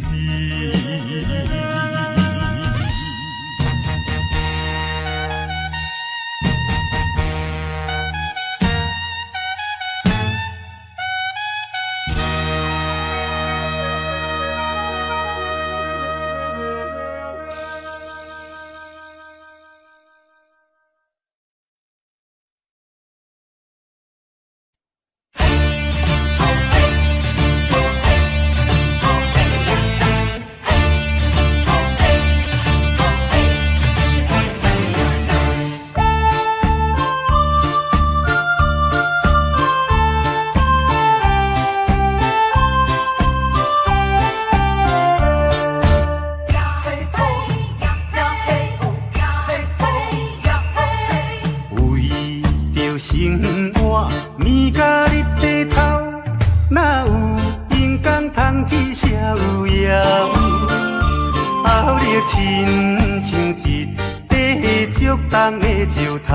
亲像一块灼重的石头，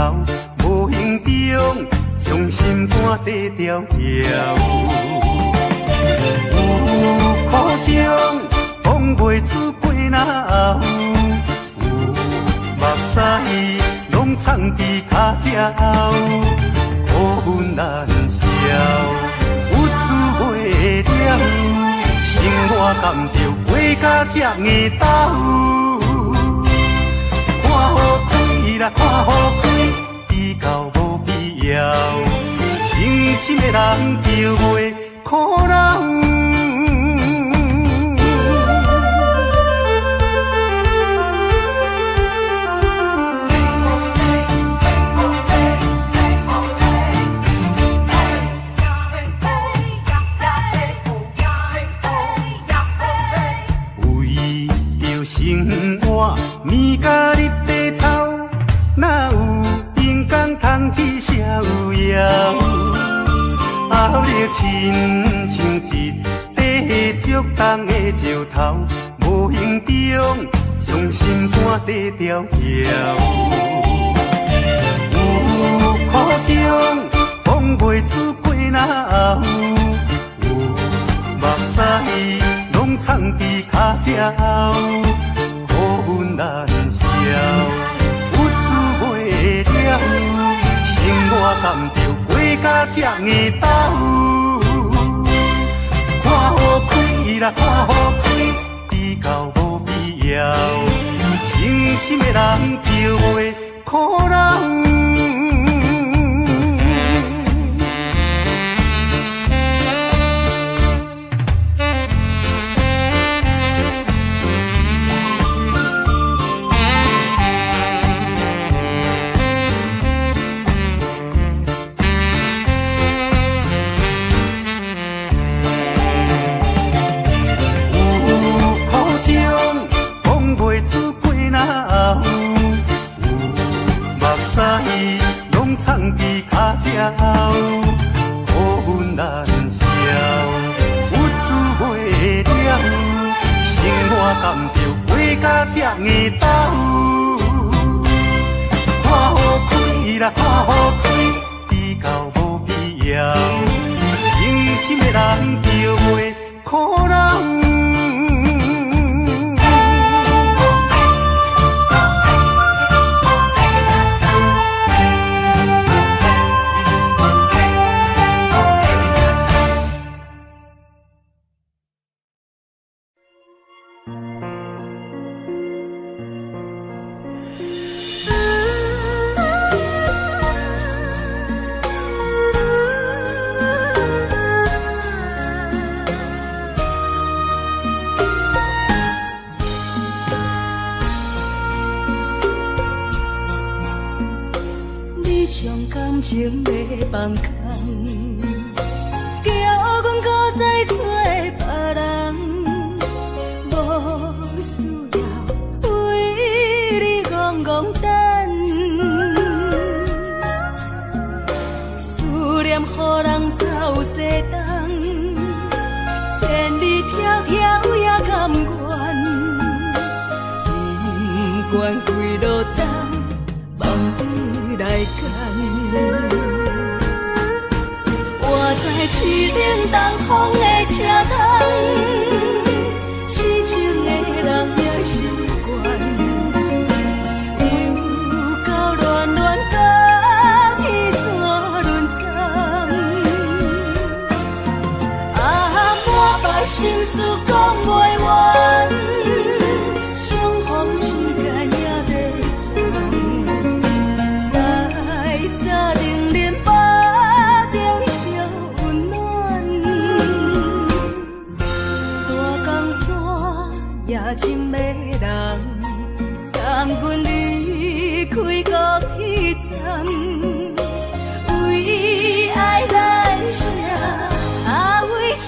无形中将心肝底条条。有苦情讲袂出背哪后，有目屎拢藏伫脚趾后，苦恨难消，有滋袂了，生活甘着过甲这硬斗。看好开啦，看好开，比较无必要。清心的人就袂苦恼。为着生活，面甲日地臭，哪有阴天通去逍遥？后日亲像一块灼重的石头，无形中将心肝底条条。有苦情讲袂出背哪后，有目屎拢藏伫脚趾后，苦恨难消，有滋袂了，生活甘着过甲这硬斗。看好开啦，看好开，比较无必要，清心的人就袂苦恼。藏伫脚趾后，苦恨难消，有滋袂了，生活甘着过甲这硬斗。才看好开，比较无必要。真心的人就袂可能。情要放空，叫阮搁再找别人，无需要为你戆戆等。思念予人走西东，千里迢迢也甘愿，不管几路灯，梦比来赶。我在市顶东风的车窗，痴情的人也习惯，又到乱乱甲天山轮站。满腹心事讲袂完，相逢时间也在走。在沙丁林巴中烧温暖，大江山也真迷人，送阮离开高铁站，为爱来写为情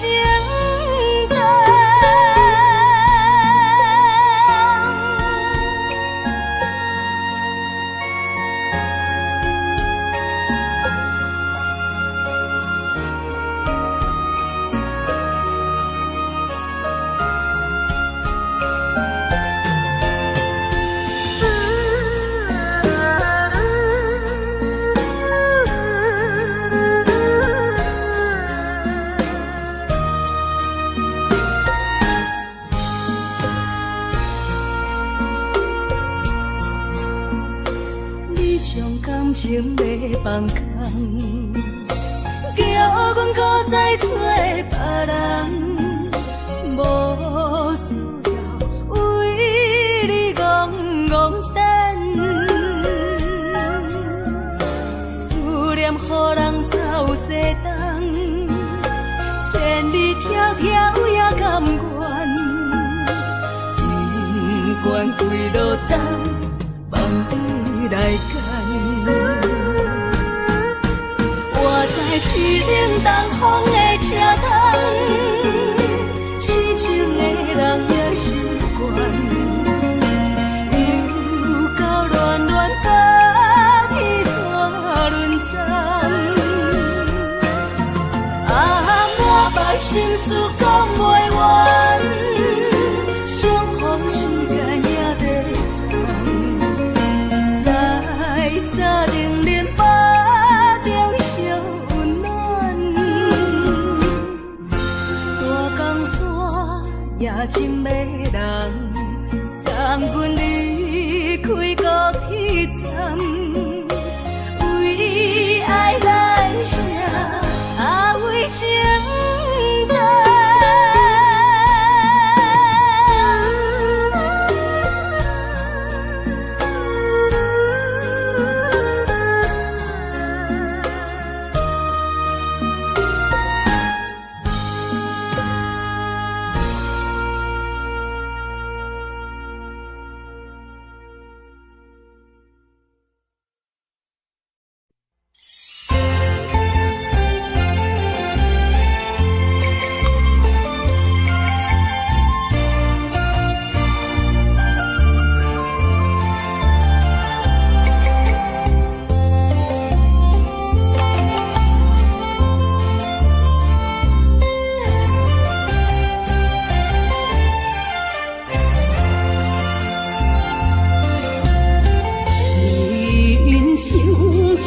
长。情要放空，叫阮搁再找别人，无需要为你戆戆等。思念予人走西东，千里迢迢也甘愿，不管几路灯，梦比来赶。我在市顶东风的车窗，痴情的人也习惯，又到乱乱甲天山轮站。满腹心事讲袂完，相逢时间也在走。在沙丁林巴中烧温暖，大江山也真迷人，送阮离开高铁站，为爱来写为情长。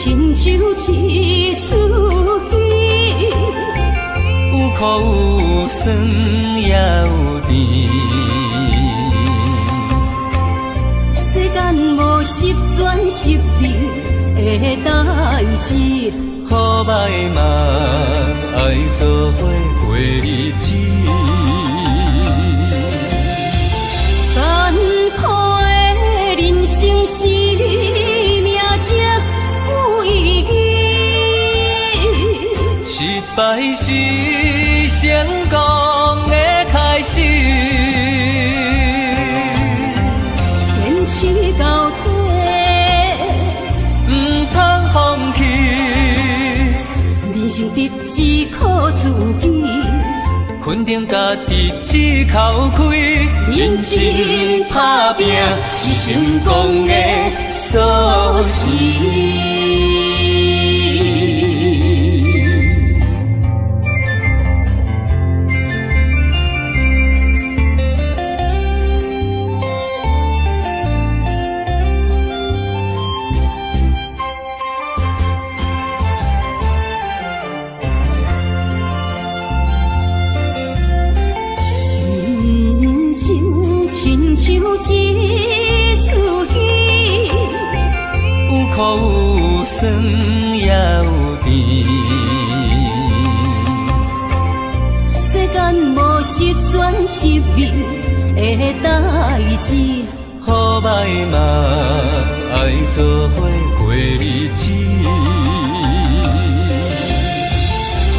亲像一出戏，有苦有酸也有甜。世间无十全十美的代志，好歹嘛爱做伙过日子。艰苦的人生是命才有意义，失败是成功的开始。坚持到底，唔通放弃。人生得只靠自己，肯定家己只口开，认真打拼是成功的锁匙。亲像一出戏，有苦有酸也有甜。世间无十全十美的代志，好歹嘛爱做伙过日子。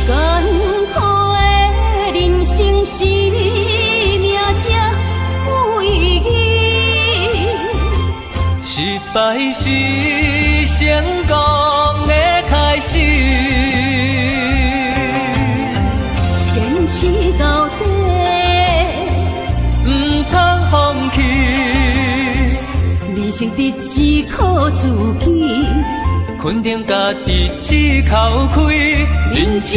艰苦的人生是命才有意义，失败是成功的开始。坚持到底，唔通放弃。人生得只靠自己，肯定家己只口开，认真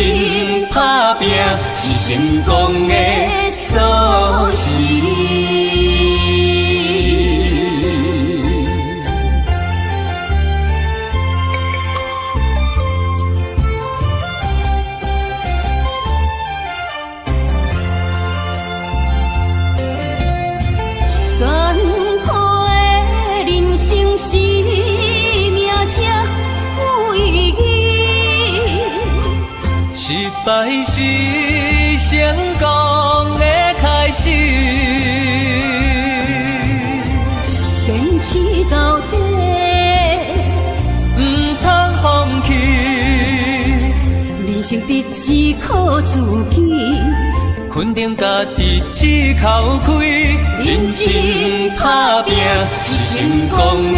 打拼是成功的锁匙。艰苦的人生是命才有意义，失败是成功的开始。坚持到底，唔通放弃。人生得只靠自己，肯定家己只口开，认真打拼是成功的